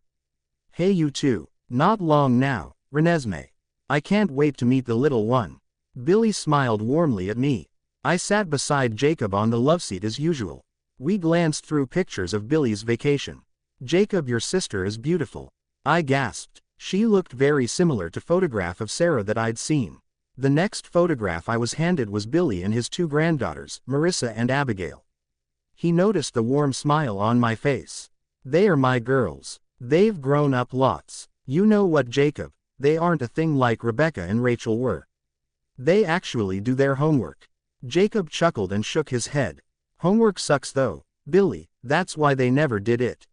Hey you two. Not long now, Renesmee. I can't wait to meet the little one. Billy smiled warmly at me. I sat beside Jacob on the loveseat as usual. We glanced through pictures of Billy's vacation. Jacob, your sister is beautiful. I gasped. She looked very similar to photograph of Sarah that I'd seen. The next photograph I was handed was Billy and his 2 granddaughters, Marissa and Abigail. He noticed the warm smile on my face. They are my girls. They've grown up lots. You know what, Jacob? They aren't a thing like Rebecca and Rachel were. They actually do their homework. Jacob chuckled and shook his head. Homework sucks though, Billy, that's why they never did it.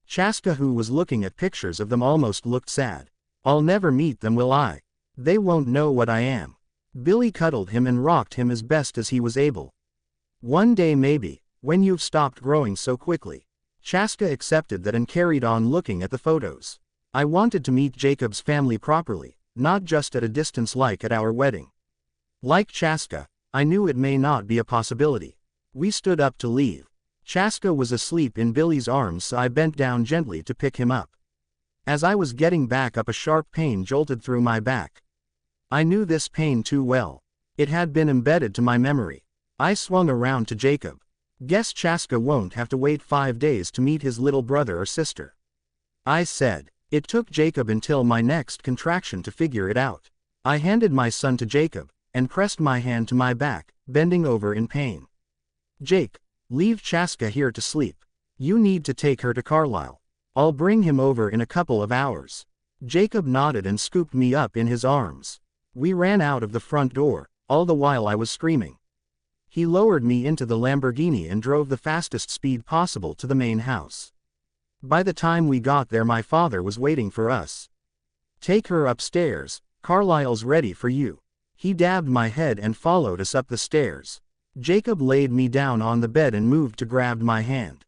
Chaska, who was looking at pictures of them, almost looked sad. I'll never meet them, will I? They won't know what I am. Billy cuddled him and rocked him as best as he was able. One day maybe, when you've stopped growing so quickly. Chaska accepted that and carried on looking at the photos. I wanted to meet Jacob's family properly, not just at a distance like at our wedding. Like Chaska, I knew it may not be a possibility. We stood up to leave. Chaska was asleep in Billy's arms, so I bent down gently to pick him up. As I was getting back up, a sharp pain jolted through my back. I knew this pain too well. It had been embedded to my memory. I swung around to Jacob. Guess Chaska won't have to wait 5 days to meet his little brother or sister. I said. It took Jacob until my next contraction to figure it out. I handed my son to Jacob, and pressed my hand to my back, bending over in pain. Jake, leave Chaska here to sleep. You need to take her to Carlisle. I'll bring him over in a couple of hours. Jacob nodded and scooped me up in his arms. We ran out of the front door, all the while I was screaming. He lowered me into the Lamborghini and drove the fastest speed possible to the main house. By the time we got there, my father was waiting for us. Take her upstairs, Carlisle's ready for you. He dabbed my head and followed us up the stairs. Jacob laid me down on the bed and moved to grab my hand.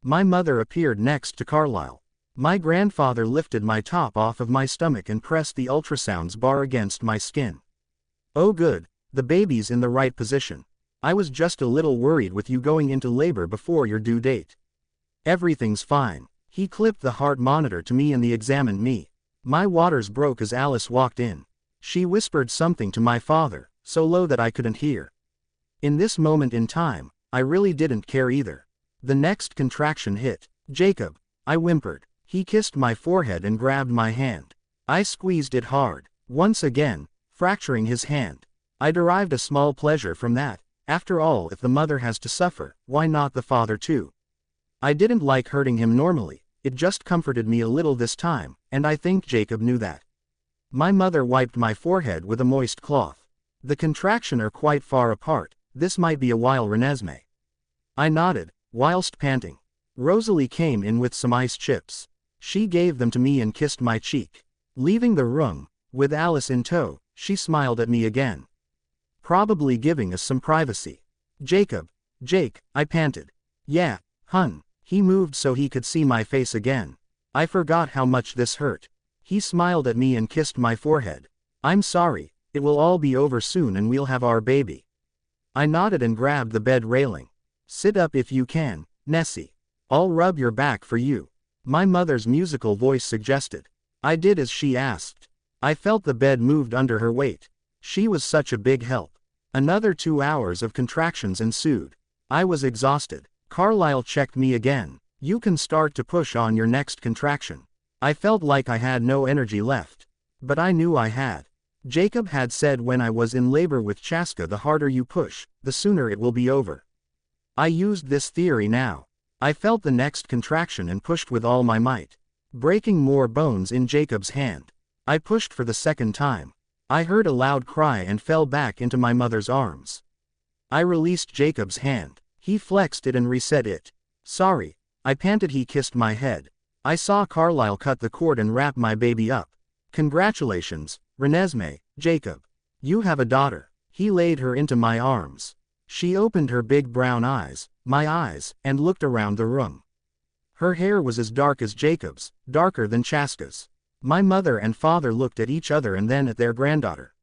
My mother appeared next to Carlisle. My grandfather lifted my top off of my stomach and pressed the ultrasounds bar against my skin. Oh good, the baby's in the right position. I was just a little worried with you going into labor before your due date. Everything's fine. He clipped the heart monitor to me and examined me. My waters broke as Alice walked in. She whispered something to my father, so low that I couldn't hear. In this moment in time, I really didn't care either. The next contraction hit. Jacob, I whimpered. He kissed my forehead and grabbed my hand. I squeezed it hard, once again, fracturing his hand. I derived a small pleasure from that. After all, if the mother has to suffer, why not the father too? I didn't like hurting him normally, it just comforted me a little this time, and I think Jacob knew that. My mother wiped my forehead with a moist cloth. The contractions are quite far apart, this might be a while, Renesmee. I nodded, whilst panting. Rosalie came in with some ice chips. She gave them to me and kissed my cheek. Leaving the room, with Alice in tow, she smiled at me again. Probably giving us some privacy. Jacob, Jake, I panted. Yeah, hun. He moved so he could see my face again. I forgot how much this hurt. He smiled at me and kissed my forehead. I'm sorry, it will all be over soon and we'll have our baby. I nodded and grabbed the bed railing. Sit up if you can, Nessie. I'll rub your back for you. My mother's musical voice suggested. I did as she asked. I felt the bed moved under her weight. She was such a big help. Another 2 hours of contractions ensued. I was exhausted. Carlisle checked me again. You can start to push on your next contraction. I felt like I had no energy left. But I knew I had. Jacob had said when I was in labor with Chaska, the harder you push, the sooner it will be over. I used this theory now. I felt the next contraction and pushed with all my might, breaking more bones in Jacob's hand. I pushed for the second time. I heard a loud cry and fell back into my mother's arms. I released Jacob's hand. He flexed it and reset it. Sorry, I panted. He kissed my head. I saw Carlisle cut the cord and wrap my baby up. Congratulations, Renesmee, Jacob. You have a daughter. He laid her into my arms. She opened her big brown eyes, my eyes, and looked around the room. Her hair was as dark as Jacob's, darker than Chaska's. My mother and father looked at each other and then at their granddaughter.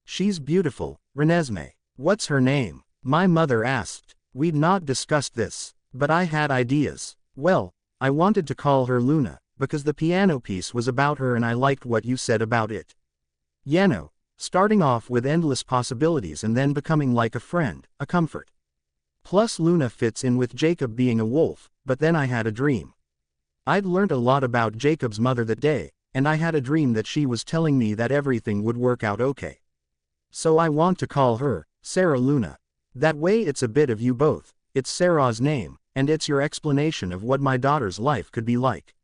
She's beautiful, Renesmee. What's her name? My mother asked. We'd not discussed this, but I had ideas. Well, I wanted to call her Luna, because the piano piece was about her and I liked what you said about it. Yano, starting off with endless possibilities and then becoming like a friend, a comfort. Plus Luna fits in with Jacob being a wolf, but then I had a dream. I'd learned a lot about Jacob's mother that day, and I had a dream that she was telling me that everything would work out okay. So I want to call her Sarah Luna. That way it's a bit of you both. It's Sarah's name, and it's your explanation of what my daughter's life could be like.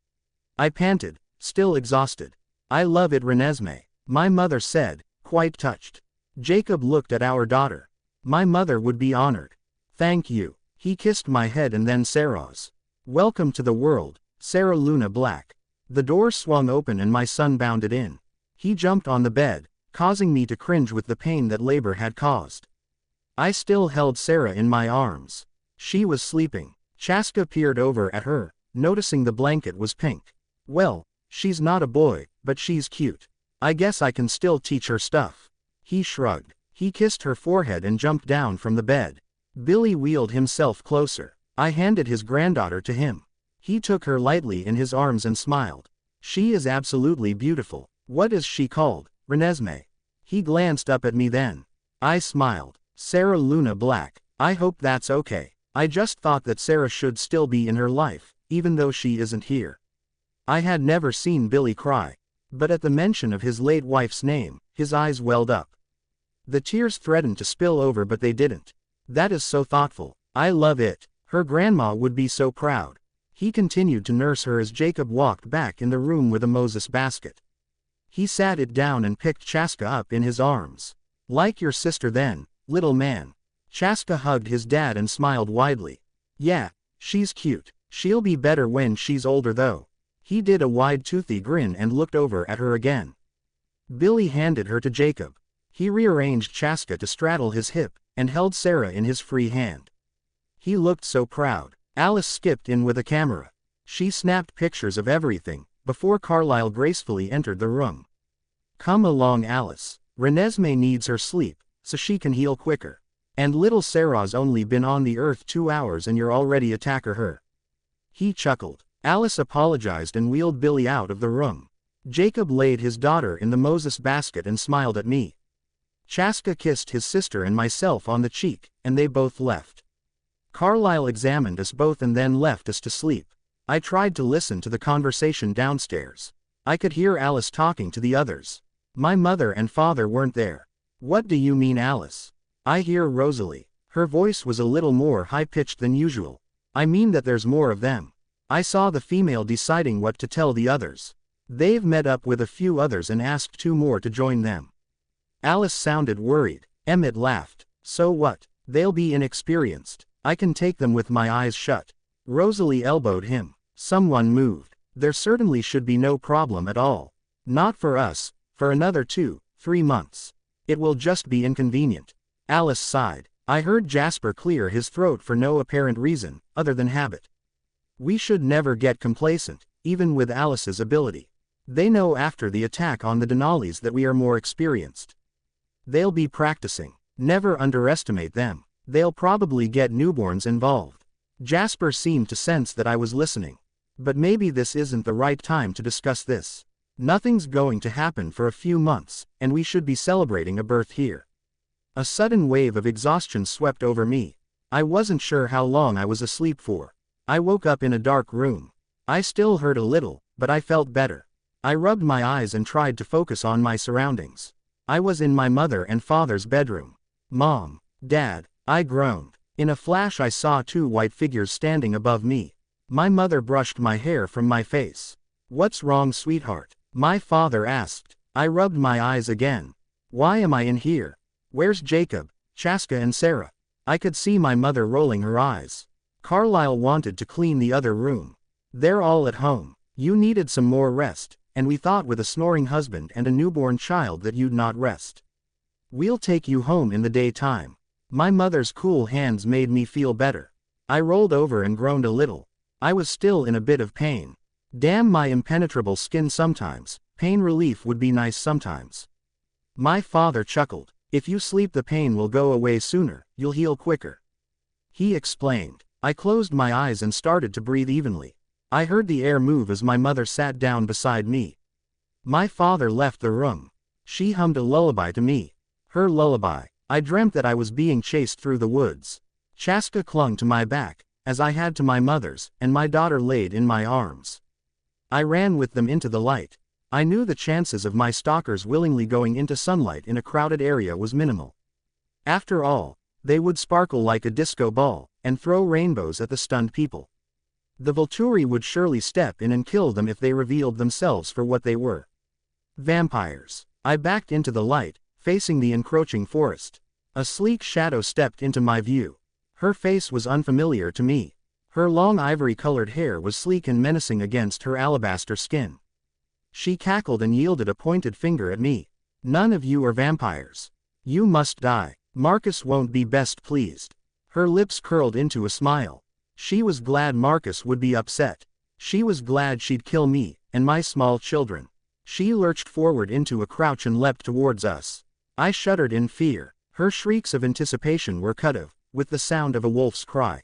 I panted, still exhausted. I love it, Renesmee, my mother said, quite touched. Jacob looked at our daughter. My mother would be honored. Thank you. He kissed my head and then Sarah's. Welcome to the world, Sarah Luna Black. The door swung open and my son bounded in. He jumped on the bed, causing me to cringe with the pain that labor had caused. I still held Sarah in my arms. She was sleeping. Chaska peered over at her, noticing the blanket was pink. Well, she's not a boy, but she's cute. I guess I can still teach her stuff. He shrugged. He kissed her forehead and jumped down from the bed. Billy wheeled himself closer. I handed his granddaughter to him. He took her lightly in his arms and smiled. She is absolutely beautiful. What is she called, Renesmee? He glanced up at me then. I smiled. Sarah Luna Black. I hope that's okay. I just thought that Sarah should still be in her life, even though she isn't here. I had never seen Billy cry. But at the mention of his late wife's name, his eyes welled up. The tears threatened to spill over but they didn't. That is so thoughtful. I love it. Her grandma would be so proud. He continued to nurse her as Jacob walked back in the room with a Moses basket. He sat it down and picked Chaska up in his arms. Like your sister then, little man. Chaska hugged his dad and smiled widely. Yeah, she's cute. She'll be better when she's older though. He did a wide toothy grin and looked over at her again. Billy handed her to Jacob. He rearranged Chaska to straddle his hip, and held Sarah in his free hand. He looked so proud. Alice skipped in with a camera. She snapped pictures of everything, before Carlyle gracefully entered the room. Come along Alice. Renesmee needs her sleep, so she can heal quicker. And little Sarah's only been on the earth 2 hours and you're already attacking her. He chuckled. Alice apologized and wheeled Billy out of the room. Jacob laid his daughter in the Moses basket and smiled at me. Chaska kissed his sister and myself on the cheek, and they both left. Carlyle examined us both and then left us to sleep. I tried to listen to the conversation downstairs. I could hear Alice talking to the others. My mother and father weren't there. What do you mean Alice? I hear Rosalie. Her voice was a little more high-pitched than usual. I mean that there's more of them. I saw the female deciding what to tell the others. They've met up with a few others and asked 2 more to join them. Alice sounded worried. Emmett laughed. So what? They'll be inexperienced. I can take them with my eyes shut. Rosalie elbowed him. Someone moved. There certainly should be no problem at all. Not for us, for another 2, 3 months. It will just be inconvenient. Alice sighed. I heard Jasper clear his throat for no apparent reason, other than habit. We should never get complacent, even with Alice's ability. They know after the attack on the Denalis that we are more experienced. They'll be practicing. Never underestimate them. They'll probably get newborns involved. Jasper seemed to sense that I was listening. But maybe this isn't the right time to discuss this. Nothing's going to happen for a few months, and we should be celebrating a birth here. A sudden wave of exhaustion swept over me. I wasn't sure how long I was asleep for. I woke up in a dark room. I still hurt a little, but I felt better. I rubbed my eyes and tried to focus on my surroundings. I was in my mother and father's bedroom. Mom, Dad, I groaned. In a flash I saw 2 white figures standing above me. My mother brushed my hair from my face. What's wrong, sweetheart? My father asked. I rubbed my eyes again. Why am I in here? Where's Jacob, Chaska and Sarah? I could see my mother rolling her eyes. Carlyle wanted to clean the other room. They're all at home. You needed some more rest, and we thought with a snoring husband and a newborn child that you'd not rest. We'll take you home in the daytime. My mother's cool hands made me feel better. I rolled over and groaned a little. I was still in a bit of pain. Damn my impenetrable skin sometimes. Pain relief would be nice sometimes. My father chuckled. If you sleep the pain will go away sooner, you'll heal quicker. He explained. I closed my eyes and started to breathe evenly. I heard the air move as my mother sat down beside me. My father left the room. She hummed a lullaby to me. Her lullaby. I dreamt that I was being chased through the woods. Chaska clung to my back, as I had to my mother's, and my daughter laid in my arms. I ran with them into the light. I knew the chances of my stalkers willingly going into sunlight in a crowded area was minimal. After all, they would sparkle like a disco ball, and throw rainbows at the stunned people. The Volturi would surely step in and kill them if they revealed themselves for what they were. Vampires. I backed into the light, facing the encroaching forest. A sleek shadow stepped into my view. Her face was unfamiliar to me. Her long ivory-colored hair was sleek and menacing against her alabaster skin. She cackled and yielded a pointed finger at me. None of you are vampires. You must die. Marcus won't be best pleased. Her lips curled into a smile. She was glad Marcus would be upset. She was glad she'd kill me, and my small children. She lurched forward into a crouch and leapt towards us. I shuddered in fear. Her shrieks of anticipation were cut off, with the sound of a wolf's cry.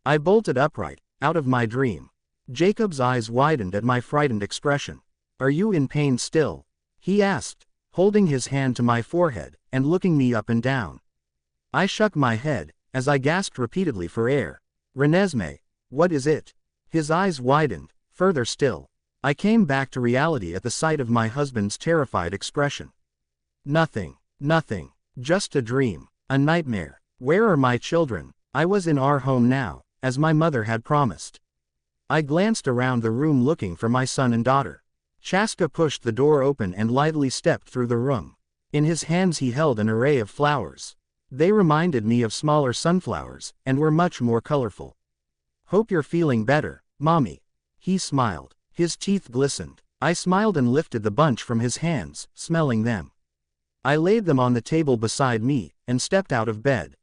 I bolted upright, out of my dream. Jacob's eyes widened at my frightened expression. Are you in pain still? He asked, holding his hand to my forehead, and looking me up and down. I shook my head, as I gasped repeatedly for air. Renesmee, what is it? His eyes widened, further still. I came back to reality at the sight of my husband's terrified expression. Nothing, nothing. Just a dream. A nightmare. Where are my children? I was in our home now, as my mother had promised. I glanced around the room looking for my son and daughter. Chaska pushed the door open and lightly stepped through the room. In his hands he held an array of flowers. They reminded me of smaller sunflowers, and were much more colorful. Hope you're feeling better, Mommy. He smiled. His teeth glistened. I smiled and lifted the bunch from his hands, smelling them. I laid them on the table beside me, and stepped out of bed.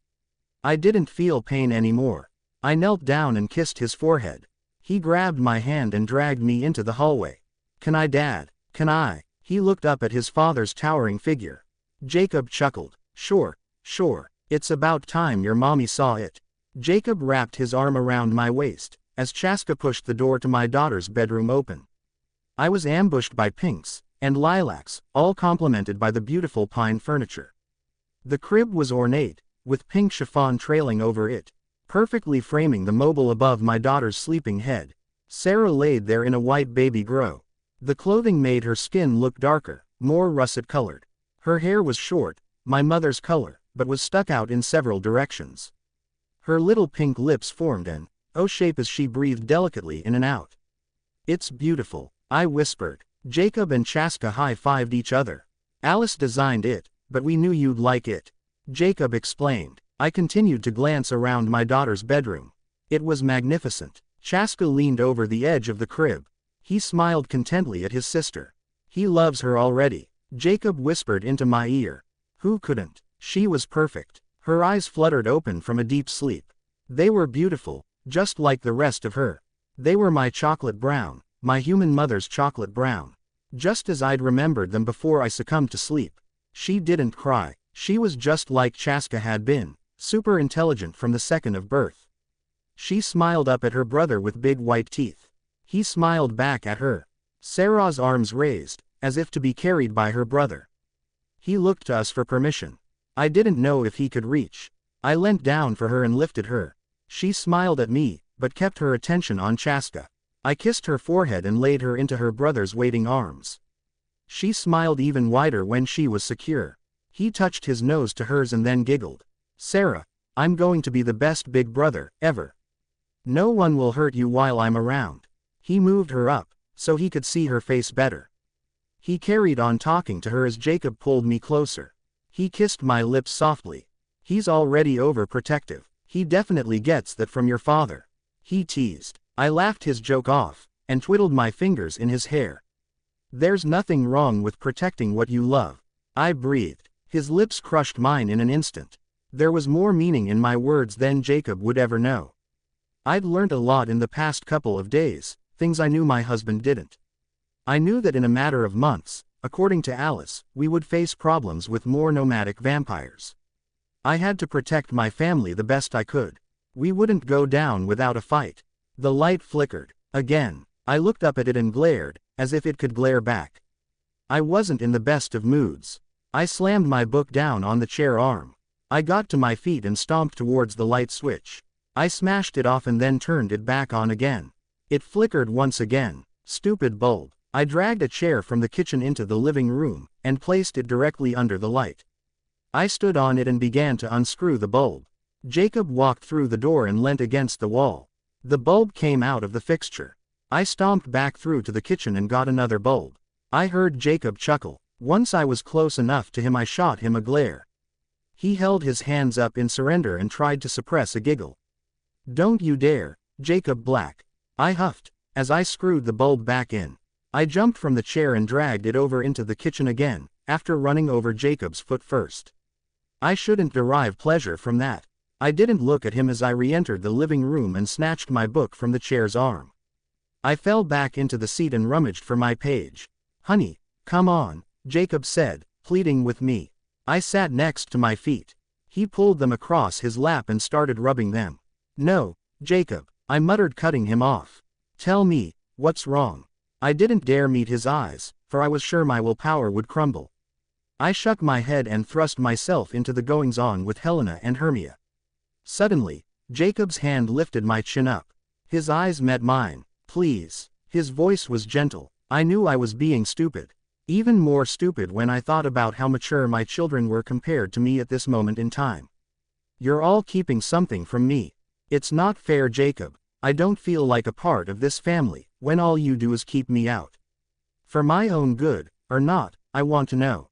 I didn't feel pain anymore. I knelt down and kissed his forehead. He grabbed my hand and dragged me into the hallway. Can I, Dad? Can I? He looked up at his father's towering figure. Jacob chuckled. Sure. It's about time your mommy saw it. Jacob wrapped his arm around my waist, as Chaska pushed the door to my daughter's bedroom open. I was ambushed by pinks and lilacs, all complemented by the beautiful pine furniture. The crib was ornate, with pink chiffon trailing over it, perfectly framing the mobile above my daughter's sleeping head. Sarah laid there in a white baby grow. The clothing made her skin look darker, more russet-colored. Her hair was short, my mother's color, but was stuck out in several directions. Her little pink lips formed an O shape as she breathed delicately in and out. It's beautiful, I whispered. Jacob and Chaska high-fived each other. Alice designed it, but we knew you'd like it. Jacob explained. I continued to glance around my daughter's bedroom. It was magnificent. Chaska leaned over the edge of the crib. He smiled contently at his sister. He loves her already. Jacob whispered into my ear. Who couldn't? She was perfect. Her eyes fluttered open from a deep sleep. They were beautiful, just like the rest of her. They were my chocolate brown, my human mother's chocolate brown. Just as I'd remembered them before I succumbed to sleep. She didn't cry. She was just like Chaska had been, super intelligent from the second of birth. She smiled up at her brother with big white teeth. He smiled back at her. Sarah's arms raised, as if to be carried by her brother. He looked to us for permission. I didn't know if he could reach. I leant down for her and lifted her. She smiled at me, but kept her attention on Chaska. I kissed her forehead and laid her into her brother's waiting arms. She smiled even wider when she was secure. He touched his nose to hers and then giggled. Sarah, I'm going to be the best big brother, ever. No one will hurt you while I'm around. He moved her up, so he could see her face better. He carried on talking to her as Jacob pulled me closer. He kissed my lips softly. He's already overprotective. He definitely gets that from your father. He teased. I laughed his joke off, and twiddled my fingers in his hair. There's nothing wrong with protecting what you love. I breathed. His lips crushed mine in an instant. There was more meaning in my words than Jacob would ever know. I'd learned a lot in the past couple of days, things I knew my husband didn't. I knew that in a matter of months, according to Alice, we would face problems with more nomadic vampires. I had to protect my family the best I could. We wouldn't go down without a fight. The light flickered. Again, I looked up at it and glared, as if it could glare back. I wasn't in the best of moods. I slammed my book down on the chair arm. I got to my feet and stomped towards the light switch. I smashed it off and then turned it back on again. It flickered once again. Stupid bulb. I dragged a chair from the kitchen into the living room, and placed it directly under the light. I stood on it and began to unscrew the bulb. Jacob walked through the door and leant against the wall. The bulb came out of the fixture. I stomped back through to the kitchen and got another bulb. I heard Jacob chuckle. Once I was close enough to him I shot him a glare. He held his hands up in surrender and tried to suppress a giggle. Don't you dare, Jacob Black. I huffed, as I screwed the bulb back in. I jumped from the chair and dragged it over into the kitchen again, after running over Jacob's foot first. I shouldn't derive pleasure from that. I didn't look at him as I re-entered the living room and snatched my book from the chair's arm. I fell back into the seat and rummaged for my page. Honey, come on, Jacob said, pleading with me. I sat next to my feet. He pulled them across his lap and started rubbing them. No, Jacob, I muttered, cutting him off. Tell me, what's wrong? I didn't dare meet his eyes, for I was sure my willpower would crumble. I shook my head and thrust myself into the goings-on with Helena and Hermia. Suddenly, Jacob's hand lifted my chin up. His eyes met mine. Please. His voice was gentle. I knew I was being stupid. Even more stupid when I thought about how mature my children were compared to me at this moment in time. You're all keeping something from me. It's not fair, Jacob. I don't feel like a part of this family, when all you do is keep me out. For my own good, or not, I want to know.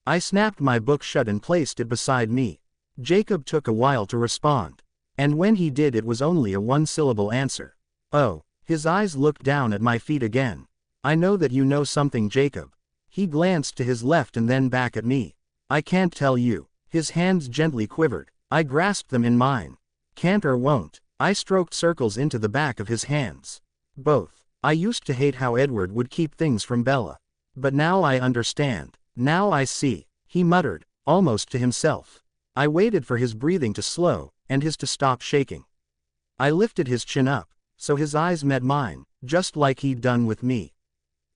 I snapped my book shut and placed it beside me. Jacob took a while to respond. And when he did, it was only a one-syllable answer. Oh. His eyes looked down at my feet again. I know that you know something, Jacob. He glanced to his left and then back at me. I can't tell you. His hands gently quivered. I grasped them in mine. Can't or won't. I stroked circles into the back of his hands. Both. I used to hate how Edward would keep things from Bella. But now I understand. Now I see. He muttered, almost to himself. I waited for his breathing to slow, and his to stop shaking. I lifted his chin up, so his eyes met mine, just like he'd done with me.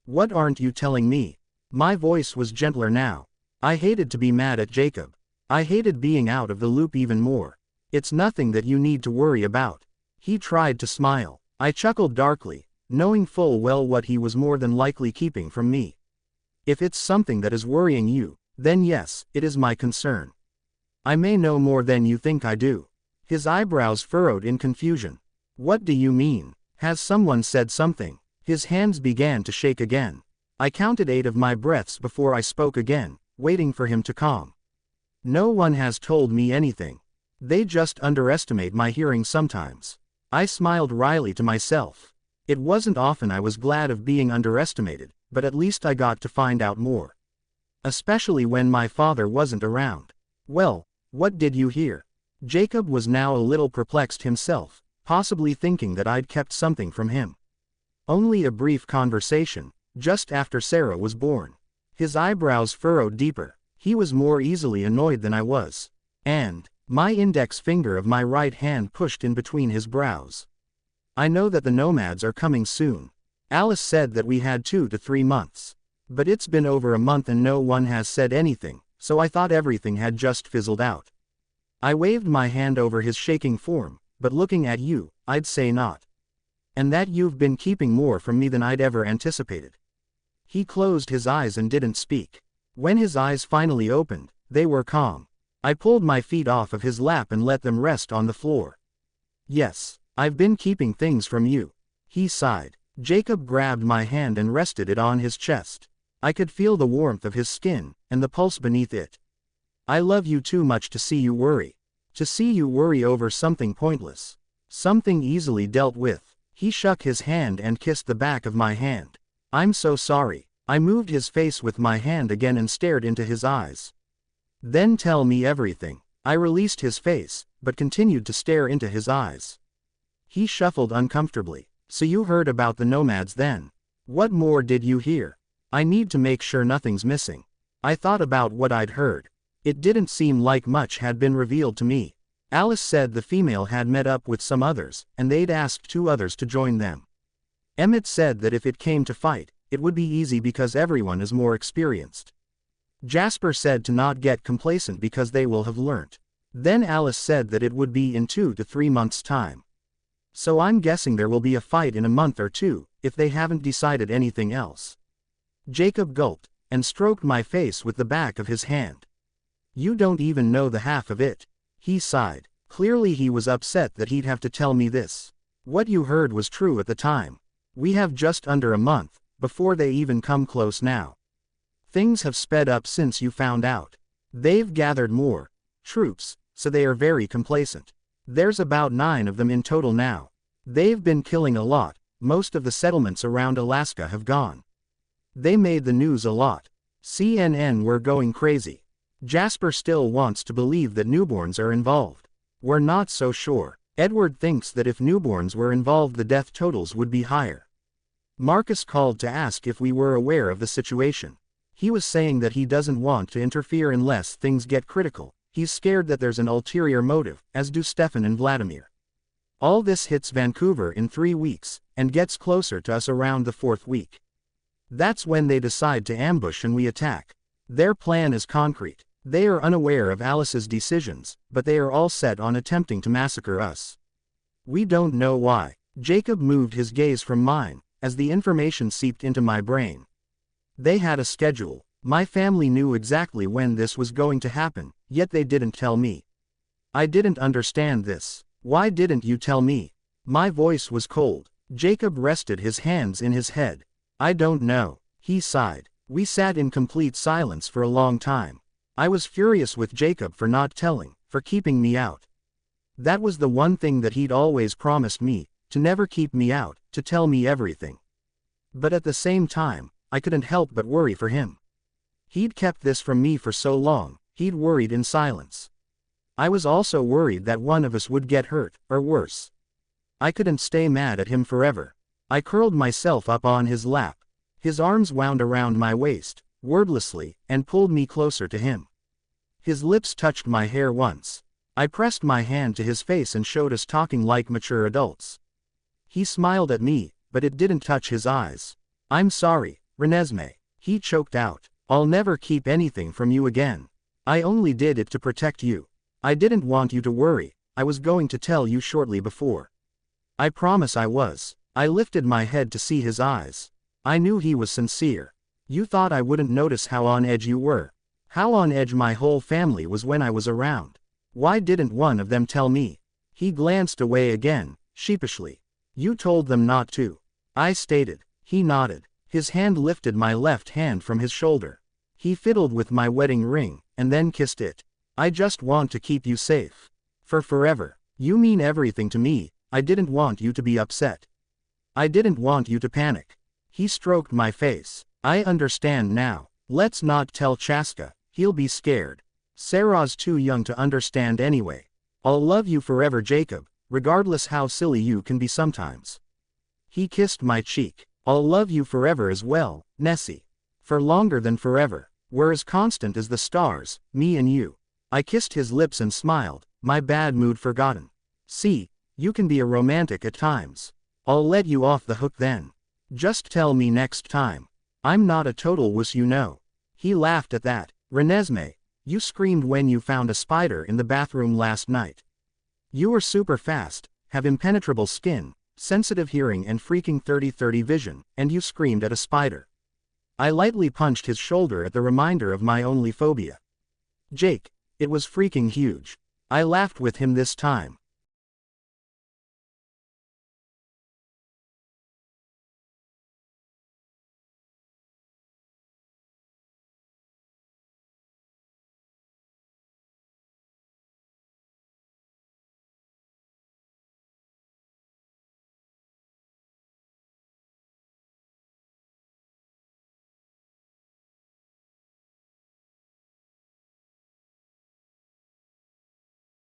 What aren't you telling me? My voice was gentler now. I hated to be mad at Jacob. I hated being out of the loop even more. It's nothing that you need to worry about. He tried to smile. I chuckled darkly, knowing full well what he was more than likely keeping from me. If it's something that is worrying you, then yes, it is my concern. I may know more than you think I do. His eyebrows furrowed in confusion. What do you mean? Has someone said something? His hands began to shake again. I counted 8 of my breaths before I spoke again, waiting for him to calm. No one has told me anything. They just underestimate my hearing sometimes. I smiled wryly to myself. It wasn't often I was glad of being underestimated, but at least I got to find out more. Especially when my father wasn't around. Well, what did you hear? Jacob was now a little perplexed himself, possibly thinking that I'd kept something from him. Only a brief conversation, just after Sarah was born. His eyebrows furrowed deeper. He was more easily annoyed than I was. And my index finger of my right hand pushed in between his brows. I know that the nomads are coming soon. Alice said that we had 2 to 3 months. But it's been over a month and no one has said anything, so I thought everything had just fizzled out. I waved my hand over his shaking form, but looking at you, I'd say not. And that you've been keeping more from me than I'd ever anticipated. He closed his eyes and didn't speak. When his eyes finally opened, they were calm. I pulled my feet off of his lap and let them rest on the floor. Yes, I've been keeping things from you. He sighed. Jacob grabbed my hand and rested it on his chest. I could feel the warmth of his skin, and the pulse beneath it. I love you too much to see you worry. To see you worry over something pointless. Something easily dealt with. He shook his hand and kissed the back of my hand. I'm so sorry. I moved his face with my hand again and stared into his eyes. Then tell me everything. I released his face, but continued to stare into his eyes. He shuffled uncomfortably. So you heard about the nomads then? What more did you hear? I need to make sure nothing's missing. I thought about what I'd heard. It didn't seem like much had been revealed to me. Alice said the female had met up with some others, and they'd asked 2 others to join them. Emmett said that if it came to fight, it would be easy because everyone is more experienced. Jasper said to not get complacent because they will have learnt. Then Alice said that it would be in 2 to 3 months' time. So I'm guessing there will be a fight in a month or 2, if they haven't decided anything else. Jacob gulped, and stroked my face with the back of his hand. You don't even know the half of it. He sighed. Clearly he was upset that he'd have to tell me this. What you heard was true at the time. We have just under a month, before they even come close now. Things have sped up since you found out. They've gathered more troops, so they are very complacent. There's about 9 of them in total now. They've been killing a lot. Most of the settlements around Alaska have gone. They made the news a lot. CNN were going crazy. Jasper still wants to believe that newborns are involved. We're not so sure. Edward thinks that if newborns were involved the death totals would be higher. Marcus called to ask if we were aware of the situation. He was saying that he doesn't want to interfere unless things get critical. He's scared that there's an ulterior motive, as do Stefan and Vladimir. All this hits Vancouver in 3 weeks, and gets closer to us around the 4th week. That's when they decide to ambush and we attack. Their plan is concrete. They are unaware of Alice's decisions, but they are all set on attempting to massacre us. We don't know why. Jacob moved his gaze from mine, as the information seeped into my brain. They had a schedule. My family knew exactly when this was going to happen, yet they didn't tell me. I didn't understand this. Why didn't you tell me? My voice was cold. Jacob rested his hands in his head. I don't know. He sighed. We sat in complete silence for a long time. I was furious with Jacob for not telling, for keeping me out. That was the one thing that he'd always promised me, to never keep me out, to tell me everything. But at the same time, I couldn't help but worry for him. He'd kept this from me for so long, he'd worried in silence. I was also worried that one of us would get hurt, or worse. I couldn't stay mad at him forever. I curled myself up on his lap. His arms wound around my waist, wordlessly, and pulled me closer to him. His lips touched my hair once. I pressed my hand to his face and showed us talking like mature adults. He smiled at me, but it didn't touch his eyes. I'm sorry, Renesmee. He choked out. I'll never keep anything from you again. I only did it to protect you. I didn't want you to worry. I was going to tell you shortly before. I promise I was. I lifted my head to see his eyes. I knew he was sincere. You thought I wouldn't notice how on edge you were. How on edge my whole family was when I was around. Why didn't one of them tell me? He glanced away again, sheepishly. You told them not to. I stated. He nodded. His hand lifted my left hand from his shoulder. He fiddled with my wedding ring, and then kissed it. I just want to keep you safe. For forever. You mean everything to me. I didn't want you to be upset. I didn't want you to panic. He stroked my face. I understand now. Let's not tell Chaska. He'll be scared. Sarah's too young to understand anyway. I'll love you forever, Jacob, regardless how silly you can be sometimes. He kissed my cheek. I'll love you forever as well, Nessie. For longer than forever. We're as constant as the stars, me and you. I kissed his lips and smiled, my bad mood forgotten. See, you can be a romantic at times. I'll let you off the hook then. Just tell me next time. I'm not a total wuss, you know. He laughed at that. Renesmee, you screamed when you found a spider in the bathroom last night. You were super fast, have impenetrable skin, sensitive hearing and freaking 30/30 vision, and you screamed at a spider. I lightly punched his shoulder at the reminder of my only phobia. Jake, it was freaking huge. I laughed with him this time.